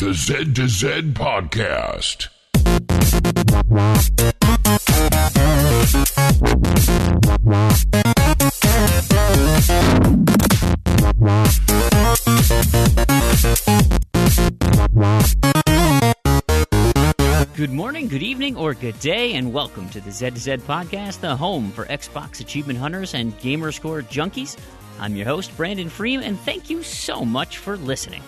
The Z to Z Podcast. Good morning, good evening, or good day, and welcome to the Z to Z Podcast, the home for Xbox achievement hunters and gamerscore junkies. I'm your host, Brandon Freem, and thank you so much for listening.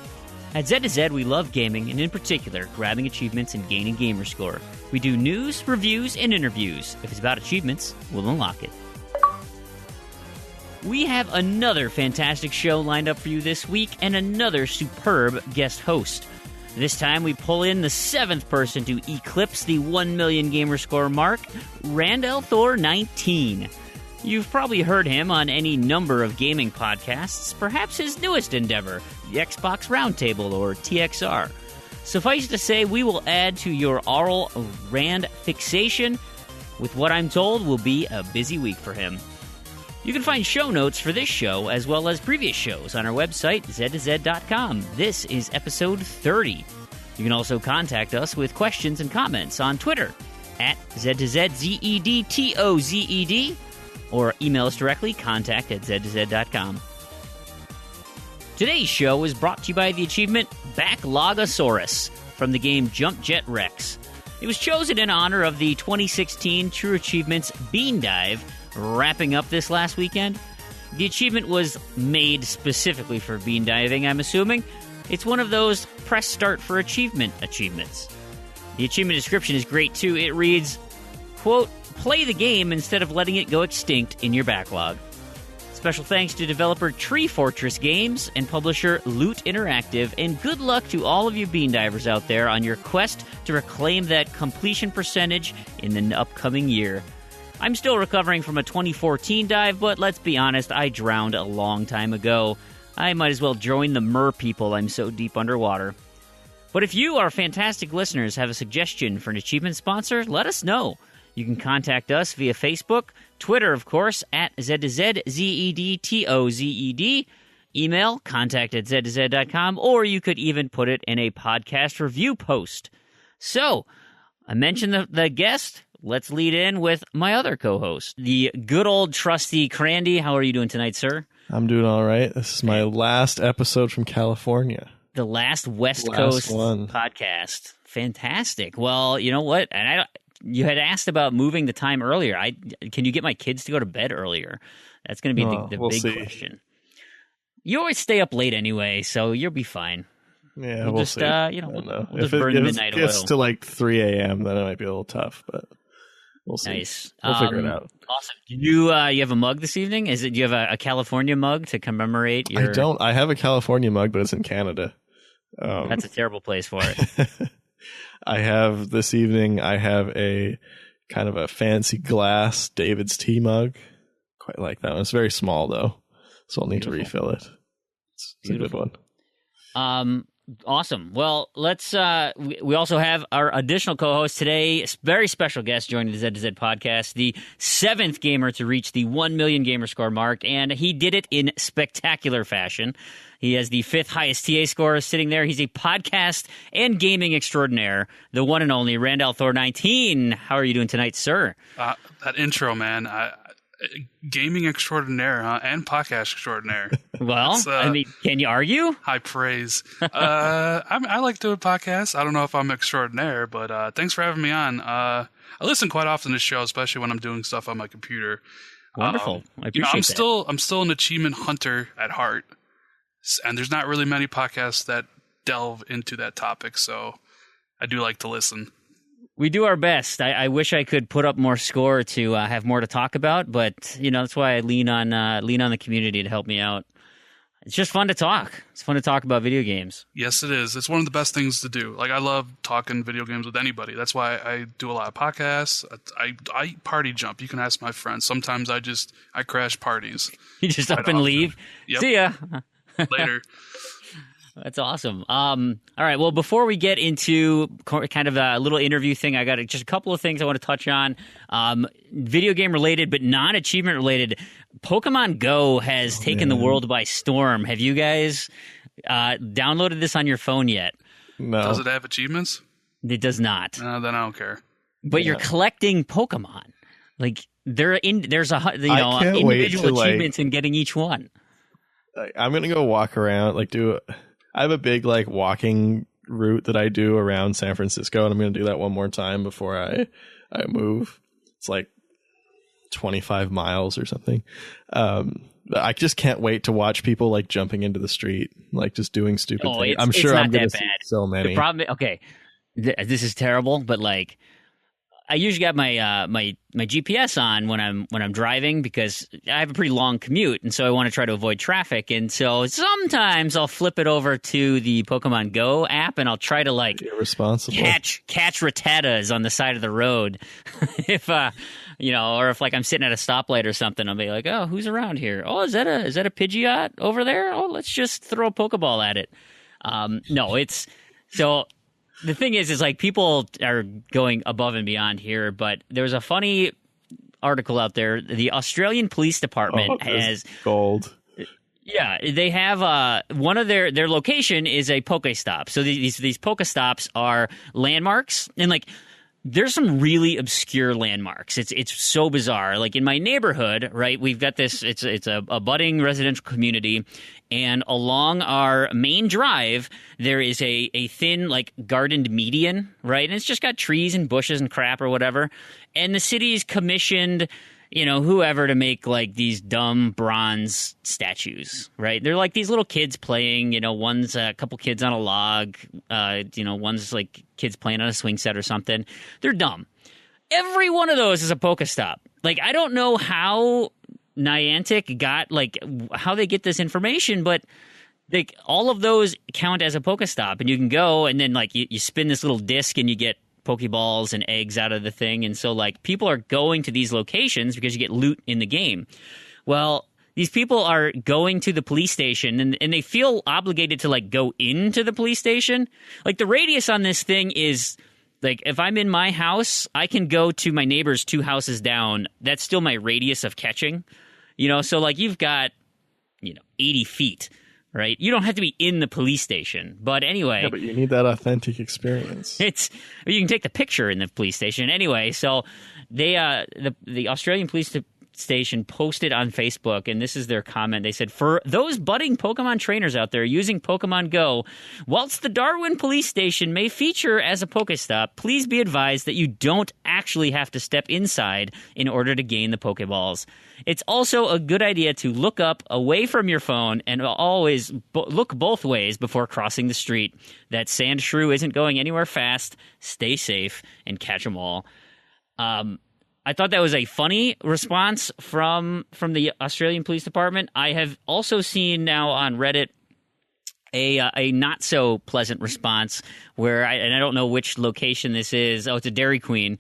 At Z to Z, we love gaming, and in particular, grabbing achievements and gaining gamerscore. We do news, reviews, and interviews. If it's about achievements, we'll unlock it. We have another fantastic show lined up for you this week, and another superb guest host. This time, we pull in the seventh person to eclipse the 1 million gamerscore mark, Randall Thor 19. You've probably heard him on any number of gaming podcasts, perhaps his newest endeavor, the Xbox Roundtable, or TXR. Suffice to say, we will add to your oral Rand fixation with what I'm told will be a busy week for him. You can find show notes for this show, as well as previous shows, on our website, z2z.com. This is episode 30. You can also contact us with questions and comments on Twitter, at Z2ZZEDTOZED, or email us directly, contact@z2z.com. Today's show is brought to you by the achievement Backlogosaurus from the game Jump Jet Rex. It was chosen in honor of the 2016 True Achievements Bean Dive, wrapping up this last weekend. The achievement was made specifically for bean diving, I'm assuming. It's one of those press start for achievements. The achievement description is great, too. It reads, quote, play the game instead of letting it go extinct in your backlog. Special thanks to developer Tree Fortress Games and publisher Loot Interactive, and good luck to all of you bean divers out there on your quest to reclaim that completion percentage in the upcoming year. I'm still recovering from a 2014 dive, but let's be honest, I drowned a long time ago. I might as well join the mer people, I'm so deep underwater. But if you, our fantastic listeners, have a suggestion for an achievement sponsor, let us know. You can contact us via Facebook, Twitter, of course, at Z2ZZEDTOZED, email contact@z2z.com, or you could even put it in a podcast review post. So, I mentioned the guest. Let's lead in with my other co-host, the good old trusty Crandy. How are you doing tonight, sir? I'm doing all right. This is my last episode from California. The last West Coast podcast. Fantastic. Well, you know what? And you had asked about moving the time earlier. Can you get my kids to go to bed earlier? That's going to be the we'll big question. You always stay up late anyway, so you'll be fine. Yeah, we'll just see. We'll just burn the midnight oil. If it gets to like 3 a.m., then it might be a little tough, but we'll see. Nice. We'll figure it out. Awesome. You have a mug this evening? Do you have a California mug to commemorate your... I don't. I have a California mug, but it's in Canada. That's a terrible place for it. I have a kind of a fancy glass David's tea mug. Quite like that one. It's very small, though, so I'll need to refill it. It's a good one. Awesome. Well, let's. We also have our additional co-host today, very special guest joining the Z2Z podcast, the seventh gamer to reach the 1 million gamerscore mark, and he did it in spectacular fashion. He has the fifth highest TA score sitting there. He's a podcast and gaming extraordinaire, the one and only Randall Thor 19. How are you doing tonight, sir? That intro, man. Gaming extraordinaire, huh? And podcast extraordinaire. Well, can you argue? High praise. I like doing podcasts. I don't know if I'm extraordinaire, but thanks for having me on. I listen quite often to the show, especially when I'm doing stuff on my computer. Wonderful. I appreciate that. I'm still an achievement hunter at heart, and there's not really many podcasts that delve into that topic, so I do like to listen. We do our best. I wish I could put up more score to have more to talk about, but that's why I lean on the community to help me out. It's just fun to talk. It's fun to talk about video games. Yes, it is. It's one of the best things to do. Like, I love talking video games with anybody. That's why I do a lot of podcasts. I party jump. You can ask my friends. Sometimes I crash parties. You just up and leave. Yep. See ya. Later. That's awesome. All right. Well, before we get into kind of a little interview thing, I got just a couple of things I want to touch on. Video game related, but non-achievement related. Pokemon Go has taken the world by storm. Have you guys downloaded this on your phone yet? No. Does it have achievements? It does not. Then I don't care. But you're collecting Pokemon. Like there's can't wait individual to, achievements in getting each one. I'm gonna go walk around. I have a big walking route that I do around San Francisco, and I'm gonna do that one more time before I move. It's 25 miles or something. I just can't wait to watch people jumping into the street, just doing stupid things. I'm sure I'm going to see so many. The problem, okay, this is terrible, but I usually got my GPS on when I'm driving because I have a pretty long commute, and so I want to try to avoid traffic. And so sometimes I'll flip it over to the Pokemon Go app, and I'll try to irresponsible catch Rattatas on the side of the road. If or if I'm sitting at a stoplight or something, I'll be like, oh, who's around here? Oh, is that a Pidgeot over there? Oh, let's just throw a Pokeball at it. No, it's so. The thing is people are going above and beyond here, but there's a funny article out there. The Australian Police Department has gold. Yeah, they have one of their location is a Pokestop. So these Pokestops are landmarks, and there's some really obscure landmarks. It's so bizarre. In my neighborhood, right, we've got this. It's a budding residential community, and along our main drive there is a thin gardened median, right, and it's just got trees and bushes and crap or whatever. And the city's commissioned whoever to make these dumb bronze statues, right? They're these little kids playing, one's a couple kids on a log, one's kids playing on a swing set or something. They're dumb. Every one of those is a Pokestop. I don't know how Niantic got, how they get this information, but all of those count as a Pokestop, and you can go and then you spin this little disc and you get Pokeballs and eggs out of the thing. And so people are going to these locations because you get loot in the game. Well, these people are going to the police station and they feel obligated to go into the police station. The radius on this thing is if I'm in my house, I can go to my neighbor's 2 houses down. That's still my radius of catching, so you've got 80 feet. Right, you don't have to be in the police station, but anyway. Yeah, but you need that authentic experience. You can take the picture in the police station anyway. So they, the Australian police station posted on Facebook, and this is their comment. They said, for those budding Pokemon trainers out there using Pokemon Go, whilst the Darwin police station may feature as a Pokestop, please be advised that you don't actually have to step inside in order to gain the Pokeballs. It's also a good idea to look up away from your phone and always look both ways before crossing the street. That Sandshrew isn't going anywhere fast. Stay safe and catch them all. I thought that was a funny response from the Australian Police Department. I have also seen now on Reddit a not so pleasant response where I don't know which location this is. Oh, it's a Dairy Queen.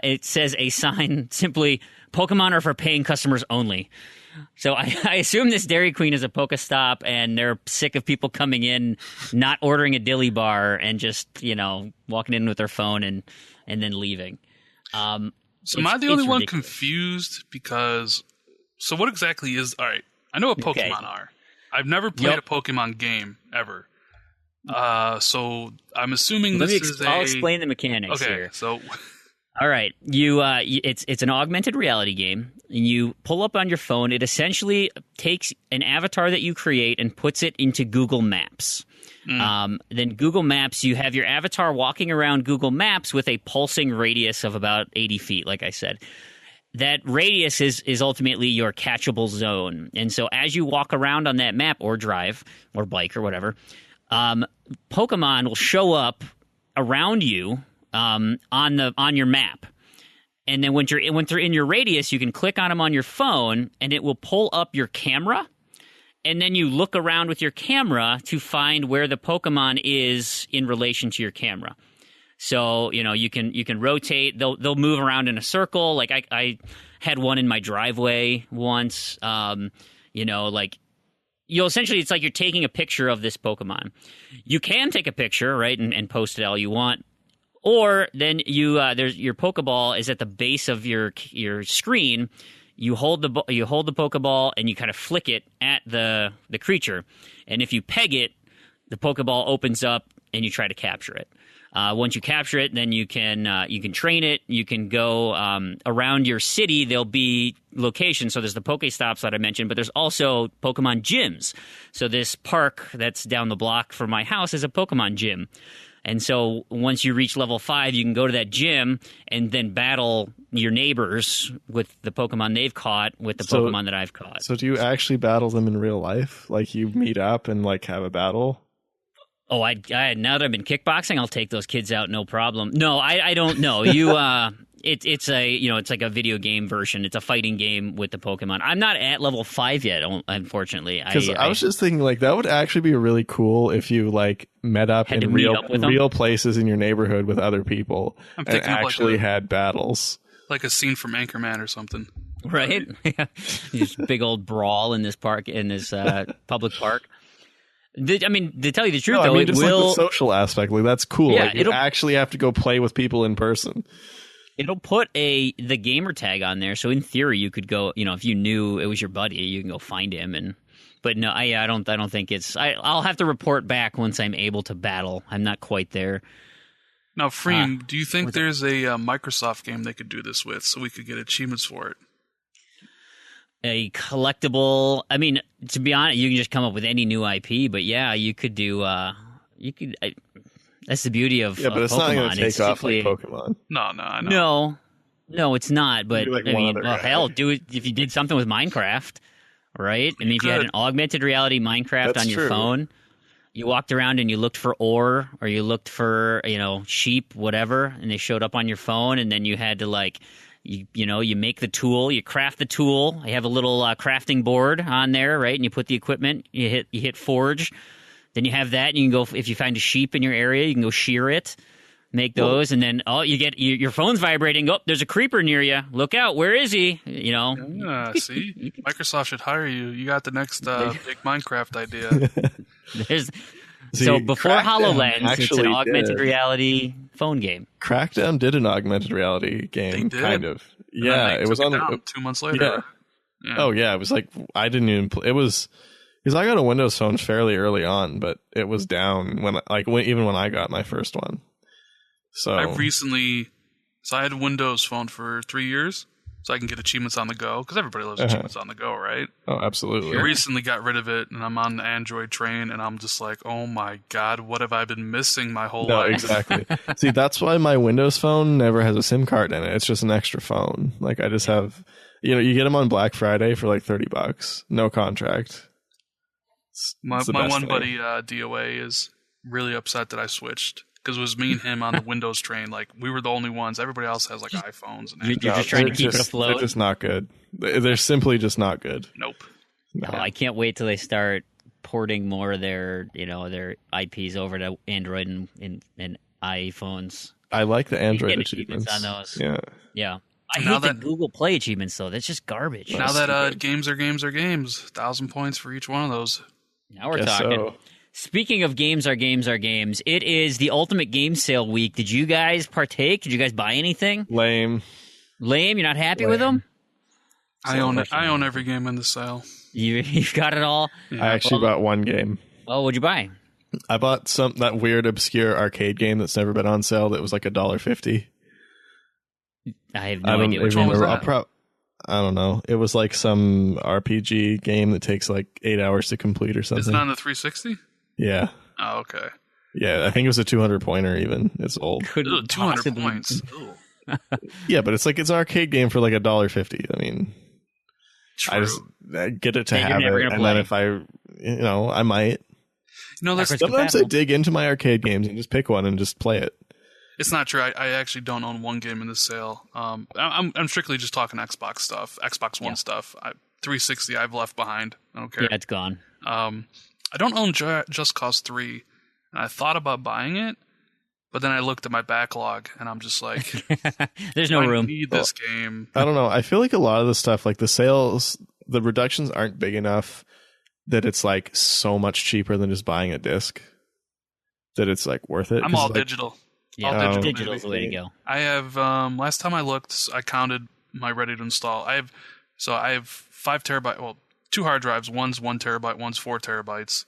It says a sign simply, Pokemon are for paying customers only. So I assume this Dairy Queen is a Pokestop, and they're sick of people coming in, not ordering a dilly bar, and just walking in with their phone and then leaving. So am I the only one confused? Because so what exactly is? All right, I know what Pokemon are. I've never played a Pokemon game ever. So I'm assuming I'll explain the mechanics here. So. All right, it's an augmented reality game. You pull up on your phone. It essentially takes an avatar that you create and puts it into Google Maps. Then Google Maps, you have your avatar walking around Google Maps with a pulsing radius of about 80 feet, like I said. That radius is ultimately your catchable zone. And so as you walk around on that map or drive or bike or whatever, Pokemon will show up around you on your map. And then when they're in your radius, you can click on them on your phone and it will pull up your camera. And then you look around with your camera to find where the Pokemon is in relation to your camera. So, you can rotate. They'll move around in a circle. Like I had one in my driveway once. You'll essentially, it's like you're taking a picture of this Pokemon. You can take a picture, right, and post it all you want. Or then there's your Pokeball is at the base of your screen. You hold the Pokeball and you kind of flick it at the creature, and if you peg it, the Pokeball opens up and you try to capture it. Once you capture it, then you can train it. You can go around your city. There'll be locations. So there's the Pokestops that I mentioned, but there's also Pokemon gyms. So this park that's down the block from my house is a Pokemon gym. And so once you reach level 5, you can go to that gym and then battle your neighbors with the Pokemon they've caught with the Pokemon that I've caught. So do you actually battle them in real life? Like you meet up and like have a battle? Oh, I now that I've been kickboxing, I'll take those kids out, no problem. No, I don't know. You it's like a video game version. It's a fighting game with the Pokemon. I'm not at level 5 yet, unfortunately. Because I was just thinking, like, that would actually be really cool if you like met up in real places in your neighborhood with other people and actually had battles, like a scene from Anchorman or something. Right? Just big old brawl in this park, in this public park. I mean, to tell you the truth, though, like the social aspect, like that's cool. Yeah, like you actually have to go play with people in person. It'll put the gamer tag on there, so in theory, you could go. If you knew it was your buddy, you can go find him. But no, I don't think it's. I'll have to report back once I'm able to battle. I'm not quite there. Now, Freem, do you think there's a Microsoft game they could do this with, so we could get achievements for it? A collectible. I mean, to be honest, you can just come up with any new IP. But yeah, you could do. That's the beauty of but it's Pokemon. not going to take off like Pokemon. No, I know. No, it's not. But hell, do it if you did something with Minecraft, right? I mean, if you had an augmented reality Minecraft on your phone, you walked around and you looked for ore or you looked for sheep, whatever, and they showed up on your phone, and then you had to you make the tool, you craft the tool. You have a little crafting board on there, right? And you put the equipment. You hit forge. Then you have that, and you can go. If you find a sheep in your area, you can go shear it, make those, and then you get your phone's vibrating. Oh, there's a creeper near you. Look out! Where is he? Yeah, see, Microsoft should hire you. You got the next big Minecraft idea. So before HoloLens, it's an augmented reality phone game. Crackdown did an augmented reality game, kind of. Yeah, it was on 2 months later. Yeah. Oh yeah, it was like I didn't even play. It was because I got a Windows phone fairly early on, but it was down even when I got my first one. So I had a Windows phone for 3 years, so I can get achievements on the go, because everybody loves achievements on the go, right? Oh, absolutely. I recently got rid of it, and I'm on the Android train, and I'm just like, oh my god, what have I been missing my whole life? Exactly. See, that's why my Windows phone never has a SIM card in it. It's just an extra phone. Like I just have, you get them on Black Friday for like $30, no contract. My one buddy, DOA, is really upset that I switched. Because it was me and him on the Windows train. Like, we were the only ones. Everybody else has, like, iPhones. And You're just trying to keep it afloat? They're just not good. They're simply just not good. Nope. No, I can't wait till they start porting more of their IPs over to Android and iPhones. I like the Android achievements on those. Yeah. I hate the Google Play achievements, though. That's just garbage. Now that games are games are games. 1,000 points for each one of those. Now we're talking. So. Speaking of games are games are games, it is the Ultimate Game Sale week. Did you guys partake? Did you guys buy anything? Lame? You're not happy with them? I own every game in the sale. You've got it all? Yeah. I actually bought one game. Oh, what'd you buy? I bought that weird, obscure arcade game that's never been on sale that was like $1.50. I have no idea which one was that. I don't know. It was like some RPG game that takes like 8 hours to complete or something. Is it on the 360? Yeah. Oh, okay. Yeah, I think it was a 200-pointer even. It's old. 200 points. Yeah, but it's an arcade game for like $1.50. I mean, true. I just get it to have it, and then if I might. Sometimes I dig into my arcade games and just pick one and just play it. It's not true. I actually don't own one game in the sale. I'm strictly just talking Xbox stuff, Xbox One stuff. 360 I've left behind. I don't care. Yeah, it's gone. I don't own Just Cause 3. And I thought about buying it, but then I looked at my backlog, and I'm just like, there's no room. I need this game. I don't know. I feel like a lot of the stuff, like the sales, the reductions aren't big enough that it's like so much cheaper than just buying a disc that it's like worth it. I'm all digital. Yeah, digital's the way to go. I have last time I looked, I counted my ready to install. I have 5 terabyte, well, 2 hard drives. One's 1 terabyte, one's 4 terabytes.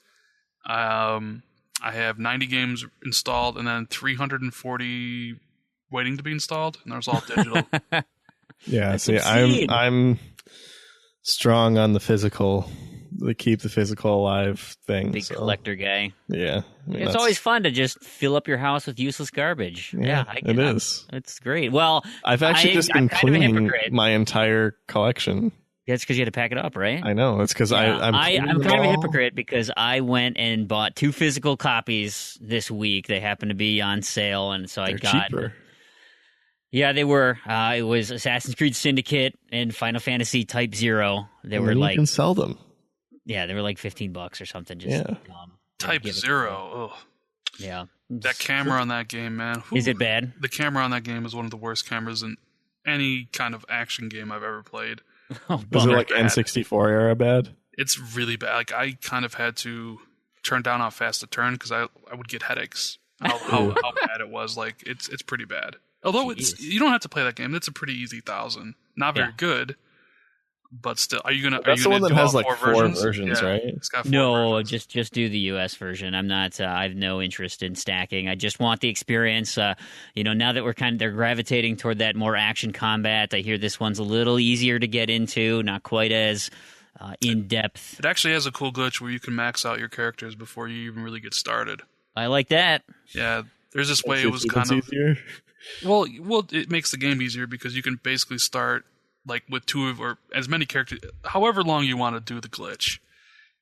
I I have 90 games installed, and then 340 waiting to be installed, and those all digital. Yeah, see, I'm strong on the physical, keep the physical alive thing. Big collector guy. Yeah, it's always fun to just fill up your house with useless garbage. Yeah, it is. It's great. Well, I've actually just been cleaning my entire collection. That's because you had to pack it up, right? I know. It's because I'm kind of a hypocrite because I went and bought 2 physical copies this week. They happened to be on sale, and so I got cheaper. Yeah, they were. It was Assassin's Creed Syndicate and Final Fantasy Type 0. They were like, you can sell them. Yeah, they were like $15 or something. Type 0. Oh. Yeah. That camera on that game, man. Is it bad? The camera on that game is one of the worst cameras in any kind of action game I've ever played. Was it like N64 era bad? It's really bad. Like, I kind of had to turn down how fast to turn because I would get headaches. How bad it was. Like, it's pretty bad. Although you don't have to play that game. It's a pretty easy 1,000. Not very good, but still. Are you gonna? That's the one that has like 4 versions, right? It's got 4 no, versions. just do the US version. I'm not. I have no interest in stacking. I just want the experience. Now that they're gravitating toward that more action combat. I hear this one's a little easier to get into, not quite as in depth. It actually has a cool glitch where you can max out your characters before you even really get started. I like that. Yeah, there's this way it was kind of easier. Well, it makes the game easier because you can basically start like with 2 or as many characters, however long you want to do the glitch.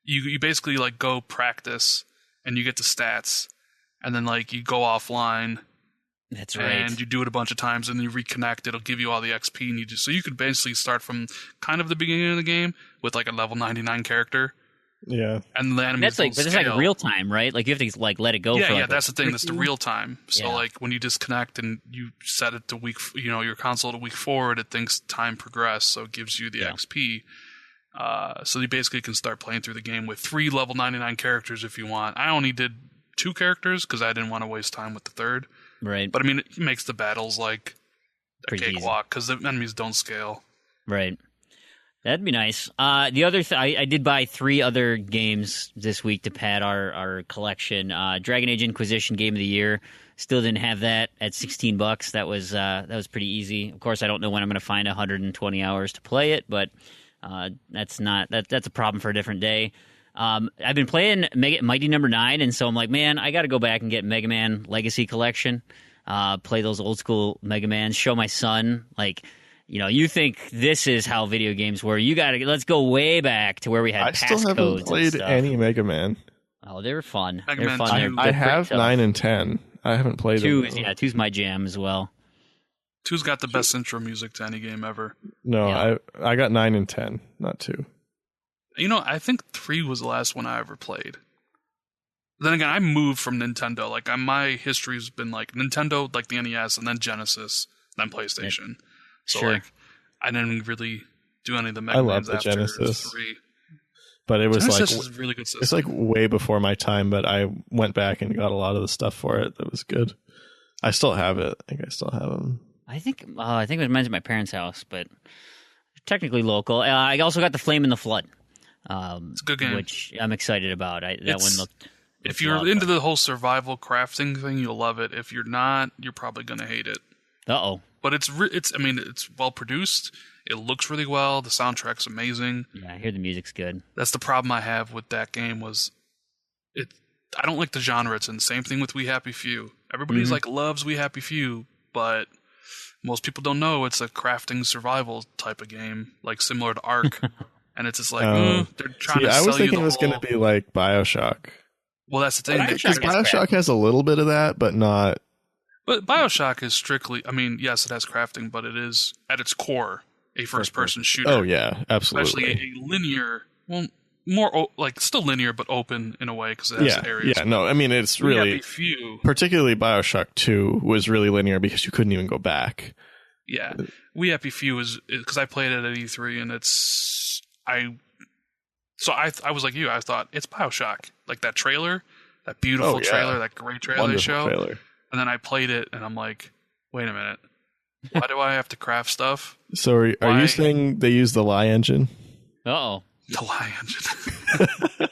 You basically like go practice and you get the stats, and then like you go offline. That's right. And you do it a bunch of times, and then you reconnect. It'll give you all the XP needed. So you could basically start from kind of the beginning of the game with like a level 99 character. Yeah, and the enemies but it's like real time, right? Like you have to like let it go. Yeah, that's the thing. That's the real time. So like when you disconnect and you set it to your console to week forward, it thinks time progressed, so it gives you the XP. So you basically can start playing through the game with 3 level 99 characters if you want. I only did 2 characters because I didn't want to waste time with the third. Right. But I mean, it makes the battles like a cakewalk because the enemies don't scale. Right. That'd be nice. The other I did buy 3 other games this week to pad our collection. Dragon Age Inquisition Game of the Year. Still didn't have that at $16. That was pretty easy. Of course, I don't know when I'm going to find 120 hours to play it, but that's a problem for a different day. I've been playing Mighty Number 9, and so I'm like, man, I got to go back and get Mega Man Legacy Collection. Play those old school Mega Mans. Show my son like. You think this is how video games were. Let's go way back to where we had passcodes. I still haven't played any Mega Man. Oh, they were fun. Mega Man 2. I have 9 and 10. I haven't played 2. 2's my jam as well. 2's got the best intro music to any game ever. No, I got 9 and 10, not 2. I think 3 was the last one I ever played. Then again, I moved from Nintendo. Like, my history's been like Nintendo, like the NES, and then Genesis, then PlayStation. Right. So, I didn't really do any of the Mega Mans after Genesis. 3. But it was Genesis is a really good system. It's like way before my time, but I went back and got a lot of the stuff for it that was good. I still have it. I think I still have them. I think it was meant at my parents' house, but technically local. I also got the Flame in the Flood. It's a good game. Which I'm excited about. That one looked if you're into the whole survival crafting thing, you'll love it. If you're not, you're probably going to hate it. Uh-oh. But it's well produced. It looks really well. The soundtrack's amazing. Yeah, I hear the music's good. That's the problem I have with that game was I don't like the genre it's in. Same thing with We Happy Few. Everybody's loves We Happy Few, but most people don't know it's a crafting survival type of game, like similar to Ark. And it's just like, they're trying to sell you the I was thinking it was going to be like BioShock. Well, that's the thing. Because BioShock has a little bit of that, but not... But BioShock is strictly, yes, it has crafting, but it is, at its core, a first-person shooter. Oh, yeah, absolutely. Especially a linear, more, still linear, but open in a way, because it has areas. Yeah, no, it's really, particularly BioShock 2 was really linear because you couldn't even go back. Yeah, We Happy Few is, because I played it at E3, and I was like you, I thought, it's BioShock. Like that trailer, that beautiful trailer, that great trailer they show. Trailer. And then I played it, and I'm like, wait a minute. Why do I have to craft stuff? So are you saying they use the Lie engine? Uh-oh. The Lie engine.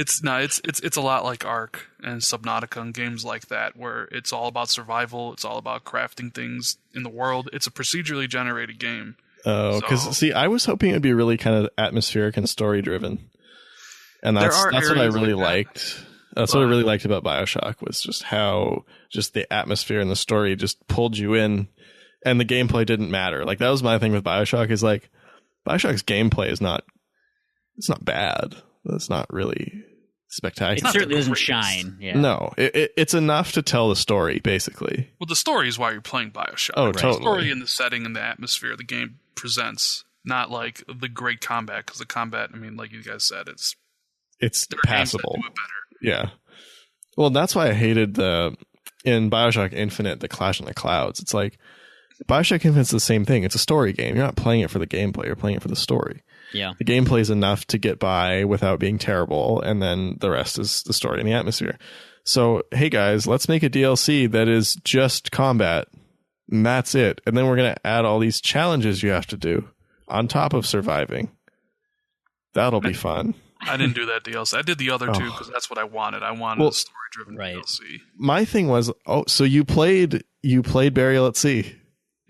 It's a lot like Ark and Subnautica and games like that, where it's all about survival. It's all about crafting things in the world. It's a procedurally generated game. Oh, because I was hoping it'd be really kind of atmospheric and story driven, and that's what I really liked. That's what I really liked about BioShock was just how just the atmosphere and the story just pulled you in, and the gameplay didn't matter. Like that was my thing with BioShock is like BioShock's gameplay is not bad. It's not really spectacular. It certainly doesn't shine. Yeah. No, it's enough to tell the story, basically. Well, the story is why you're playing BioShock. Oh, right? Totally. The story and the setting and the atmosphere the game presents, not like the great combat, because the combat, I mean, like you guys said, it's passable. Do it better. Yeah. Well, that's why I hated in BioShock Infinite, the Clash in the Clouds. It's like, BioShock Infinite's the same thing. It's a story game. You're not playing it for the gameplay. You're playing it for the story. Yeah. The gameplay is enough to get by without being terrible, and then the rest is the story and the atmosphere. So, hey guys, let's make a DLC that is just combat, and that's it. And then we're going to add all these challenges you have to do on top of surviving. That'll be fun. I didn't do that DLC. I did the other two because that's what I wanted. I wanted a story-driven DLC. My thing was, so you played Burial at Sea.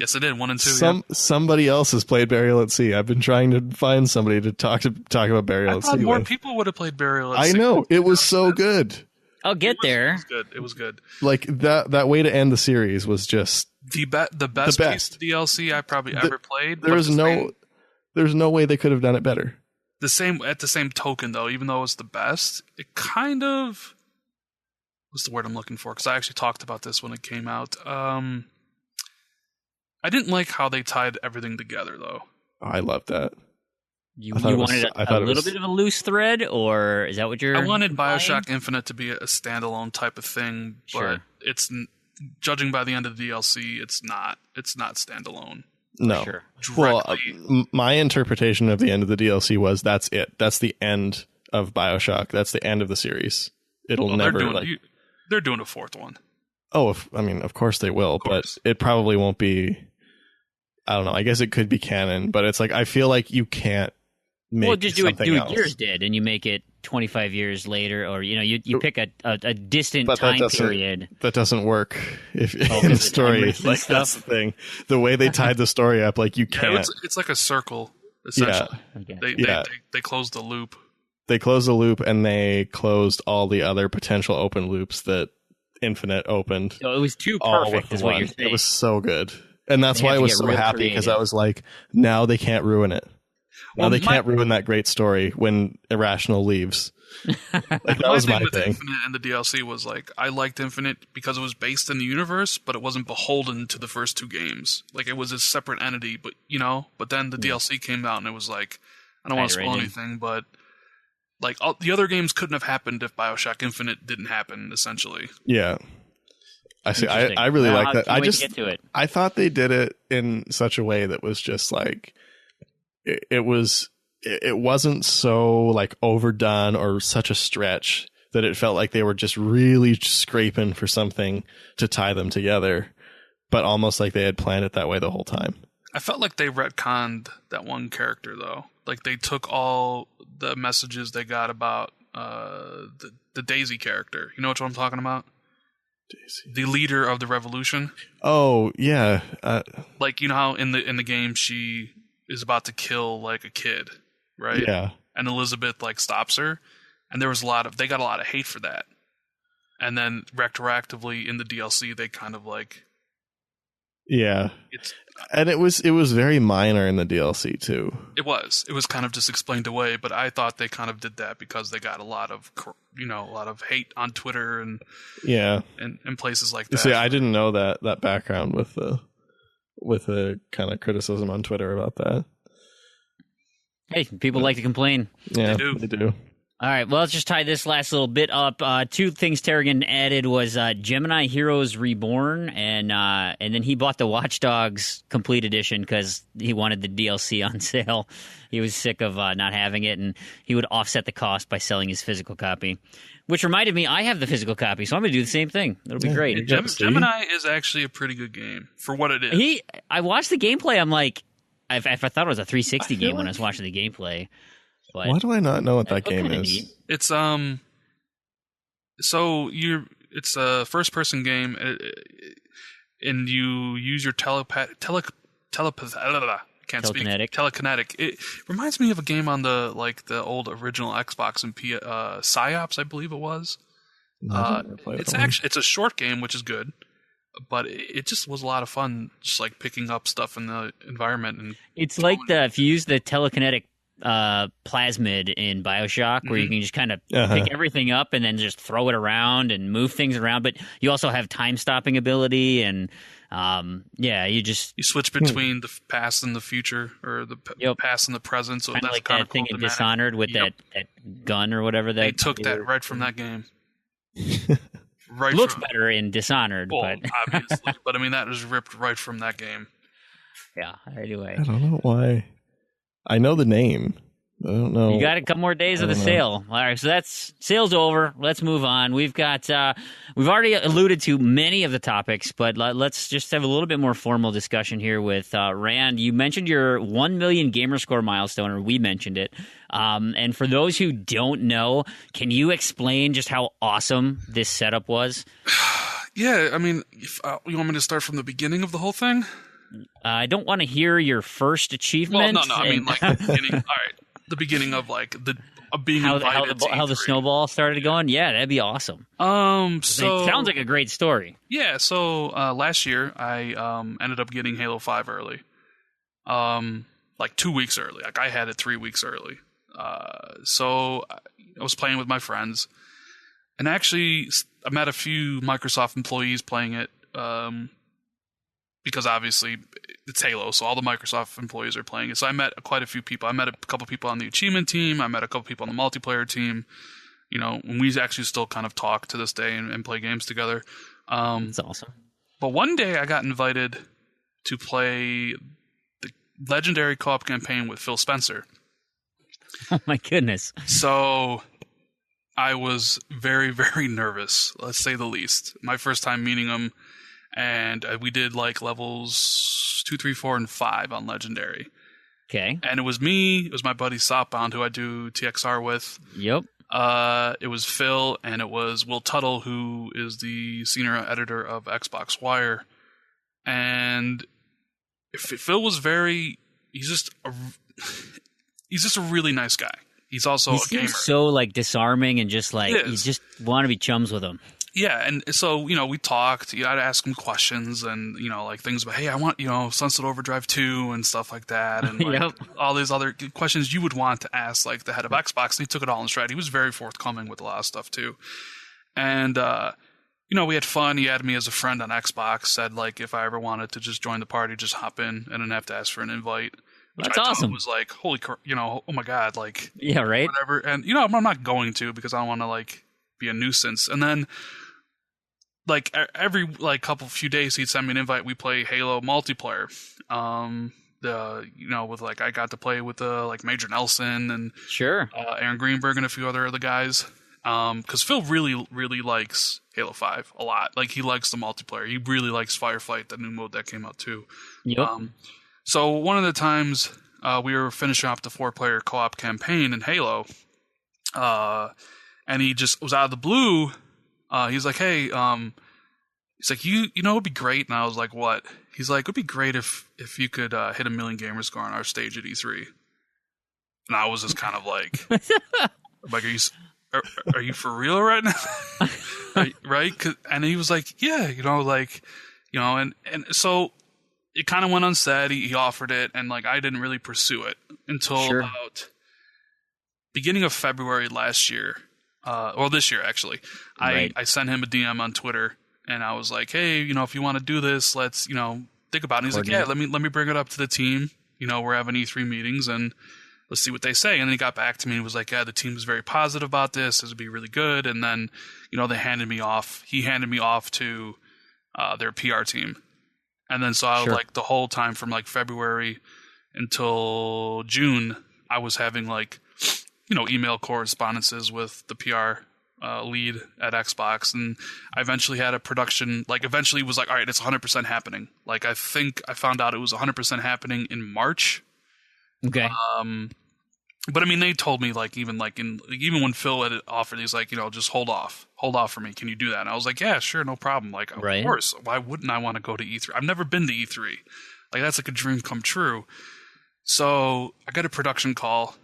Yes, I did. 1 and 2. Somebody else has played Burial at Sea. I've been trying to find somebody to talk about Burial at Sea. I thought more people would have played Burial at Sea. I know. It was so good. I'll get there. It was good. Like that way to end the series was just the best piece of DLC I probably ever played. There's no way they could have done it better. At the same token, though, even though it was the best, it kind of... What's the word I'm looking for? Because I actually talked about this when it came out. I didn't like how they tied everything together, though. I loved that. You wanted a little bit of a loose thread, or is that what you're... I wanted BioShock Infinite to be a standalone type of thing, but it's... Judging by the end of the DLC, it's not standalone. No. Sure. Well, my interpretation of the end of the DLC was that's it. That's the end of BioShock. That's the end of the series. It'll never... They're doing a fourth one. Oh, of course they will, but it probably won't be... I don't know. I guess it could be canon, but it's like I feel like you can't make just something do else. What Gears did, and you make it 25 years later, or you pick a distant time period. That doesn't work if in the story. Like that's the thing. The way they tied the story up, like you can't. It's like a circle essentially. Yeah. They closed the loop. They closed the loop, and they closed all the other potential open loops that Infinite opened. So it was too perfect, is what you're saying. It was so good. And that's why I was so happy, because I was like, now they can't ruin it. Now they can't ruin that great story when Irrational leaves. Like, that was my thing. Infinite and the DLC was like, I liked Infinite because it was based in the universe, but it wasn't beholden to the first two games. Like, it was a separate entity, but then the DLC came out and it was like, I don't want to spoil anything, but like the other games couldn't have happened if BioShock Infinite didn't happen, essentially. Yeah. I see. I really like that. I thought they did it in such a way that was just like it wasn't so like overdone or such a stretch that it felt like they were just really scraping for something to tie them together, but almost like they had planned it that way the whole time. I felt like they retconned that one character though. Like they took all the messages they got about the Daisy character. You know what I'm talking about? Daisy. The leader of the revolution. Oh yeah, like you know how in the game she is about to kill like a kid, right? Yeah. And Elizabeth like stops her, and there was they got a lot of hate for that. And then retroactively in the DLC, they kind of like, yeah, and it was very minor in the DLC too. It was kind of just explained away, but I thought they kind of did that because they got a lot of hate on Twitter and and places like that. See, I didn't know that background with the kind of criticism on Twitter about that. Hey, people like to complain. Yeah, they do. All right, well, let's just tie this last little bit up. Two things Terrigan added was Gemini Heroes Reborn, and then he bought the Watch Dogs Complete Edition because he wanted the DLC on sale. He was sick of not having it, and he would offset the cost by selling his physical copy. Which reminded me, I have the physical copy, so I'm going to do the same thing. It'll be great. Gemini is actually a pretty good game for what it is. I watched the gameplay, I'm like, I thought it was a 360 game when I was watching the gameplay. But why do I not know what that game is? Neat. It's it's a first-person game, and you use your telekinetic. It reminds me of a game on the old original Xbox and PSYOPs, I believe it was. It's a short game, which is good, but it just was a lot of fun, just like picking up stuff in the environment. And it's like if you use the telekinetic plasmid in BioShock, where you can just kind of pick everything up and then just throw it around and move things around, but you also have time stopping ability, and you switch between the past and the future, or the past and the present. So that's like kind that of thing cool in Dishonored with that gun or whatever. They took that right from that game. Looks better in Dishonored, but obviously, but I mean that was ripped right from that game. Yeah. Anyway, I don't know why. I know the name. I don't know. You got a couple more days of the sale. All right, so that's sale's over. Let's move on. We've got we've already alluded to many of the topics, but let's just have a little bit more formal discussion here with Rand. You mentioned your 1 million gamerscore milestone, or we mentioned it. And for those who don't know, can you explain just how awesome this setup was? Yeah, I mean, if, you want me to start from the beginning of the whole thing? I don't want to hear your first achievement. Well, no. I mean, like the beginning. All right, the beginning of like being invited. How the snowball started going. Yeah, that'd be awesome. So it sounds like a great story. Yeah. So last year, I ended up getting Halo 5 early. Like 2 weeks early. Like I had it 3 weeks early. So I was playing with my friends, and actually I met a few Microsoft employees playing it. Because obviously it's Halo, so all the Microsoft employees are playing it. So I met quite a few people. I met a couple people on the achievement team. I met a couple people on the multiplayer team. You know, and we actually still kind of talk to this day and play games together. That's awesome. But one day I got invited to play the legendary co-op campaign with Phil Spencer. Oh my goodness. So I was very, very nervous, let's say the least. My first time meeting him. And we did like levels 2, 3, 4, and 5 on Legendary. Okay. And it was me, it was my buddy Sopbound, who I do TXR with. Yep. It was Phil, and it was Will Tuttle, who is the senior editor of Xbox Wire. And Phil was he's just a really nice guy. He's also a gamer. He's so like disarming and just like you just want to be chums with him. Yeah, and so, you know, we talked. I'd ask him questions and, you know, like things about, hey, I want, you know, Sunset Overdrive 2 and stuff like that. And like all these other questions you would want to ask, like the head of Xbox. And he took it all in stride. He was very forthcoming with a lot of stuff, too. And, you know, we had fun. He had me as a friend on Xbox, said, like, if I ever wanted to just join the party, just hop in and didn't have to ask for an invite. Which That's awesome. Was like, holy, you know, oh my God, like, yeah, right. Whatever. And, you know, I'm not going to because I don't want to, like, be a nuisance. And then, like every few days he'd send me an invite. We play Halo multiplayer. You know, with like I got to play with like Major Nelson and sure Aaron Greenberg and a few other guys. Because Phil really, really likes Halo 5 a lot. Like he likes the multiplayer. He really likes Firefight, the new mode that came out too. Yep. So one of the times we were finishing up the 4-player co-op campaign in Halo, and he just was out of the blue. He's like, hey, he's like, you know, it'd be great. And I was like, what? He's like, it'd be great if you could hit 1 million gamer score on our stage at E3. And I was just kind of like, are you for real right now? Right? And he was like, yeah, you know, like, you know, and so it kind of went unsaid. He offered it, and like I didn't really pursue it until about beginning of February last year. Or this year, actually. Right. I sent him a DM on Twitter, and I was like, hey, you know, if you want to do this, let's, you know, think about it. And he's like, yeah, let me bring it up to the team. You know, we're having E3 meetings, and let's see what they say. And then he got back to me and was like, yeah, the team is very positive about this. This would be really good. And then, you know, he handed me off to their PR team. And then so I was like the whole time from like February until June, I was having like, you know, email correspondences with the PR lead at Xbox, and I eventually had a production, like eventually was like, all right, it's 100% happening. Like I think I found out it was 100% happening in March. Okay. But I mean, they told me like even when Phil had offered, he's like, just hold off for me. Can you do that? And I was like, yeah, sure, no problem. Like, of course. Why wouldn't I want to go to E3? I've never been to E3. Like, that's like a dream come true. So I got a production call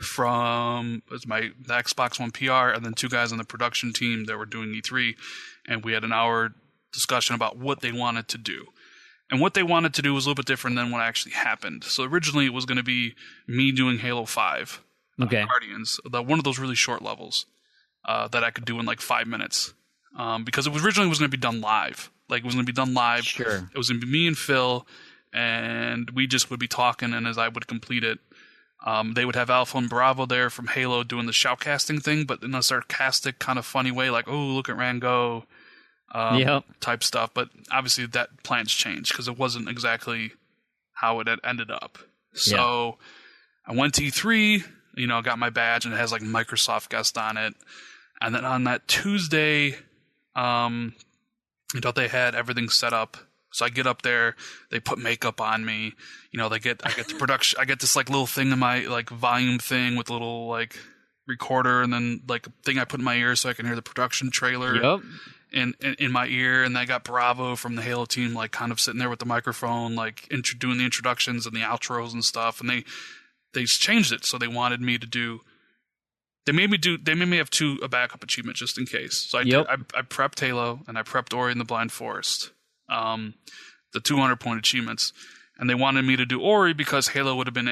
from the Xbox One PR, and then 2 guys on the production team that were doing E3, and we had an hour discussion about what they wanted to do. And what they wanted to do was a little bit different than what actually happened. So originally it was going to be me doing Halo 5, Guardians, one of those really short levels that I could do in like 5 minutes. Because it was originally going to be done live. Like, it was going to be done live. Sure. It was going to be me and Phil, and we just would be talking, and as I would complete it, they would have Alpha and Bravo there from Halo doing the shoutcasting thing, but in a sarcastic kind of funny way, like, oh, look at Rango. Type stuff, but obviously that plans changed because it wasn't exactly how it had ended up. So I went to E3, got my badge, and it has like Microsoft guest on it. And then on that Tuesday, they had everything set up. So I get up there, they put makeup on me. I get the production. I get this like little thing in my like volume thing with a little like recorder, and then like a thing I put in my ear so I can hear the production trailer. Yep. In my ear, and I got Bravo from the Halo team, like kind of sitting there with the microphone, like doing the introductions and the outros and stuff. And they changed it, so they wanted me to do. They made me have a backup achievement just in case. So I prepped Halo and I prepped Ori and the Blind Forest, the 200-point achievements, and they wanted me to do Ori because Halo would have been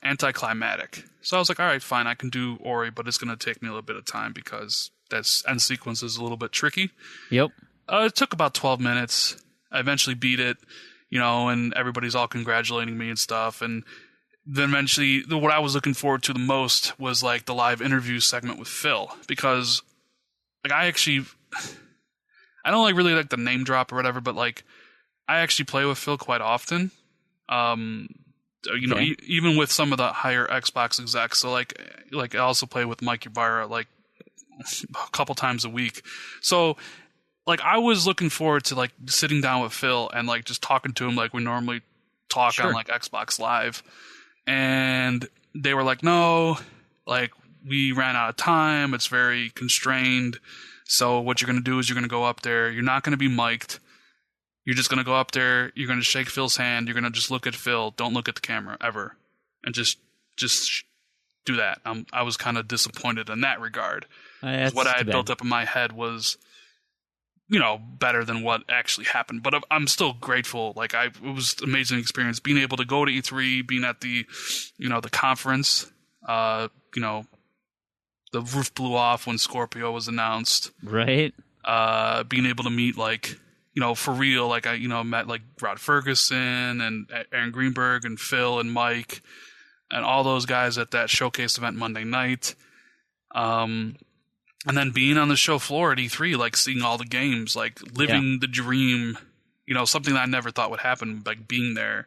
anticlimactic. So I was like, all right, fine, I can do Ori, but it's going to take me a little bit of time because that end sequence is a little bit tricky. Yep. It took about 12 minutes. I eventually beat it, and everybody's all congratulating me and stuff. And then eventually, what I was looking forward to the most was like the live interview segment with Phil, because like I don't like really like the name drop or whatever, but like I actually play with Phil quite often. Even with some of the higher Xbox execs. So like I also play with Mike Ybarra like a couple times a week. So like I was looking forward to like sitting down with Phil and like just talking to him like we normally talk on like Xbox Live. And they were like, no, like we ran out of time. It's very constrained. So what you're going to do is you're going to go up there. You're not going to be mic'd. You're just going to go up there. You're going to shake Phil's hand. You're going to just look at Phil. Don't look at the camera ever. And just do that. I was kind of disappointed in that regard. What I had built up in my head was, better than what actually happened. But I'm still grateful. Like it was an amazing experience being able to go to E3, being at the, the conference. The roof blew off when Scorpio was announced. Right. Being able to meet for real, like I met like Rod Ferguson and Aaron Greenberg and Phil and Mike and all those guys at that showcase event Monday night. And then being on the show floor at E3, like seeing all the games, like living the dream, something that I never thought would happen, like being there.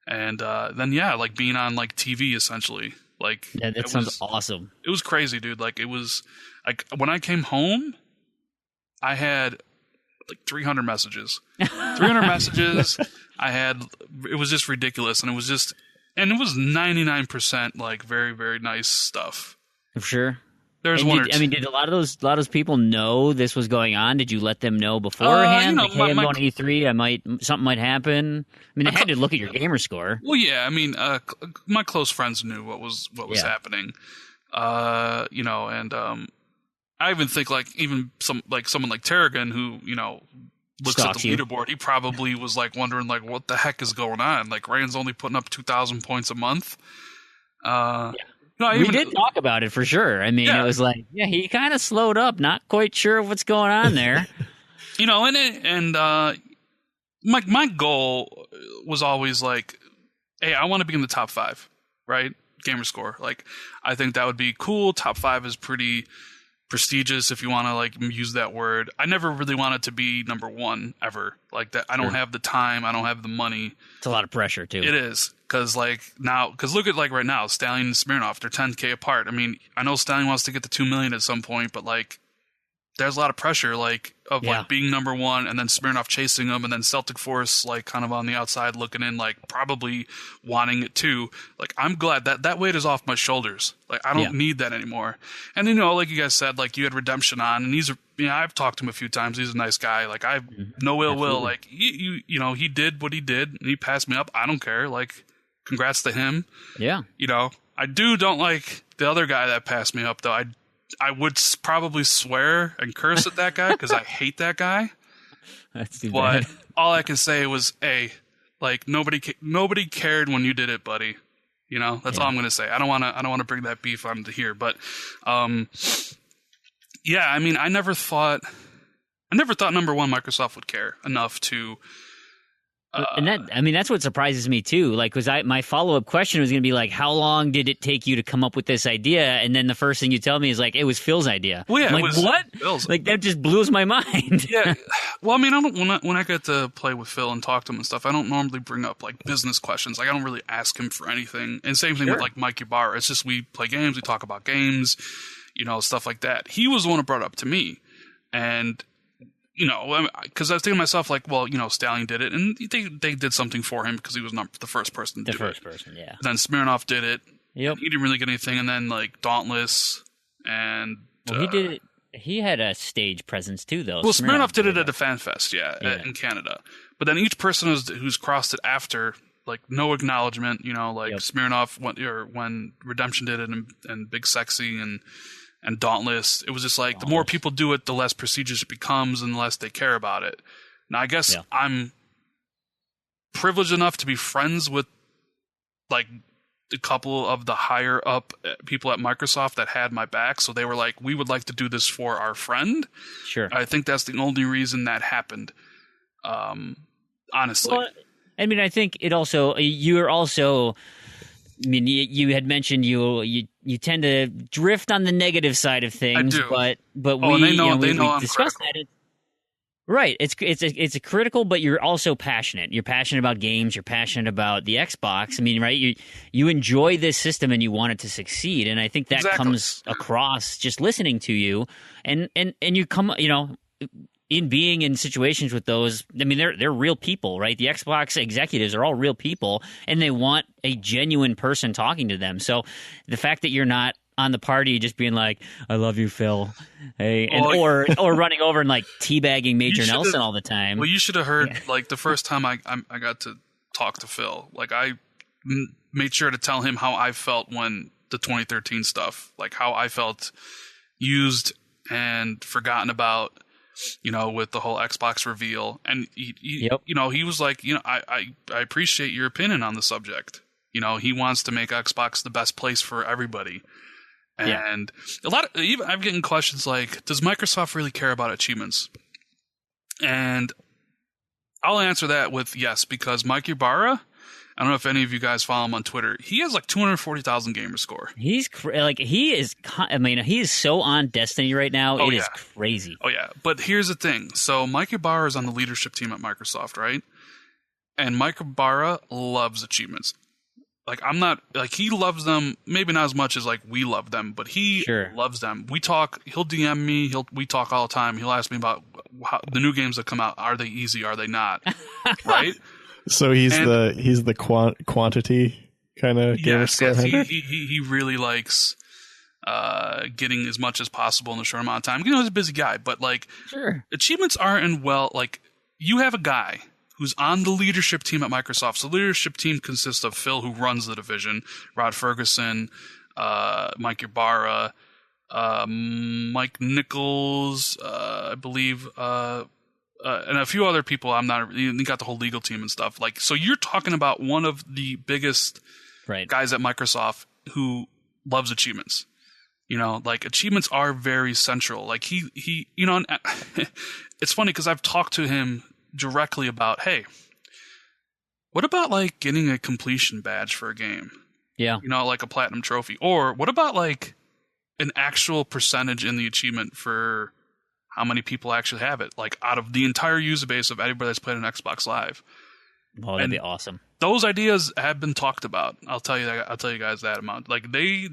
And then like being on like TV essentially. Like that sounds awesome. It was crazy, dude. Like it was like when I came home, I had like 300 messages. 300 messages. It was just ridiculous, and it was 99% like very, very nice stuff. For sure. There's one or two. I mean, did a lot of those people know this was going on? Did you let them know beforehand? Hey, I'm going to E3. Something might happen. I mean, they had to look at your gamer score. Well, yeah. I mean, my close friends knew what was happening. And I even think someone like Terragon, who looks at the leaderboard, he probably was like wondering like what the heck is going on. Like Rand's only putting up 2,000 points a month. We did talk about it for sure. I mean, it was like, he kind of slowed up, not quite sure what's going on there. My goal was always like, hey, I want to be in the top 5, right? Gamer score. Like, I think that would be cool. Top 5 is pretty prestigious if you want to like use that word. I never really wanted to be number 1 ever. Like that, I don't have the time. I don't have the money. It's a lot of pressure too. It is. Because look at like right now, Stallion and Smirnoff, they're 10K apart. I mean, I know Stallion wants to get to 2 million at some point, but like there's a lot of pressure, like being number one, and then Smirnoff chasing him, and then Celtic Force like kind of on the outside looking in, like probably wanting it too. Like I'm glad that weight is off my shoulders. Like I don't need that anymore. And like you guys said, like you had Redemption on, and I've talked to him a few times. He's a nice guy. Like I have no ill will. Like he did what he did, and he passed me up. I don't care. Like congrats to him. Yeah. I don't like the other guy that passed me up though. I would probably swear and curse at that guy because I hate that guy. That's too bad. But all I can say was, like nobody cared when you did it, buddy. That's all I'm going to say. I don't want to bring that beef onto here, but yeah, I mean, I never thought number one Microsoft would care enough to. And that's what surprises me too. Like, my follow-up question was going to be like, how long did it take you to come up with this idea? And then the first thing you tell me is like, it was Phil's idea. Well, yeah, I'm like, what? Phil's. Like that just blows my mind. Yeah. Well, I mean, when I get to play with Phil and talk to him and stuff, I don't normally bring up like business questions. Like I don't really ask him for anything. And same thing with like Mike Ybarra. It's just we play games, we talk about games, stuff like that. He was the one who brought it up to me, and. Because I was thinking to myself, like, well, Stallion did it, and they did something for him because he was not the first person to do it. The first person, yeah. Then Smirnoff did it. Yep. He didn't really get anything, and then, like, Dauntless, and... Well, he did it. He had a stage presence, too, though. Well, Smirnoff did it at the Fan Fest, in Canada. But then each person who's crossed it after, like, no acknowledgement, Smirnoff, when Redemption did it, and Big Sexy, and Dauntless, it was just like the more people do it, the less prestigious it becomes and the less they care about it. Now, I guess I'm privileged enough to be friends with like a couple of the higher up people at Microsoft that had my back. So they were like, we would like to do this for our friend. Sure. I think that's the only reason that happened. Honestly. Well, I mean, I think you're also... I mean, you had mentioned you tend to drift on the negative side of things, but we discussed that. Right, it's a critical, but you're also passionate. You're passionate about games. You're passionate about the Xbox. I mean, right? You enjoy this system and you want it to succeed, and I think that comes across just listening to you, and you come, in being in situations with those, I mean, they're real people, right? The Xbox executives are all real people, and they want a genuine person talking to them. So the fact that you're not on the party just being like, I love you, Phil, hey, or running over and like teabagging Major Nelson all the time. Well, you should have heard, like, the first time I got to talk to Phil, like, I made sure to tell him how I felt when the 2013 stuff, like how I felt used and forgotten about, with the whole Xbox reveal. And he was like, I appreciate your opinion on the subject. He wants to make Xbox the best place for everybody. And I'm getting questions like, does Microsoft really care about achievements? And I'll answer that with yes, because Mike Ybarra, I don't know if any of you guys follow him on Twitter. He has like 240,000 gamer score. He is so on Destiny right now. It is crazy. Oh yeah. But here's the thing. So Mike Ybarra is on the leadership team at Microsoft, right? And Mike Ybarra loves achievements. Like he loves them, maybe not as much as like we love them, but he loves them. We talk, he'll DM me, we talk all the time. He'll ask me about the new games that come out. Are they easy? Are they not? Right? So he's the quantity kind of gamer score. Yes, he really likes getting as much as possible in a short amount of time. He's a busy guy, but like achievements aren't like you have a guy who's on the leadership team at Microsoft. So the leadership team consists of Phil, who runs the division, Rod Ferguson, Mike Ybarra, Mike Nichols, I believe, and a few other people. You got the whole legal team and stuff. Like, so you're talking about one of the biggest guys at Microsoft who loves achievements. Like achievements are very central. Like he and it's funny because I've talked to him directly about, hey, what about like getting a completion badge for a game? Yeah. Like a platinum trophy. Or what about like an actual percentage in the achievement for how many people actually have it, like out of the entire user base of anybody that's played an Xbox Live. Oh, that'd be awesome. Those ideas have been talked about. I'll tell you guys that amount. Like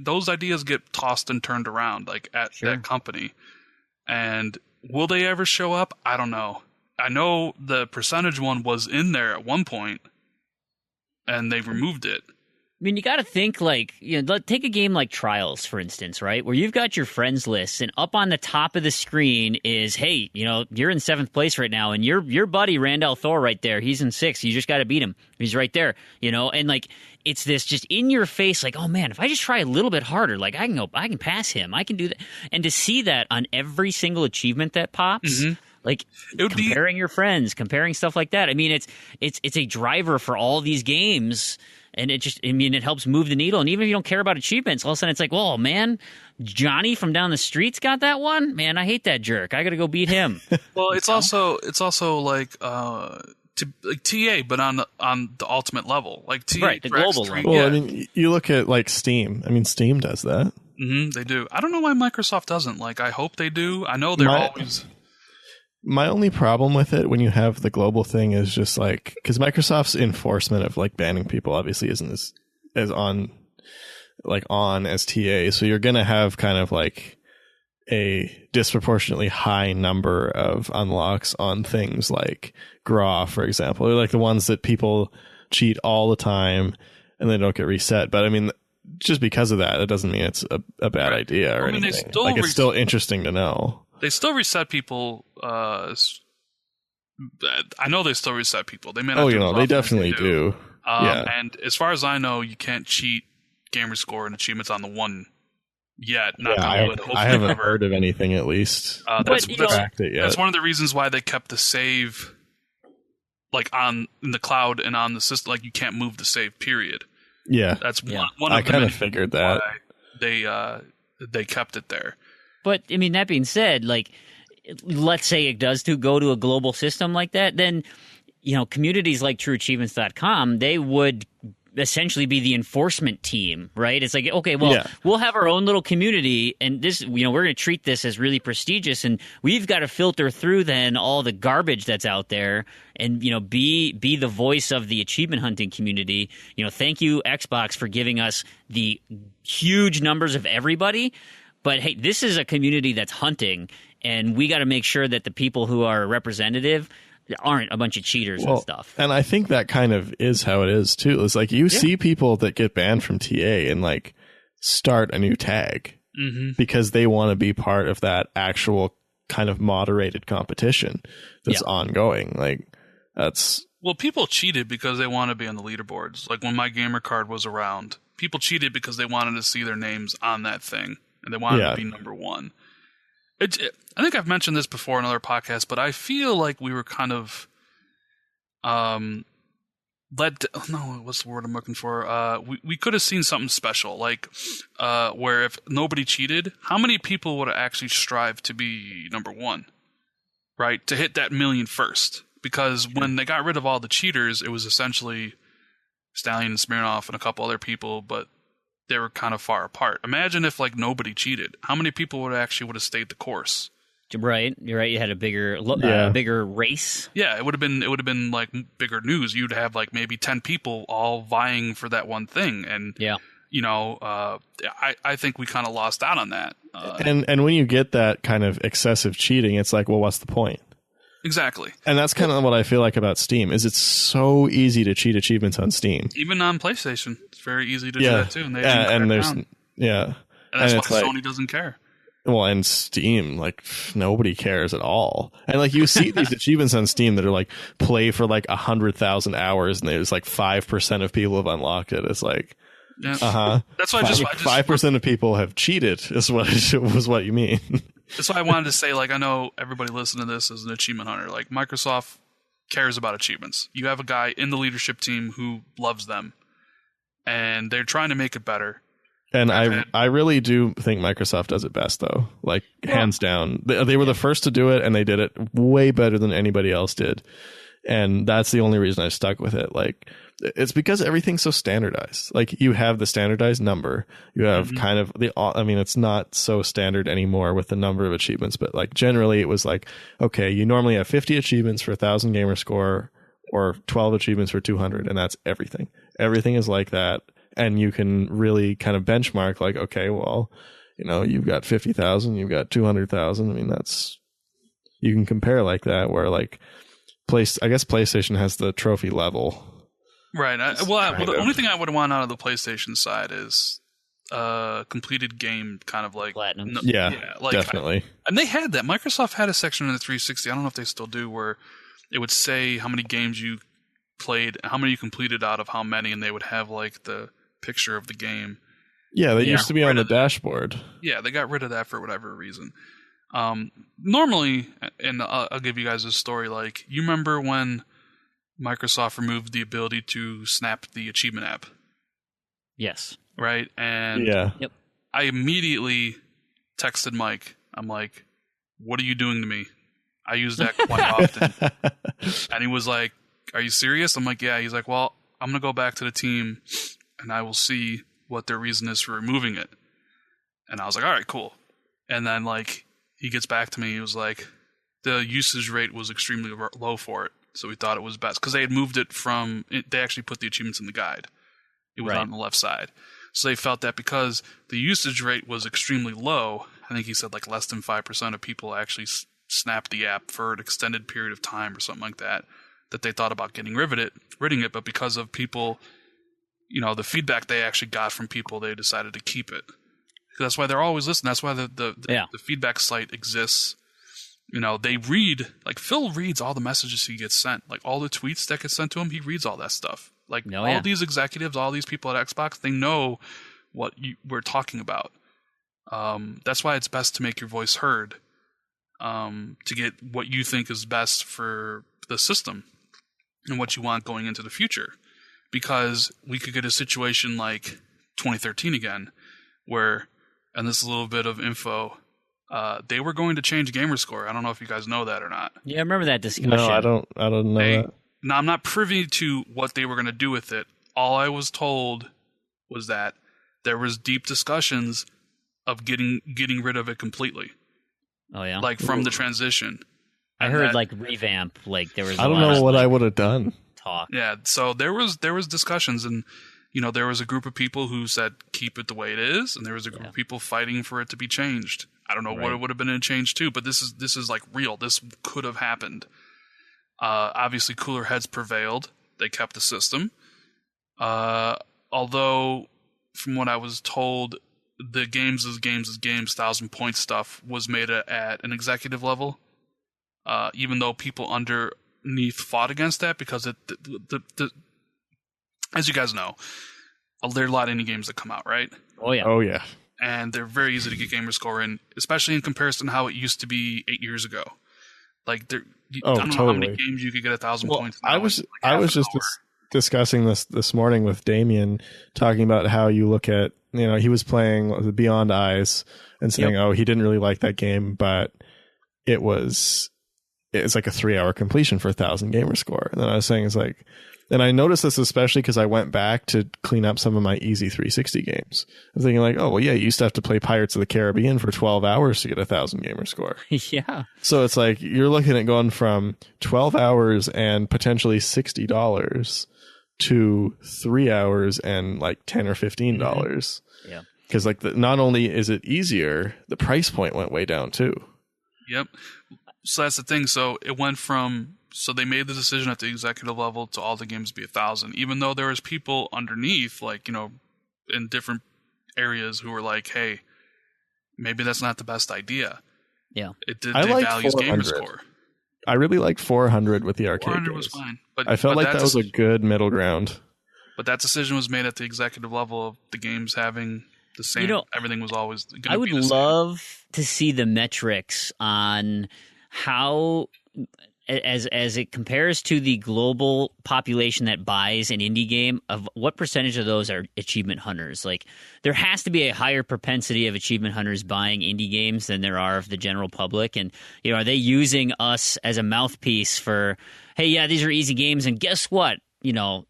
those ideas get tossed and turned around like at that company. And will they ever show up? I don't know. I know the percentage one was in there at one point, and they removed it. I mean, you got to think like, take a game like Trials, for instance, right? Where you've got your friends list, and up on the top of the screen is, hey, you're in 7th place right now, and your buddy Randall Thor right there, he's in 6th. You just got to beat him. He's right there, and like it's this just in your face, like, oh man, if I just try a little bit harder, like I can pass him, I can do that, and to see that on every single achievement that pops. Mm-hmm. Like comparing your friends, comparing stuff like that. I mean, it's a driver for all these games. And it helps move the needle. And even if you don't care about achievements, all of a sudden it's like, whoa, man, Johnny from down the street's got that one? Man, I hate that jerk. I got to go beat him. Well, it's also like TA, but on the ultimate level, like TA, right, the global level. Well, I mean, you look at like Steam. I mean, Steam does that. Mm-hmm, they do. I don't know why Microsoft doesn't. Like, I hope they do. I know they're always. My only problem with it when you have the global thing is just like, because Microsoft's enforcement of like banning people obviously isn't as on as TA, so you're gonna have kind of like a disproportionately high number of unlocks on things like Graw, for example. They're like the ones that people cheat all the time and they don't get reset. But I mean, just because of that, it doesn't mean it's a bad idea or anything. Like, it's still interesting to know. They still reset people. I know they still reset people. They may not. They definitely do. And as far as I know, you can't cheat Gamerscore and achievements on the one yet. I haven't heard of anything, at least. That's one of the reasons why they kept the save like in the cloud and on the system. Like, you can't move the save. Period. Yeah, that's one of I kind of figured that they kept it there. But I mean, that being said, like, let's say it does go to a global system like that, then communities like TrueAchievements.com, they would essentially be the enforcement team, right? It's like, okay, well, we'll have our own little community, and this, we're going to treat this as really prestigious, and we've got to filter through then all the garbage that's out there, and be the voice of the achievement hunting community. Thank you, Xbox, for giving us the huge numbers of everybody. But hey, this is a community that's hunting, and we got to make sure that the people who are representative aren't a bunch of cheaters and stuff. And I think that kind of is how it is too. It's like you see people that get banned from TA and like start a new tag because they want to be part of that actual kind of moderated competition that's ongoing. Like, that's... Well, people cheated because they want to be on the leaderboards. Like, when my gamer card was around, people cheated because they wanted to see their names on that thing. And they wanted to be number one. I think I've mentioned this before in other podcasts, but I feel like we were kind of what's the word I'm looking for? We could have seen something special, like where if nobody cheated, how many people would have actually strived to be number one, right? To hit that million first. Because when they got rid of all the cheaters, it was essentially Stallion and Smirnoff and a couple other people, but they were kind of far apart. Imagine if like nobody cheated. How many people would have stayed the course? Right, you're right. You had a bigger race. Yeah, it would have been like bigger news. You'd have like maybe 10 people all vying for that one thing, and I think we kind of lost out on that. And when you get that kind of excessive cheating, it's like, well, what's the point? Exactly. And that's kind of what I feel like about Steam. Is it's so easy to cheat achievements on Steam, even on PlayStation. It's very easy to do that too. And they and that's why Sony doesn't care. Well, and Steam, like, nobody cares at all. And like, you see these achievements on Steam that are like play for like 100,000 hours, and there's like 5% of people have unlocked it. It's like, that's why 5% of people have cheated. Is what you mean. That's why I wanted to say, like, I know everybody listening to this is an achievement hunter. Like, Microsoft cares about achievements. You have a guy in the leadership team who loves them, and they're trying to make it better. And I really do think Microsoft does it best, though. Like, hands down. They were the first to do it, and they did it way better than anybody else did. And that's the only reason I stuck with it. Like, it's because everything's so standardized. Like, you have the standardized number. You have kind of it's not so standard anymore with the number of achievements, but like generally it was like, okay, you normally have 50 achievements for 1,000 gamer score or 12 achievements for 200, and that's everything. Everything is like that. And you can really kind of benchmark, like, okay, well, you've got 50,000, you've got 200,000. I mean, that's you can compare like that, where like I guess PlayStation has the trophy level. Right. The only thing I would want out of the PlayStation side is completed game, kind of like platinum. Like, definitely. And they had that. Microsoft had a section in the 360. I don't know if they still do, where it would say how many games you played, how many you completed out of how many, and they would have like the picture of the game. Yeah, they used to be on the dashboard. Yeah, they got rid of that for whatever reason. Normally, and I'll give you guys a story. Like, you remember when Microsoft removed the ability to snap the achievement app? Yes. Right? And Yep. I immediately texted Mike. I'm like, what are you doing to me? I use that quite often. And he was like, are you serious? I'm like, yeah. He's like, well, I'm going to go back to the team and I will see what their reason is for removing it. And I was like, all right, cool. And then, like, he gets back to me. He was like, the usage rate was extremely low for it. So we thought it was best. Because they had moved it from, they actually put the achievements in the guide. It was on the left side. So they felt that because the usage rate was extremely low, I think he said like less than 5% of people actually snapped the app for an extended period of time or something like that, that they thought about getting rid of it. But because of people, you know, the feedback they actually got from people, they decided to keep it. That's why they're always listening. That's why the feedback site exists. You know, they read, like, Phil reads all the messages he gets sent. Like, all the tweets that get sent to him, he reads all that stuff. Like, all these executives, all these people at Xbox, they know what we're talking about. That's why it's best to make your voice heard, to get what you think is best for the system and what you want going into the future. Because we could get a situation like 2013 again, where, and this is a little bit of info, they were going to change Gamerscore. I don't know if you guys know that or not. Yeah, I remember that discussion. No, I don't know that. Now, I'm not privy to what they were going to do with it. All I was told was that there was deep discussions of getting rid of it completely. Oh, yeah? Like, from the transition. I heard, like, revamp. Like, there was I don't know what I would have done. Talk. Yeah, so there was discussions, and, you know, there was a group of people who said keep it the way it is, and there was a group of people fighting for it to be changed. I don't know what it would have been in change too, but this is like real. This could have happened. Obviously, cooler heads prevailed. They kept the system. Although, from what I was told, the games 1,000 point stuff was made at an executive level. Even though people underneath fought against that, because as you guys know, there are a lot of indie games that come out, right? Oh yeah. Oh yeah. And they're very easy to get Gamerscore in, especially in comparison to how it used to be 8 years ago. Like, I don't know how many games you could get 1,000 points. I was just discussing this morning with Damien, talking about how you look at, you know, he was playing Beyond Eyes and saying, oh, he didn't really like that game, but it's like a 3-hour completion for 1,000 Gamerscore. And then I was saying, it's like, and I noticed this especially because I went back to clean up some of my easy 360 games. I'm thinking like, oh, well, yeah, you used to have to play Pirates of the Caribbean for 12 hours to get 1,000 Gamerscore. Yeah. So it's like you're looking at going from 12 hours and potentially $60 to 3 hours and like $10 or $15. Mm-hmm. Yeah. Because like not only is it easier, the price point went way down too. Yep. So that's the thing. So it went from... So they made the decision at the executive level to all the games be 1,000, even though there was people underneath, like, you know, in different areas who were like, hey, maybe that's not the best idea. Yeah. It devalues Gamerscore. I really liked 400 with the arcade 400 games. was fine. But I felt like that was a good middle ground. But that decision was made at the executive level of the games having the same. You know, everything was always going to be the same. I would love to see the metrics on how... As it compares to the global population that buys an indie game, of what percentage of those are achievement hunters? Like, there has to be a higher propensity of achievement hunters buying indie games than there are of the general public. And, you know, are they using us as a mouthpiece for, hey, yeah, these are easy games, and guess what? You know,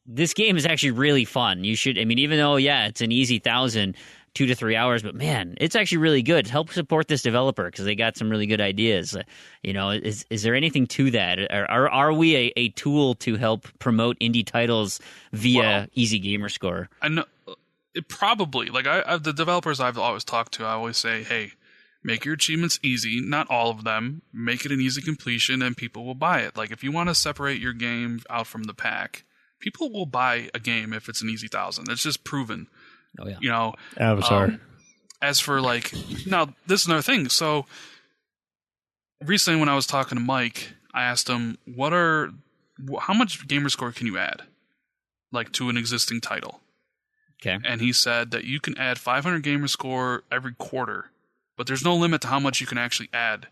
this game is actually really fun. You should, I mean, even though, yeah, it's an easy 1,000, 2 to 3 hours, but man, it's actually really good. Help support this developer because they got some really good ideas. You know, is there anything to that? Are we a tool to help promote indie titles via Easy Gamerscore? I know it probably, like, the developers I've always talked to, I always say, hey, Make your achievements easy, not all of them. Make it an easy completion, and people will buy it. Like, if you want to separate your game out from the pack, people will buy a game if it's an easy 1,000. It's just proven. Oh, yeah. You know, Avatar. As for, like, now, this is another thing. So, recently when I was talking to Mike, I asked him, how much gamer score can you add? Like, to an existing title. Okay. And he said that you can add 500 gamer score every quarter, but there's no limit to how much you can actually add.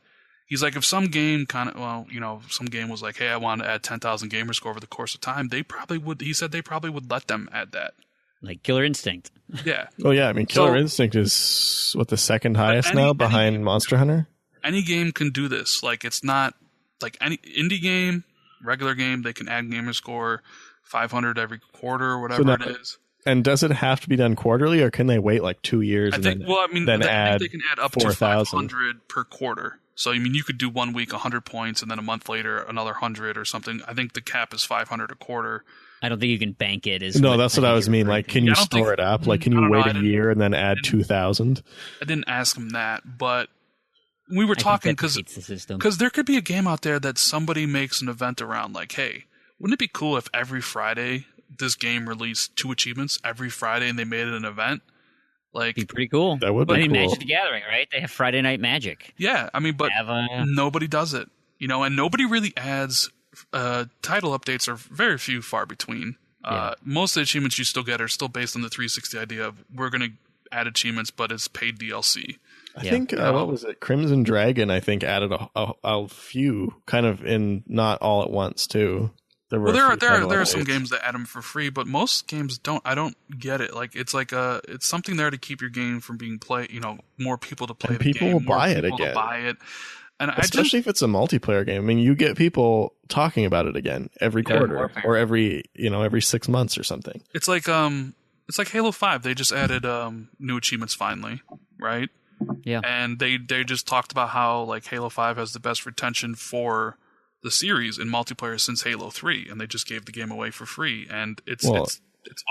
He's like, if some game some game was like, hey, I want to add 10,000 gamer score over the course of time, he said they probably would let them add that. Like Killer Instinct. Yeah. Oh, yeah. I mean, Killer Instinct is, the second highest now behind Monster Hunter? Any game can do this. Like, it's not like any indie game, regular game, they can add gamer score 500 every quarter or whatever it is. And does it have to be done quarterly, or can they wait like 2 years I think they can add up 4, to 500 per quarter. So, I mean, you could do 1 week 100 points, and then a month later another 100 or something. I think the cap is 500 a quarter. I don't think you can bank it. No, that's what I was mean. Like, can you store it up? Like, can you wait a year and then add 2,000? I didn't ask him that, but we were talking because there could be a game out there that somebody makes an event around. Like, hey, wouldn't it be cool if every Friday this game released 2 achievements every Friday and they made it an event? Like, be pretty cool. That would be cool. Magic the Gathering, right? They have Friday Night Magic. Yeah, I mean, but nobody does it, and nobody really adds title updates are very few, far between. Most of the achievements you still get are still based on the 360 idea of we're going to add achievements, but it's paid DLC. I think, what was it? Crimson Dragon, I think, added a few, kind of in not all at once, too. There are some games that add them for free, but most games don't. I don't get it. Like, it's like it's something there to keep your game from being played. More people to play. And the people game, will buy it again. And especially if it's a multiplayer game. I mean, you get people talking about it again every quarter or every 6 months or something. It's like Halo 5. They just added new achievements finally, right? Yeah. And they just talked about how like Halo 5 has the best retention for the series in multiplayer since Halo 3, and they just gave the game away for free, and it's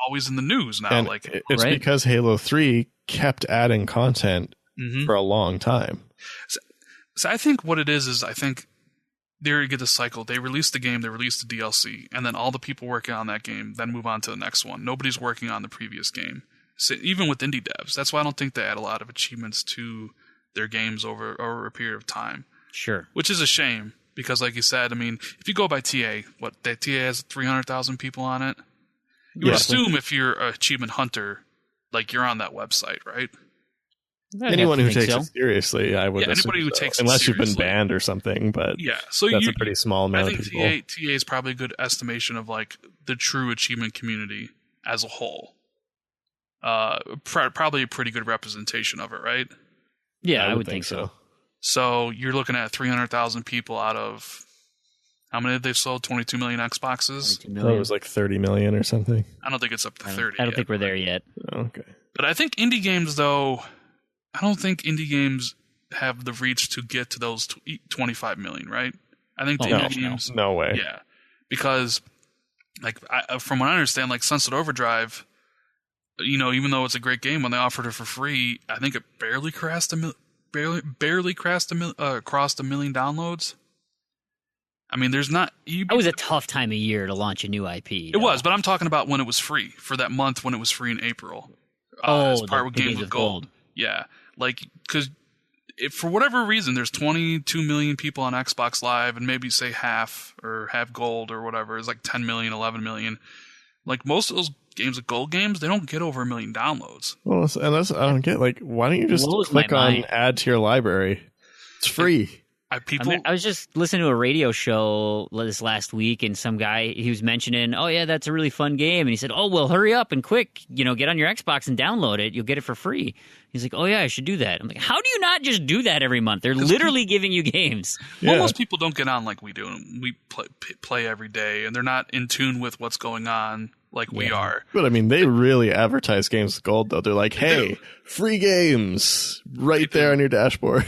always in the news now. And like it's because Halo 3 kept adding content for a long time. So I think what it is I think there you get the cycle. They release the game, they release the DLC, and then all the people working on that game then move on to the next one. Nobody's working on the previous game. So even with indie devs, that's why I don't think they add a lot of achievements to their games over a period of time. Sure. Which is a shame. Because, like you said, I mean, if you go by TA, that TA has 300,000 people on it. You would assume if you're an achievement hunter, like you're on that website, right? Anyone who takes it seriously, I would assume anybody who takes it unless you've been banned or something. But so that's a pretty small amount of people. I think TA is probably a good estimation of like the true achievement community as a whole. Probably a pretty good representation of it, right? Yeah, I would think so. So you're looking at 300,000 people out of how many they sold? 22 million Xboxes? 22 million. It was like 30 million or something. I don't think it's up to 30. I don't think we're there yet. Okay. But I think indie games, though, I don't think indie games have the reach to get to those 25 million, right? I think the indie games... No way. Yeah. Because, like, from what I understand, like Sunset Overdrive, even though it's a great game, when they offered it for free, I think it barely crossed crossed a million downloads. I mean, there's not... It was a tough time of year to launch a new IP. It was, but I'm talking about when it was free, for that month when it was free in April. As part of Games with Gold. Yeah. Like, because for whatever reason, there's 22 million people on Xbox Live, and maybe say half gold or whatever is like 10 million, 11 million. Like, most of those games with gold games, they don't get over 1 million downloads. Well, and that's I don't get. Like, why don't you just click on add to your library? It's free. I was just listening to a radio show this last week, and some guy, he was mentioning, oh yeah, that's a really fun game, and he said, oh well, hurry up and quick, get on your Xbox and download it. You'll get it for free. He's like, oh yeah, I should do that. I'm like, how do you not just do that every month? They're literally giving you games. Yeah. Well, most people don't get on like we do. We play every day, and they're not in tune with what's going on like we are. But I mean, they really advertise Games with Gold, though. They're like, hey, free games right there on your dashboard.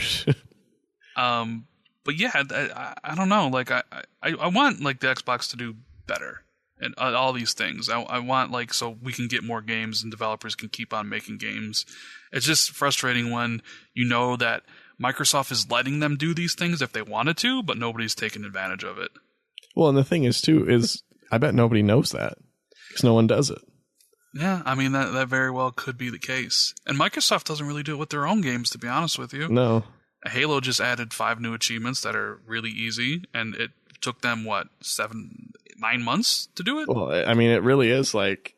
But yeah, I don't know. Like, I want like the Xbox to do better and all these things. I want like so we can get more games and developers can keep on making games. It's just frustrating when you know that Microsoft is letting them do these things if they wanted to, but nobody's taking advantage of it. Well, and the thing is, too, is I bet nobody knows that because no one does it. Yeah, I mean, that very well could be the case. And Microsoft doesn't really do it with their own games, to be honest with you. No. Halo just added 5 new achievements that are really easy, and it took them, 9 months to do it? Well, I mean, it really is like...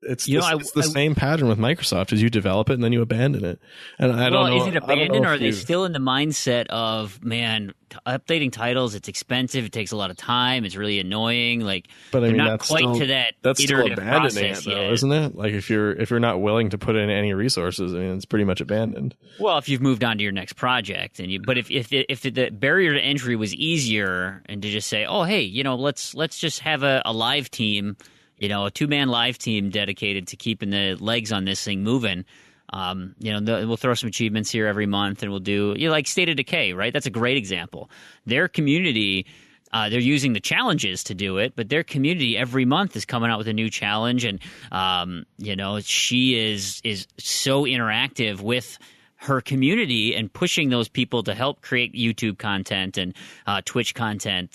It's the same pattern with Microsoft as you develop it and then you abandon it. And I don't know. Is it abandoned or are they still in the mindset of, man, updating titles, it's expensive, it takes a lot of time, it's really annoying. Like, but I mean, not quite to that. That's still abandoning it, though, isn't it? Like, if you're not willing to put in any resources, I mean, it's pretty much abandoned. Well, if you've moved on to your next project, but if the barrier to entry was easier, and to just say, oh, hey, let's just have a live team. A 2-man live team dedicated to keeping the legs on this thing moving. We'll throw some achievements here every month, and we'll do like State of Decay, right? That's a great example. Their community, they're using the challenges to do it, but their community every month is coming out with a new challenge, and she is so interactive with her community and pushing those people to help create YouTube content and Twitch content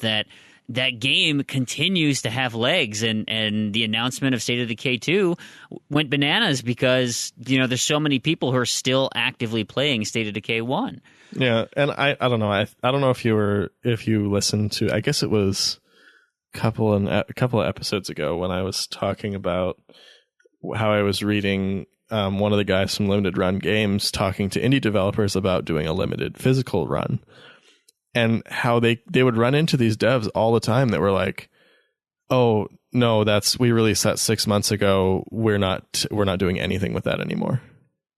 that game continues to have legs, and the announcement of State of Decay 2 went bananas because, there's so many people who are still actively playing State of Decay 1. Yeah, and I don't know. I don't know if you listened to, I guess it was a couple of episodes ago when I was talking about how I was reading one of the guys from Limited Run Games talking to indie developers about doing a limited physical run. And how they would run into these devs all the time that were like, "Oh no, we released that 6 months ago. We're not doing anything with that anymore."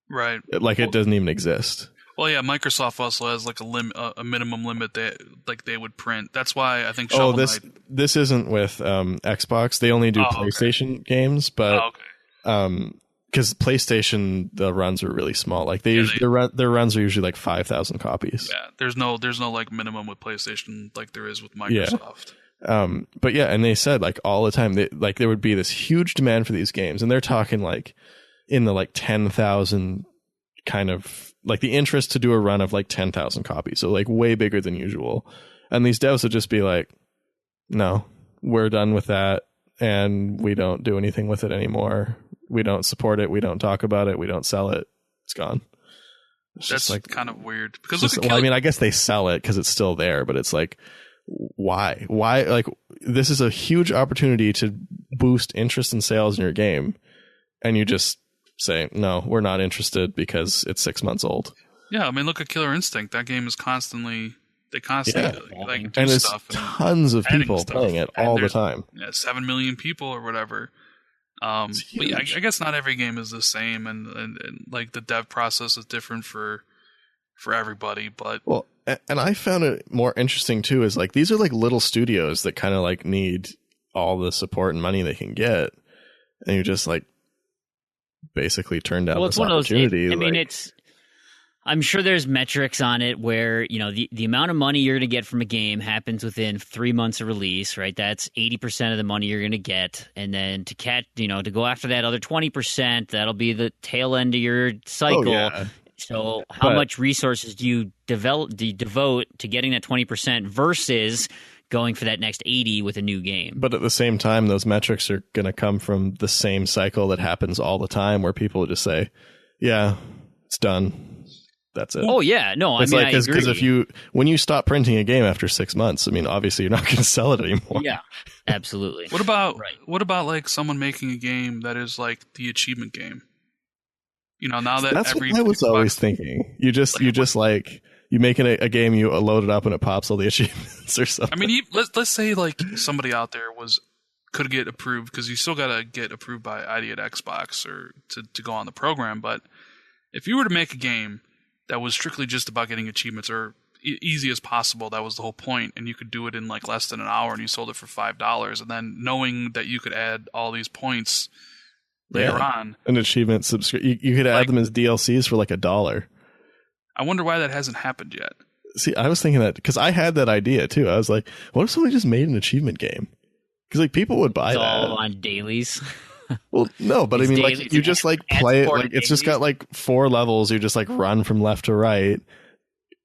Right. Like it doesn't even exist. Well, yeah, Microsoft also has like a minimum limit that they would print. That's why I think. This isn't with Xbox. They only do PlayStation games, but because PlayStation, the runs are really small. Like their runs are usually like 5,000 copies. Yeah, there's no like minimum with PlayStation like there is with Microsoft. Yeah. But yeah, and they said like all the time there would be this huge demand for these games, and they're talking like in the like 10,000 kind of like the interest to do a run of like 10,000 copies, so like way bigger than usual. And these devs would just be like, "No, we're done with that, and we don't do anything with it anymore. We don't support it. We don't talk about it. We don't sell it. It's gone." That's like kind of weird. Because I mean, I guess they sell it because it's still there, but it's like, why? Like, this is a huge opportunity to boost interest in sales in your game, and you just say, "No, we're not interested because it's 6 months old." Yeah, I mean, look at Killer Instinct. That game is constantly do and stuff. And tons of people playing it all the time. Yeah, 7 million people or whatever. But yeah, I guess not every game is the same, and like the dev process is different for everybody. But and I found it more interesting too. Is like these are like little studios that kind of like need all the support and money they can get, and you just like basically turn down this opportunity. I mean, I'm sure there's metrics on it where, the amount of money you're going to get from a game happens within 3 months of release, right? That's 80% of the money you're going to get. And then to go after that other 20%, that'll be the tail end of your cycle. Oh, yeah. So how much resources do you devote to getting that 20% versus going for that next 80 with a new game? But at the same time, those metrics are going to come from the same cycle that happens all the time where people just say, "Yeah, it's done. That's it." Oh yeah, no, I agree. Because when you stop printing a game after 6 months, I mean, obviously you're not going to sell it anymore. Yeah, absolutely. What about like someone making a game that is like the achievement game? Now that that's what I was always thinking. You make a game, you load it up, and it pops all the achievements or something. I mean, let's say like somebody out there could get approved, because you still got to get approved by ID at Xbox or to go on the program. But if you were to make a game that was strictly just about getting achievements, or easy as possible, that was the whole point, and you could do it in like less than an hour, and you sold it for $5, and then knowing that you could add all these points later on, an achievement you could add them as DLCs for like $1. I wonder why that hasn't happened yet. See, I was thinking that because I had that idea too. I was like, what if somebody just made an achievement game? Because like people would buy that all on dailies. Well, no, but I mean, like you just like play it. Like it's just got like 4 levels. You just like run from left to right.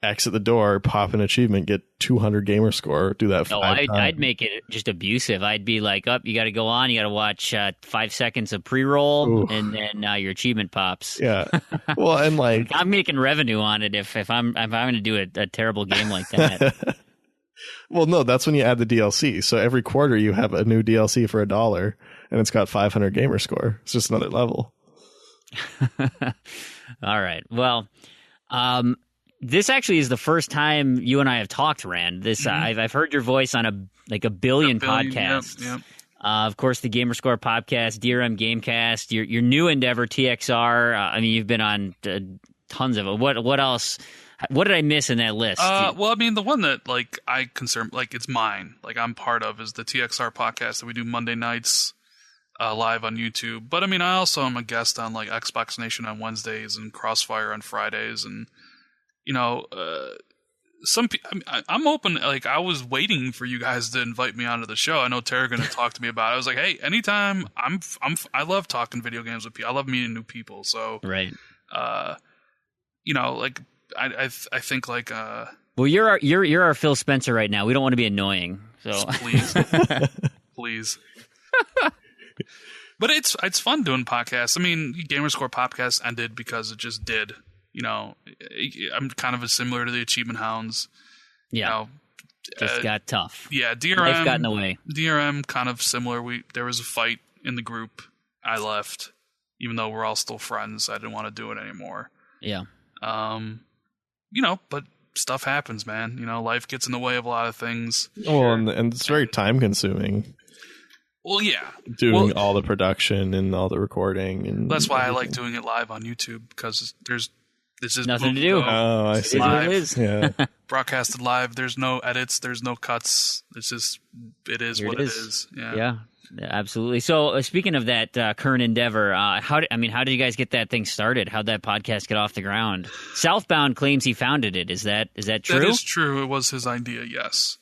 exit the door, pop an achievement, get 200 gamer score, do that 5 times. I'd make it just abusive. I'd be like, you got to go on, you got to watch 5 seconds of pre-roll, and then your achievement pops. Yeah. Well, and like I'm making revenue on it if I'm going to do a terrible game like that. Well, no, that's when you add the DLC. So every quarter you have a new DLC for $1, and it's got 500 gamer score. It's just another level. All right. Well, this actually is the first time you and I have talked, Rand. This I've heard your voice on a billion podcasts. Yep. Of course, the Gamerscore podcast, DRM Gamecast, your new endeavor, TXR. I mean, you've been on tons of it. What else? What did I miss in that list? Well, I mean, the one that it's mine. Like I'm part of is the TXR podcast that we do Monday nights live on YouTube. But I mean, I also am a guest on like Xbox Nation on Wednesdays and Crossfire on Fridays, and I'm open. Like I was waiting for you guys to invite me onto the show. I know Tarragon had talked to me about it. I was like, hey, anytime. I love talking video games with people. I love meeting new people. So right. Like I think like. Well, you're our Phil Spencer right now. We don't want to be annoying. So please. But it's fun doing podcasts. I mean, Gamerscore podcast ended because it just did. I'm kind of similar to the Achievement Hounds. Yeah, just got tough. Yeah, DRM life got in the way. DRM kind of similar. There was a fight in the group. I left, even though we're all still friends. I didn't want to do it anymore. Yeah. But stuff happens, man. Life gets in the way of a lot of things. Oh, and it's very time consuming. Well, yeah. Doing all the production and all the recording. And that's why I like doing it live on YouTube, because this is nothing to do. Oh, I see. It is. Yeah. Broadcasted live. There's no edits. There's no cuts. It is Here what it is. Yeah, absolutely. So speaking of that current endeavor, how did you guys get that thing started? How'd that podcast get off the ground? Southbound claims he founded it. Is that true? That is true. It was his idea. Yes.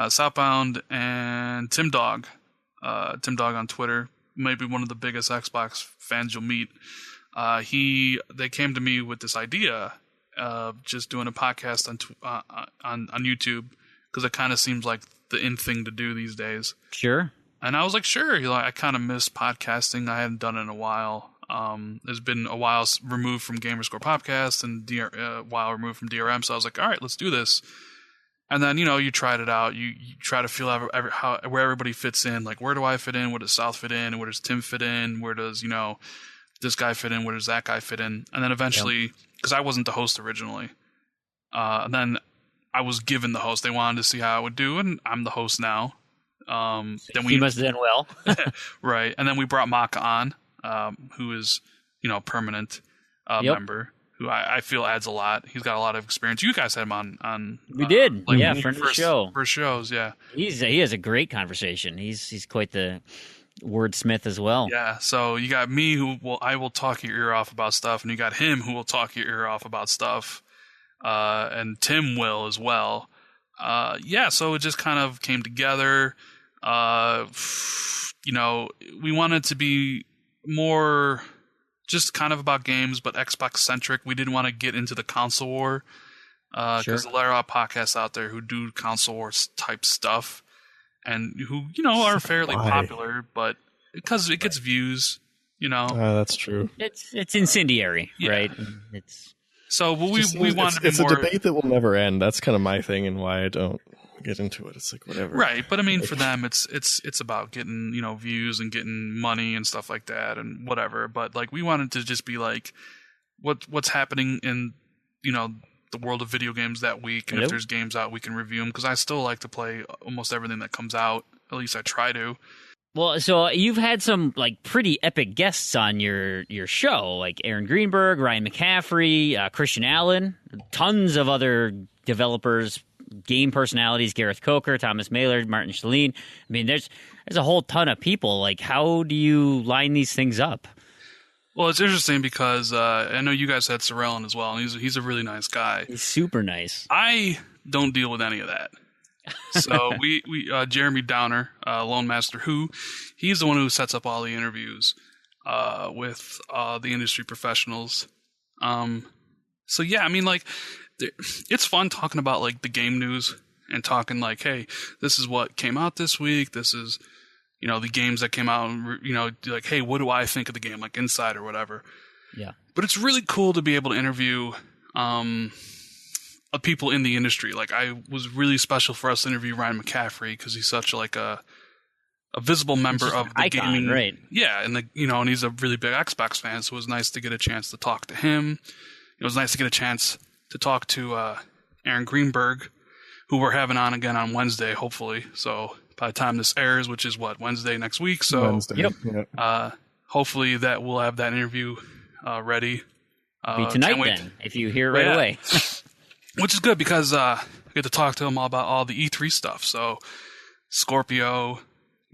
Southbound and Tim Dog on Twitter, maybe one of the biggest Xbox fans you'll meet. They came to me with this idea of just doing a podcast on YouTube, because it kind of seems like the in thing to do these days. Sure. And I was like, sure. I kind of miss podcasting. I hadn't done it in a while. There's been a while removed from Gamerscore podcast and a while removed from DRM. So I was like, all right, let's do this. And then, you tried it out. You try to feel where everybody fits in. Like, where do I fit in? Where does South fit in? Where does Tim fit in? Where does, this guy fit in? Where does that guy fit in? And then eventually, because I wasn't the host originally, and then I was given the host. They wanted to see how I would do, and I'm the host now. Then he must have done well. Right. And then we brought Maka on, who is, permanent member, who I feel adds a lot. He's got a lot of experience. You guys had him on. We did. Friend of the show. First shows, yeah. He has a great conversation. He's quite the wordsmith as well. Yeah, so you got me I will talk your ear off about stuff, and you got him who will talk your ear off about stuff, and Tim will as well. So it just kind of came together. We wanted to be more just kind of about games, but Xbox centric. We didn't want to get into the console war, because there are a lot of podcasts out there who do console war type stuff, and who are fairly popular, but because it gets views, that's true. It's incendiary, right? So we wanted to be more. It's a debate that will never end. That's kind of my thing, and why I don't get into it. It's like whatever, right? But I mean, for them, it's about getting views and getting money and stuff like that, and whatever. But like, we wanted to just be like, what's happening in the world of video games that week, and if there's games out, we can review them, because I still like to play almost everything that comes out. At least I try to. Well, so you've had some pretty epic guests on your show, like Aaron Greenberg, Ryan McCaffrey, Christian Allen, tons of other developers, game personalities, Gareth Coker, Thomas Maylard, Martin Chalene. I mean, there's a whole ton of people. Like, how do you line these things up? Well, it's interesting because I know you guys had Sorrellin as well, and he's a really nice guy. He's super nice. I don't deal with any of that. So we Jeremy Downer, Lone Master Who, he's the one who sets up all the interviews with the industry professionals. So yeah, I mean, it's fun talking about like the game news and talking like, hey, this is what came out this week. This is, the games that came out, and, like, hey, what do I think of the game, like Inside or whatever. Yeah. But it's really cool to be able to interview people in the industry. Like, I was really special for us to interview Ryan McCaffrey because he's such like a visible member of the icon, gaming, right? Yeah, and and he's a really big Xbox fan, so it was nice to get a chance to talk to him. It was nice to get a chance to talk to Aaron Greenberg, who we're having on again on Wednesday, hopefully. So by the time this airs, which is Wednesday next week. So Wednesday. Yep. Hopefully that we'll have that interview ready. Be tonight then, if you hear it right away. Which is good because I get to talk to him all about all the E3 stuff. So Scorpio,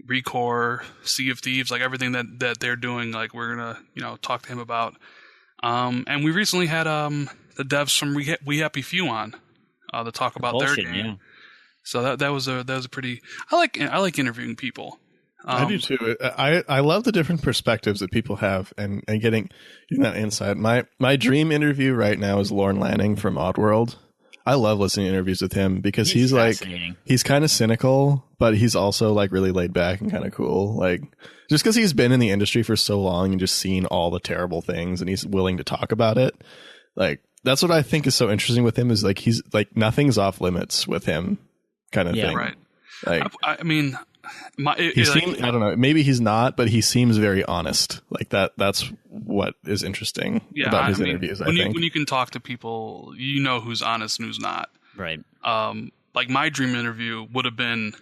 Recore, Sea of Thieves, like everything that they're doing, like we're gonna talk to him about. And we recently had the devs from We Happy Few on to talk about their game. Yeah. So that was a pretty. I like interviewing people. I do too. I love the different perspectives that people have and getting that insight. My dream interview right now is Lorne Lanning from Oddworld. I love listening to interviews with him because he's like, he's kind of cynical, but he's also like really laid back and kind of cool. Like just because he's been in the industry for so long and just seen all the terrible things and he's willing to talk about it. Like that's what I think is so interesting with him is like, he's like nothing's off limits with him kind of thing. Right. Like, I mean, I don't know. Maybe he's not, but he seems very honest. Like that. That's what is interesting about his interviews. When you can talk to people, you know who's honest and who's not. Right. Like my dream interview would have been,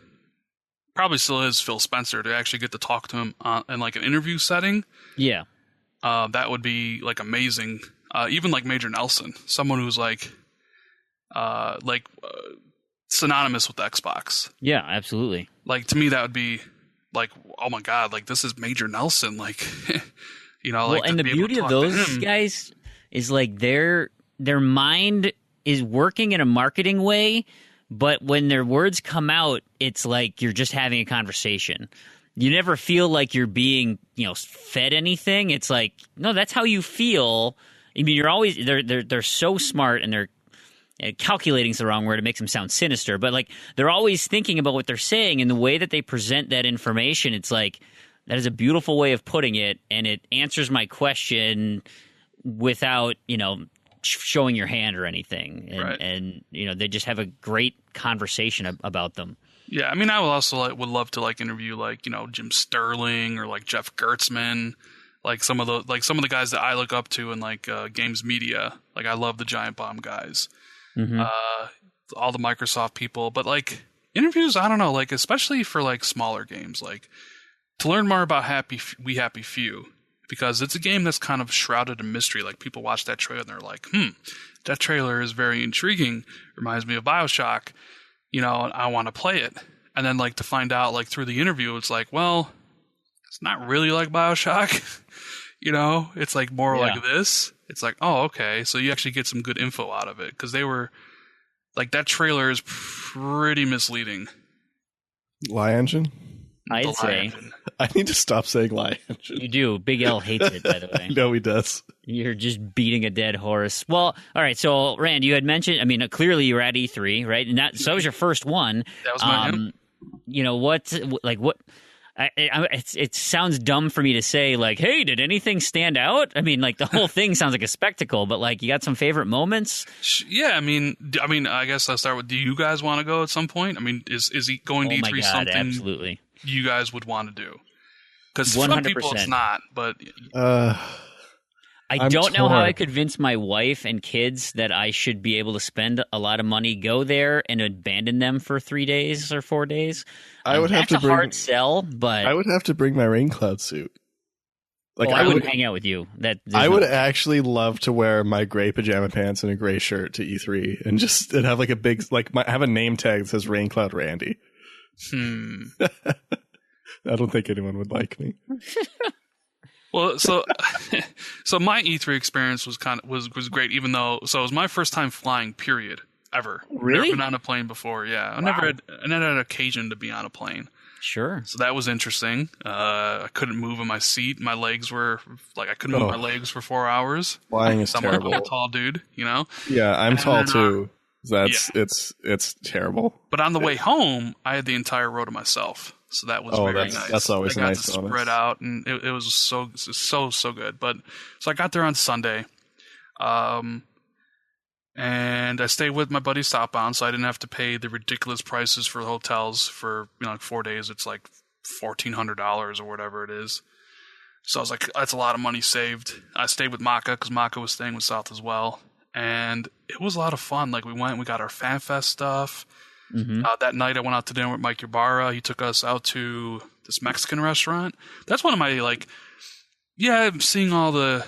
probably still is, Phil Spencer, to actually get to talk to him in like an interview setting. Yeah. That would be like amazing. Even like Major Nelson, someone who's like synonymous with Xbox. Yeah, absolutely. Like to me, that would be like, oh my god, like this is Major Nelson, like Well, and the beauty of those guys is like their mind is working in a marketing way, but when their words come out, it's like you're just having a conversation. You never feel like you're being fed anything. It's like, no, that's how you feel. I mean, you're always they're so smart and they're. Calculating is the wrong word. It makes them sound sinister, but like they're always thinking about what they're saying, and the way that they present that information, it's like that is a beautiful way of putting it, and it answers my question without showing your hand or anything, and, right. and they just have a great conversation about them. Yeah, I mean, I would also would love to interview Jim Sterling or like Jeff Gertzman, like some of the guys that I look up to in games media. Like I love the Giant Bomb guys. Mm-hmm. All the Microsoft people, but interviews, I don't know, especially for smaller games, to learn more about We Happy Few, because it's a game that's kind of shrouded in mystery. Like people watch that trailer and they're like, that trailer is very intriguing. Reminds me of BioShock. I want to play it. And then to find out through the interview, it's like, well, it's not really like BioShock. It's more like this. It's like, oh, okay. So you actually get some good info out of it because they were that trailer is pretty misleading. Lie Engine? I'd say. I need to stop saying Lie Engine. You do. Big L hates it, by the way. No, he does. You're just beating a dead horse. Well, all right. So, Rand, you had mentioned, I mean, clearly you were at E3, right? And so that was your first one. That was my what? It sounds dumb for me to say, hey, did anything stand out? I mean, the whole thing sounds like a spectacle, but you got some favorite moments? Yeah, I mean, I guess I'll start with, do you guys want to go at some point? I mean, is he going to E3 my God, something absolutely. You guys would want to do? Because 100%. some people it's not, but... I don't know how I convince my wife and kids that I should be able to spend a lot of money, go there, and abandon them for 3 days or 4 days. I would have to bring, hard sell, but I would have to bring my rain cloud suit. I wouldn't hang out with you. I would actually love to wear my gray pajama pants and a gray shirt to E3 and have a big have a name tag that says Rain Cloud Randy. I don't think anyone would like me. Well, so my E3 experience was was great, even though it was my first time flying, period, ever. Really? Never been on a plane before. Yeah, I never had occasion to be on a plane. Sure. So that was interesting. I couldn't move in my seat. My legs were like I couldn't move my legs for 4 hours. Flying is terrible. I'm a tall dude, you know. Yeah, I'm tall too. It's terrible. But on the way home, I had the entire row to myself, so that was very nice. That's always I got nice. to spread out, and it was so good. But so I got there on Sunday, and I stayed with my buddy Southbound, so I didn't have to pay the ridiculous prices for hotels for like 4 days. It's like $1,400 or whatever it is. So I was like, that's a lot of money saved. I stayed with Maka because Maka was staying with South as well. And it was a lot of fun. Like we got our FanFest stuff. Mm-hmm. That night I went out to dinner with Mike Ybarra. He took us out to this Mexican restaurant. That's one of my seeing all the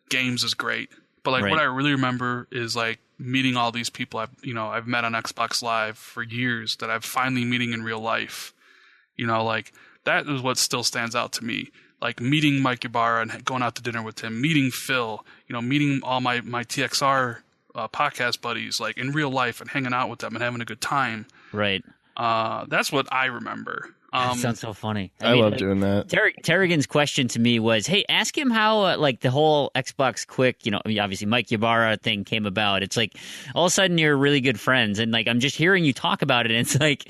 games is great. But what I really remember is like meeting all these people I've met on Xbox Live for years that I'm finally meeting in real life. That is what still stands out to me. Like meeting Mike Ybarra and going out to dinner with him, meeting Phil, meeting all my TXR podcast buddies, like in real life and hanging out with them and having a good time. Right. That's what I remember. That sounds so funny. I love doing that. Terrigan's question to me was, hey, ask him how the whole Xbox Quick, obviously Mike Ybarra thing came about. It's like all of a sudden you're really good friends, and I'm just hearing you talk about it, and it's like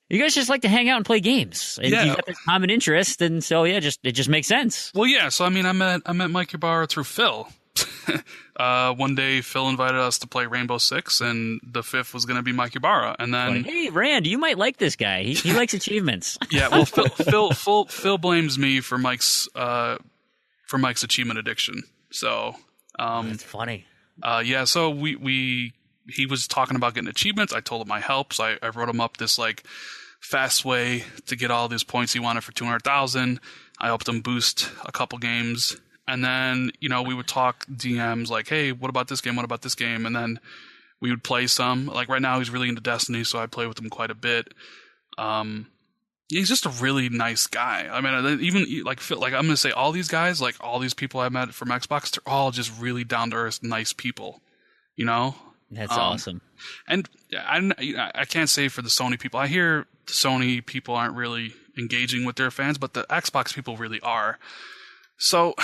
you guys just like to hang out and play games, and you got this common interest, and so it just makes sense. Well, yeah. So I met Mike Ybarra through Phil. One day Phil invited us to play Rainbow Six, and the fifth was going to be Mike Ybarra, and then hey Rand, you might like this guy. He likes achievements. Yeah, well, Phil blames me for Mike's achievement addiction. So that's funny. So he was talking about getting achievements. I told him my help, so I wrote him up this fast way to get all these points he wanted for 200,000. I helped him boost a couple games. And then, we would talk DMs like, hey, what about this game? What about this game? And then we would play some. Like right now he's really into Destiny, so I play with him quite a bit. He's just a really nice guy. I mean, even Phil, I'm going to say all these guys, all these people I met from Xbox, they're all just really down-to-earth, nice people, That's awesome. And I can't say for the Sony people. I hear the Sony people aren't really engaging with their fans, but the Xbox people really are. So,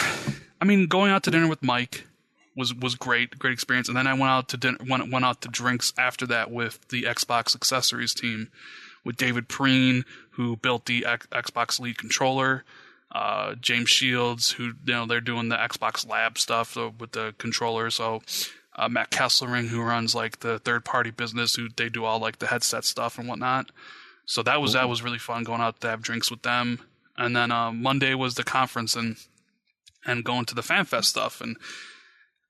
going out to dinner with Mike was great experience. And then I went out to dinner, went out to drinks after that with the Xbox accessories team, with David Preen, who built the Xbox Elite controller, James Shields, who they're doing the Xbox Lab stuff with the controller. So Matt Kesslering, who runs the third party business, who they do all the headset stuff and whatnot. So that was really fun going out to have drinks with them. And then Monday was the conference and going to the FanFest stuff, and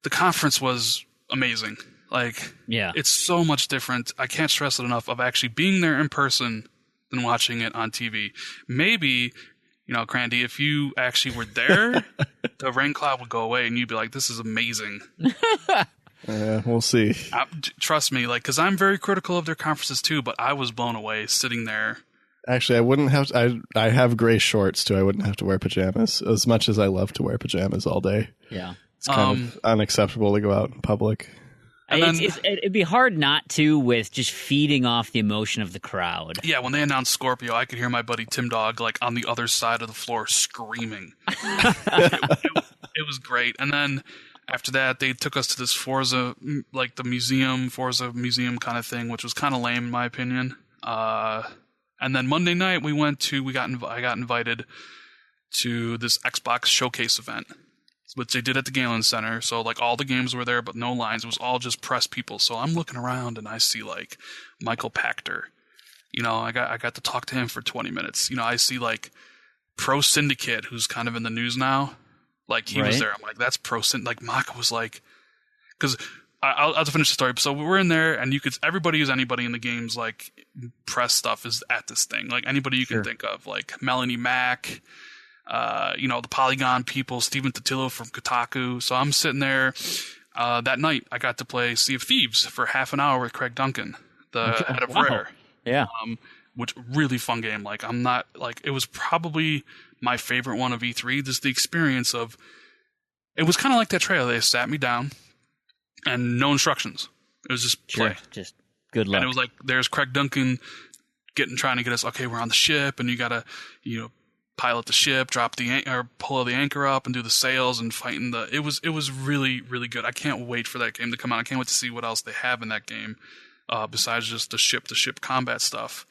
the conference was amazing. It's so much different. I can't stress it enough of actually being there in person than watching it on TV. Maybe, Crandy, if you actually were there, the rain cloud would go away and you'd be like, this is amazing. We'll see. Trust me, because I'm very critical of their conferences too, but I was blown away sitting there. Actually, I wouldn't have to, I have gray shorts too. I wouldn't have to wear pajamas as much as I love to wear pajamas all day. Yeah. It's kind of unacceptable to go out in public. It'd be hard not to, with just feeding off the emotion of the crowd. Yeah, when they announced Scorpio, I could hear my buddy Tim Dog on the other side of the floor screaming. It was great. And then after that, they took us to this Forza, Forza museum kind of thing, which was kind of lame in my opinion. And then Monday night I got invited to this Xbox showcase event, which they did at the Galen Center. So all the games were there, but no lines. It was all just press people. So I'm looking around and I see Michael Pachter. I got to talk to him for 20 minutes. I see Pro Syndicate, who's kind of in the news now. He was there. I'm like, that's Pro Syndicate. Maka was because I'll finish the story. So we were in there, and everybody who's anybody in the games, press stuff is at this thing. Anybody you can think of, Melanie Mack, the Polygon people, Steven Totillo from Kotaku. So I'm sitting there. That night, I got to play Sea of Thieves for half an hour with Craig Duncan, the head of Rare. Yeah. Which really fun game. I'm not it was probably my favorite one of E3. Just the experience of it was kind of like that trailer. They sat me down. And no instructions. It was just play. Just good luck. And it was there's Craig Duncan trying to get us, okay, we're on the ship, and you gotta, pilot the ship, pull the anchor up, and do the sails, and fighting it was really, really good. I can't wait for that game to come out. I can't wait to see what else they have in that game, besides just the ship combat stuff.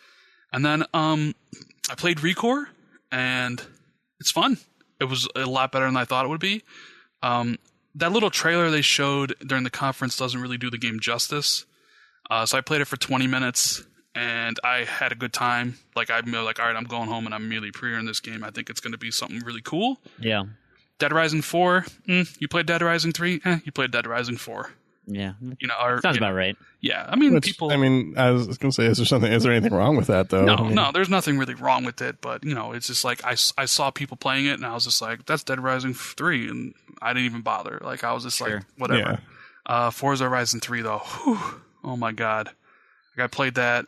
And then I played ReCore, and it's fun. It was a lot better than I thought it would be. That little trailer they showed during the conference doesn't really do the game justice. So I played it for 20 minutes, and I had a good time. Like, I'm like, all right, I'm going home, and I'm immediately pre-ordering this game. I think it's going to be something really cool. Yeah. Dead Rising 4, you played Dead Rising 3? You played Dead Rising 4. Yeah. Sounds about right. Yeah. I mean, I was going to say, is there anything wrong with that, though? No, there's nothing really wrong with it, but, it's just like, I saw people playing it, and I was just like, that's Dead Rising 3, and I didn't even bother. Like, I was just like, whatever. Yeah. Forza Horizon 3, though, whew, oh my god. Like, I played that,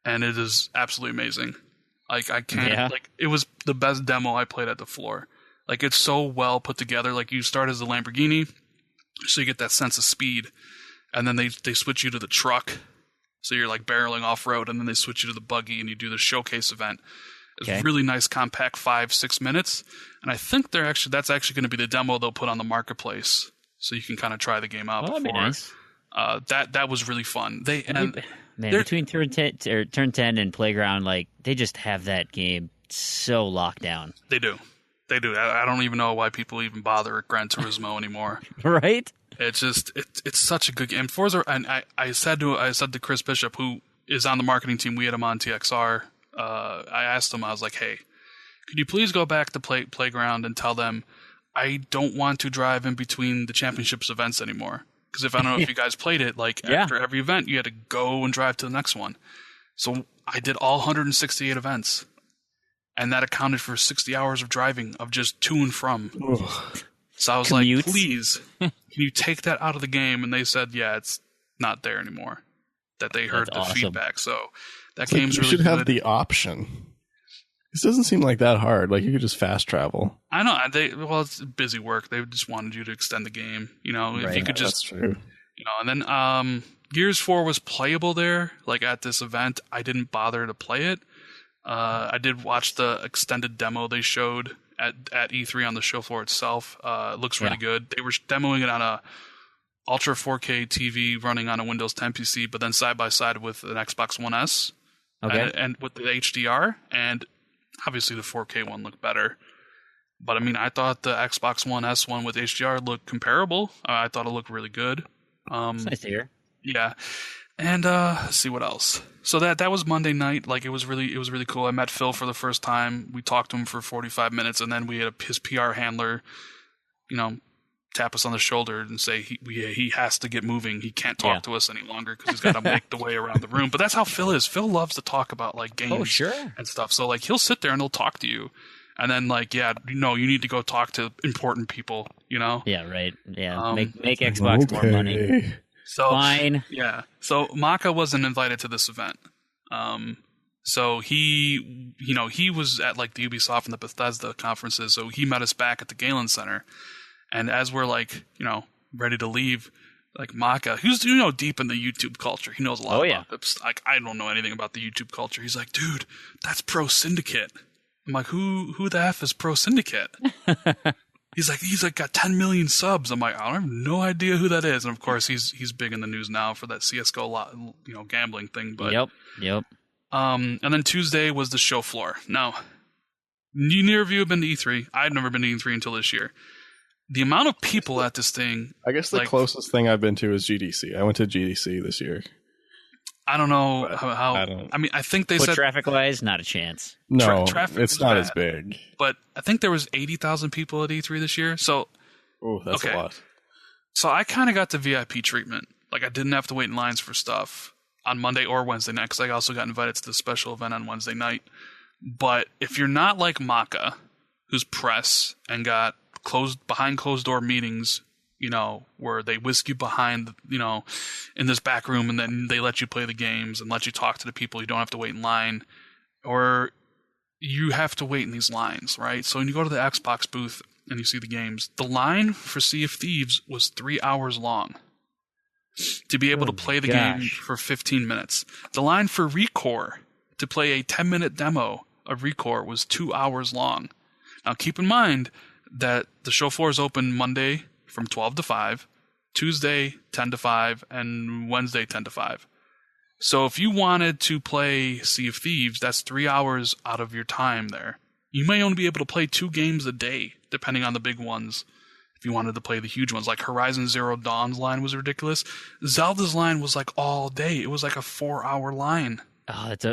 and it is absolutely amazing. Like, I can't, it was the best demo I played at the floor. Like, it's so well put together. Like, you start as a Lamborghini, so you get that sense of speed, and then they switch you to the truck, so you're like barreling off road, and then they switch you to the buggy, and you do the showcase event. It's really nice, compact, 5-6 minutes, and I think that's actually going to be the demo they'll put on the marketplace, so you can kind of try the game out. That'd be nice. That was really fun. Between Turn 10 and Playground, like, they just have that game so locked down. They do. I don't even know why people even bother with Gran Turismo anymore. Right? It's just it's such a good game. Forza, and I said to Chris Bishop, who is on the marketing team, we had him on TXR. I asked him, I was like, hey, could you please go back to Playground and tell them I don't want to drive in between the championships events anymore. Because if I don't know if you guys played it, like after every event, you had to go and drive to the next one. So I did all 168 events. And that accounted for 60 hours of driving of just to and from. Ugh. So I was like, please, can you take that out of the game? And they said, yeah, it's not there anymore. That they heard the feedback. So that game's really good. You should have the option. This doesn't seem like that hard. Like, you could just fast travel. I know. It's busy work. They just wanted you to extend the game. If you could just... That's true. And then Gears 4 was playable there. Like, at this event, I didn't bother to play it. I did watch the extended demo they showed at E3 on the show floor itself. It looks really good. They were demoing it on a Ultra 4K TV running on a Windows 10 PC, but then side by side with an Xbox One S, and with the HDR, and obviously the 4K one looked better. But I mean, I thought the Xbox One S one with HDR looked comparable. I thought it looked really good. It's nice to hear. Yeah. And let's see what else. So that was Monday night. Like, it was really cool. I met Phil for the first time. We talked to him for 45 minutes, and then we had his PR handler, tap us on the shoulder and say he has to get moving. He can't talk to us any longer because he's got to make the way around the room. But that's how Phil is. Phil loves to talk about like games and stuff. So like, he'll sit there and he'll talk to you, and then like, you need to go talk to important people. Yeah, right. Yeah, make Xbox more money. So, fine. Yeah. So Maka wasn't invited to this event. So he was at like the Ubisoft and the Bethesda conferences. So he met us back at the Galen Center. And as we're like, ready to leave, like Maka, who's, deep in the YouTube culture. He knows a lot about it. Like, I don't know anything about the YouTube culture. He's like, dude, that's Pro Syndicate. I'm like, who the F is Pro Syndicate? He's like got 10 million subs. I'm like, I have no idea who that is. And of course, he's big in the news now for that CS:GO gambling thing. But yep. And then Tuesday was the show floor. Now, neither of you have been to E3. I've never been to E3 until this year. The amount of people at this thing. I guess the closest thing I've been to is GDC. I went to GDC this year. I don't know how. I mean, I think they said traffic-wise, not a chance. No, it's not as big. But I think there was 80,000 people at E3 this year. So, that's a lot. So I kind of got the VIP treatment. Like, I didn't have to wait in lines for stuff on Monday or Wednesday night, because I also got invited to the special event on Wednesday night. But if you're not like Maka, who's press and got behind closed door meetings, where they whisk you behind, in this back room, and then they let you play the games and let you talk to the people. You don't have to wait in line, or you have to wait in these lines, right? So when you go to the Xbox booth and you see the games, the line for Sea of Thieves was 3 hours long to be able to play the game for 15 minutes. The line for ReCore to play a 10-minute demo of ReCore was 2 hours long. Now, keep in mind that the show floor is open Monday from 12 to 5, Tuesday 10 to 5, and Wednesday 10 to 5. So if you wanted to play Sea of Thieves, that's 3 hours out of your time there. You may only be able to play 2 games a day, depending on the big ones. If you wanted to play the huge ones, like Horizon Zero Dawn's line was ridiculous. Zelda's line was like all day. It was like a 4-hour line. Oh, it's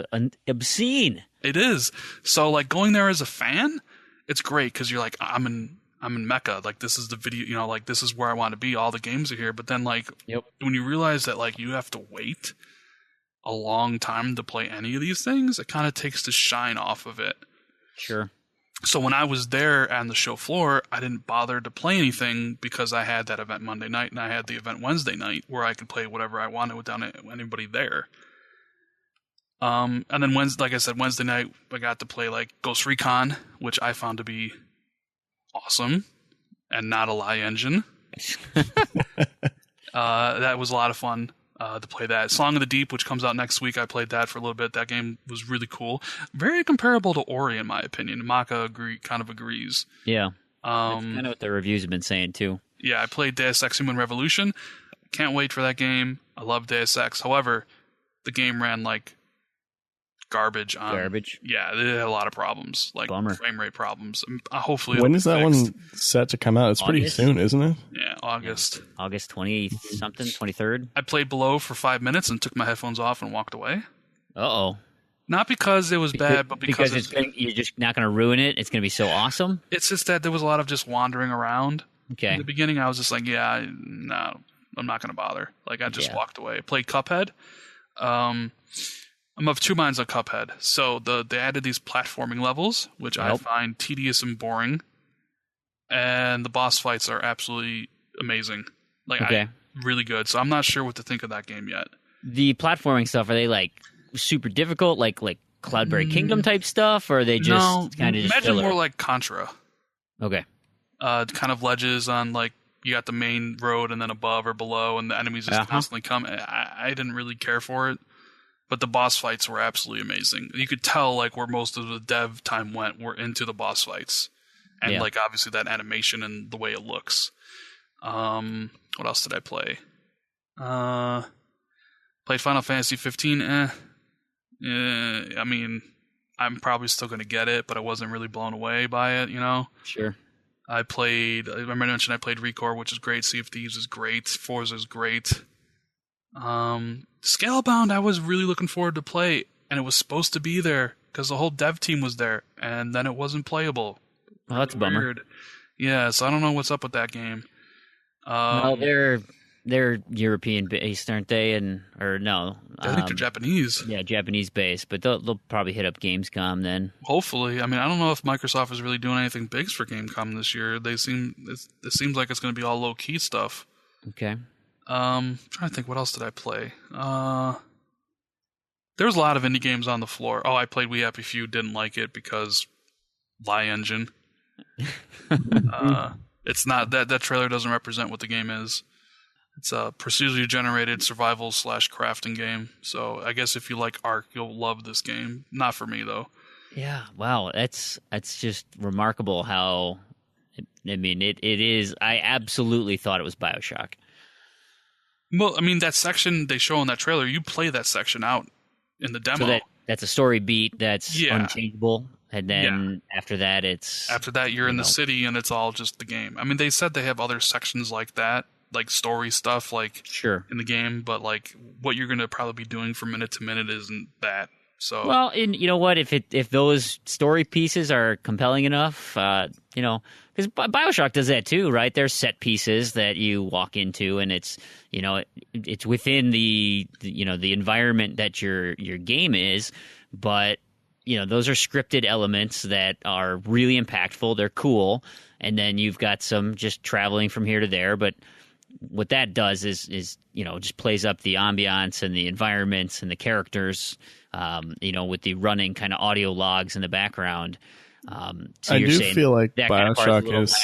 obscene. It is. So like going there as a fan, it's great because you're like, I'm in Mecca. Like this is the video, like this is where I want to be. All the games are here. But then like when you realize that like you have to wait a long time to play any of these things, it kind of takes the shine off of it. Sure. So when I was there on the show floor, I didn't bother to play anything because I had that event Monday night and I had the event Wednesday night where I could play whatever I wanted without anybody there. And then like I said, Wednesday night I got to play like Ghost Recon, which I found to be awesome and not a lie engine. That was a lot of fun. To play that. Song of the Deep, which comes out next week, I played that for a little bit. That game was really cool. Very comparable to Ori, in my opinion. Maka kind of agrees. Yeah. That's kind of what the reviews have been saying, too. Yeah, I played Deus Ex Human Revolution. Can't wait for that game. I love Deus Ex. However, the game ran like garbage. Yeah, it had a lot lot of problems, like Bummer. Frame rate problems. Hopefully, when is that one set to come out? It's August? Pretty soon, isn't it? Yeah, August. Yeah. August 20-something, 23rd. I played Below for 5 minutes and took my headphones off and walked away. Uh-oh. Not because it was bad, but because you're just not going to ruin it. It's going to be so awesome. It's just that there was a lot of just wandering around. Okay. In the beginning, I was just like, no, I'm not going to bother. Like, I just walked away. I played Cuphead. I'm of two minds on Cuphead. So they added these platforming levels, which I find tedious and boring. And the boss fights are absolutely amazing. Like, really good. So I'm not sure what to think of that game yet. The platforming stuff, are they like super difficult, like Cloudberry Kingdom type stuff, or are they just kind of just imagine filler? More like Contra. Okay. Kind of ledges on like you got the main road and then above or below, and the enemies just constantly come. I didn't really care for it, but the boss fights were absolutely amazing. You could tell like where most of the dev time went were into the boss fights, and like obviously that animation and the way it looks. What else did I play? Played Final Fantasy 15. I mean, I'm probably still going to get it, but I wasn't really blown away by it, you know? Sure. I mentioned I played ReCore, which is great. Sea of Thieves is great. Forza is great. Scalebound, I was really looking forward to play, and it was supposed to be there because the whole dev team was there, and then it wasn't playable. Well, that's a bummer. Yeah, so I don't know what's up with that game. Well, they're European based, aren't they? I think they're Japanese. Yeah, Japanese based, but they'll probably hit up Gamescom then. Hopefully. I mean, I don't know if Microsoft is really doing anything big for Gamescom this year. It seems like it's going to be all low key stuff. Okay. I'm trying to think, what else did I play? There was a lot of indie games on the floor. Oh, I played We Happy Few, didn't like it because Lie Engine. It's not that trailer doesn't represent what the game is. It's a procedurally generated survival / crafting game. So I guess if you like Ark, you'll love this game. Not for me though. Yeah. Wow. That's just remarkable how. I mean, it is. I absolutely thought it was BioShock. Well, I mean, that section they show in that trailer, you play that section out in the demo. So that's a story beat that's unchangeable. And then after that, you're in the city and it's all just the game. I mean, they said they have other sections like that, like story stuff, like in the game, but like what you're going to probably be doing from minute to minute isn't that. So well, and you know what? If those story pieces are compelling enough, because BioShock does that too, right? There's set pieces that you walk into, and it's it's within the environment that your game is, but those are scripted elements that are really impactful. They're cool, and then you've got some just traveling from here to there, but what that does is just plays up the ambiance and the environments and the characters, with the running kind of audio logs in the background. So I do feel like BioShock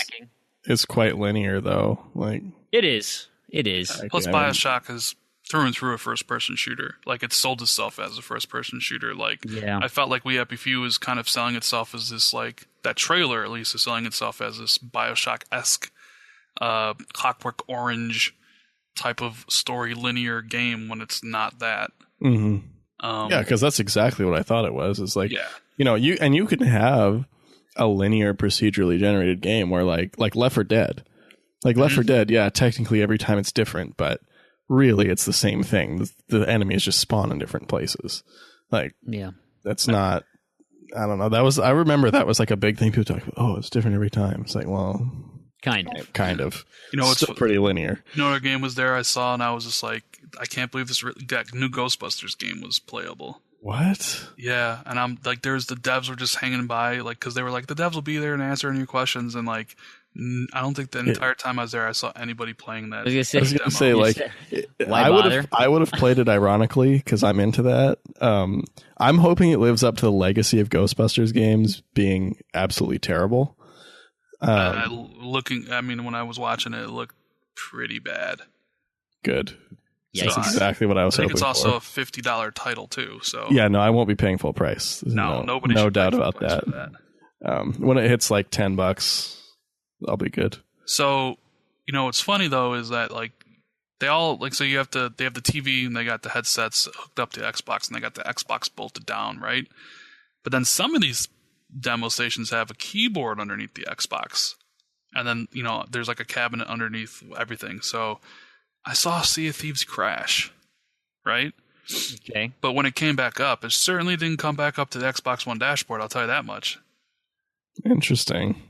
is quite linear, though. Like it is. Plus, BioShock is through and through a first-person shooter. Like, it sold itself as a first-person shooter. Like, yeah. I felt like We Happy Few is kind of selling itself as this, like, that trailer at least is selling itself as this Bioshock-esque, Clockwork Orange type of story linear game when it's not that. Mm-hmm. Yeah, because that's exactly what I thought it was. It's like, yeah. You can have a linear procedurally generated game where like Left 4 Dead. Like Left 4 Dead, yeah, technically every time it's different, but really it's the same thing. The enemies just spawn in different places. Like, yeah, that's not, I don't know. I remember that was like a big thing. People talk about, oh, it's different every time. It's like, well, kind of. It's still pretty linear. What game was there I saw and I was just like, I can't believe that new Ghostbusters game was playable. What? Yeah, and I'm like, the devs were just hanging by, like, because they were like, the devs will be there and answer any questions, and like, I don't think the entire time I was there I saw anybody playing that. I was gonna say like, I would have played it ironically because I'm into that. I'm hoping it lives up to the legacy of Ghostbusters games being absolutely terrible. When I was watching it looked pretty bad. Good. Yeah, that's exactly what I was hoping for. I think it's also a $50 title too. So yeah, no, I won't be paying full price. Nobody. No doubt about that. When it hits like $10, I'll be good. So, what's funny though is that like they all like, so they have the TV and they got the headsets hooked up to Xbox and they got the Xbox bolted down, right? But then some of these demo stations have a keyboard underneath the Xbox, and then there's like a cabinet underneath everything. So I saw Sea of Thieves crash, right? Okay. But when it came back up, it certainly didn't come back up to the Xbox One dashboard, I'll tell you that much. Interesting.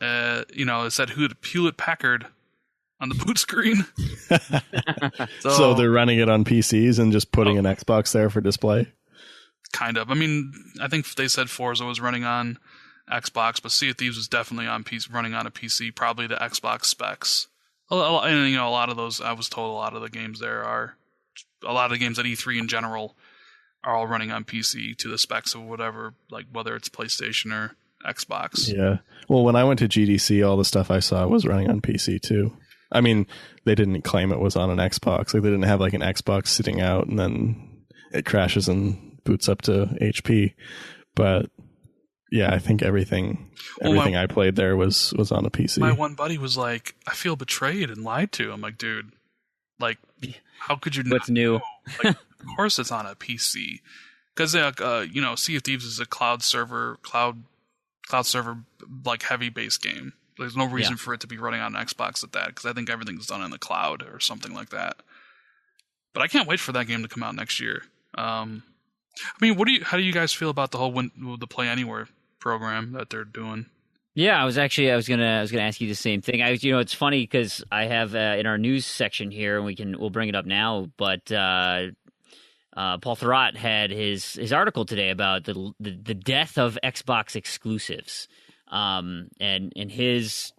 It said Hewlett-Packard on the boot screen. So they're running it on PCs and just putting an Xbox there for display? Kind of. I mean, I think they said Forza was running on Xbox, but Sea of Thieves was definitely running on a PC, probably the Xbox specs. And a lot of those, I was told a lot of the games at E3 in general are all running on PC to the specs of whatever, like whether it's PlayStation or Xbox. Yeah. Well, when I went to GDC, all the stuff I saw was running on PC too. I mean, they didn't claim it was on an Xbox. Like they didn't have like an Xbox sitting out and then it crashes and boots up to HP. But yeah, I think everything I played there was on a PC. My one buddy was like, I feel betrayed and lied to. I'm like, dude, like, how could you What's new? Like, of course it's on a PC. Because, Sea of Thieves is a cloud server, like, heavy-based game. There's no reason for it to be running on an Xbox at that, because I think everything's done in the cloud or something like that. But I can't wait for that game to come out next year. I mean, how do you guys feel about the whole the Play Anywhere program that they're doing? Yeah, I was gonna ask you the same thing. It's funny because I have in our news section here, and we'll bring it up now. But Paul Thurrott had his article today about the death of Xbox exclusives, and his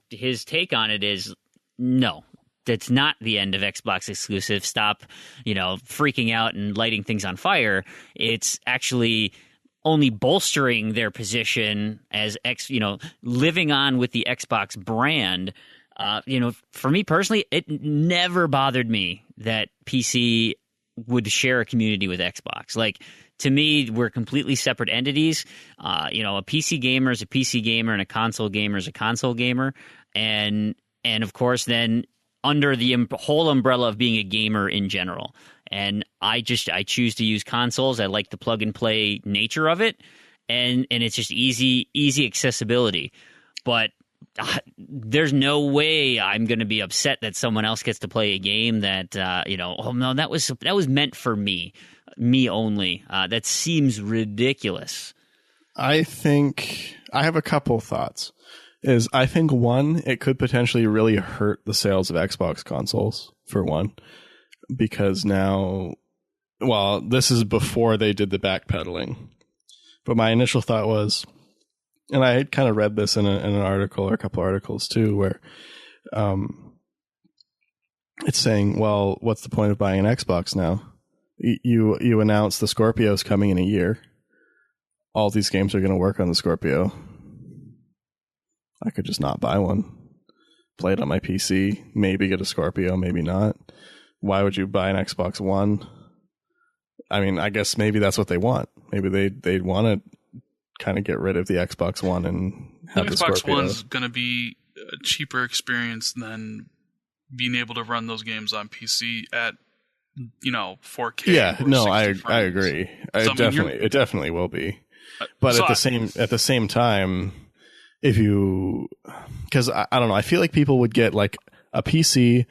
take on it is no. That's not the end of Xbox exclusives. Stop, freaking out and lighting things on fire. It's actually only bolstering their position as living on with the Xbox brand. For me personally, it never bothered me that PC would share a community with Xbox. Like, to me, we're completely separate entities. A PC gamer is a PC gamer and a console gamer is a console gamer. And of course, then under the whole umbrella of being a gamer in general. And I choose to use consoles. I like the plug and play nature of it, and it's just easy accessibility. But there's no way I'm going to be upset that someone else gets to play a game that oh no, that was meant for me only. That seems ridiculous. I think I have a couple thoughts. I think one, it could potentially really hurt the sales of Xbox consoles, for one. Because now, well, this is before they did the backpedaling. But my initial thought was, and I had kind of read this in an article or a couple articles too, where it's saying, well, what's the point of buying an Xbox now? You announce the Scorpio's coming in a year. All these games are going to work on the Scorpio. I could just not buy one. Play it on my PC. Maybe get a Scorpio, maybe not. why would you buy an Xbox One? I mean, I guess maybe that's what they want. Maybe they want to kind of get rid of the Xbox One and have the Xbox Scorpio. One's going to be a cheaper experience than being able to run those games on PC at 4K. Yeah, no, 60 I agree. It definitely will be. But at the same time, if you, because I don't know, I feel like people would get like a PC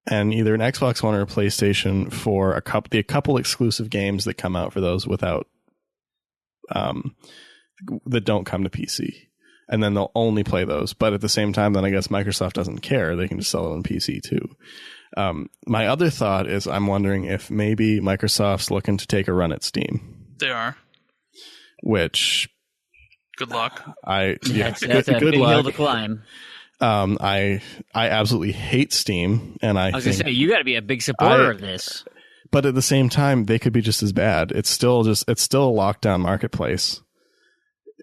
and either an Xbox One or a PlayStation for a couple exclusive games that come out for those without that don't come to PC, and then they'll only play those. But at the same time, then I guess Microsoft doesn't care; they can just sell it on PC too. My other thought is, I'm wondering if maybe Microsoft's looking to take a run at Steam. They are. Which, good luck. That's a big hill to climb. I absolutely hate Steam, and I was going to say, you got to be a big supporter of this. But at the same time, they could be just as bad. It's still a lockdown marketplace.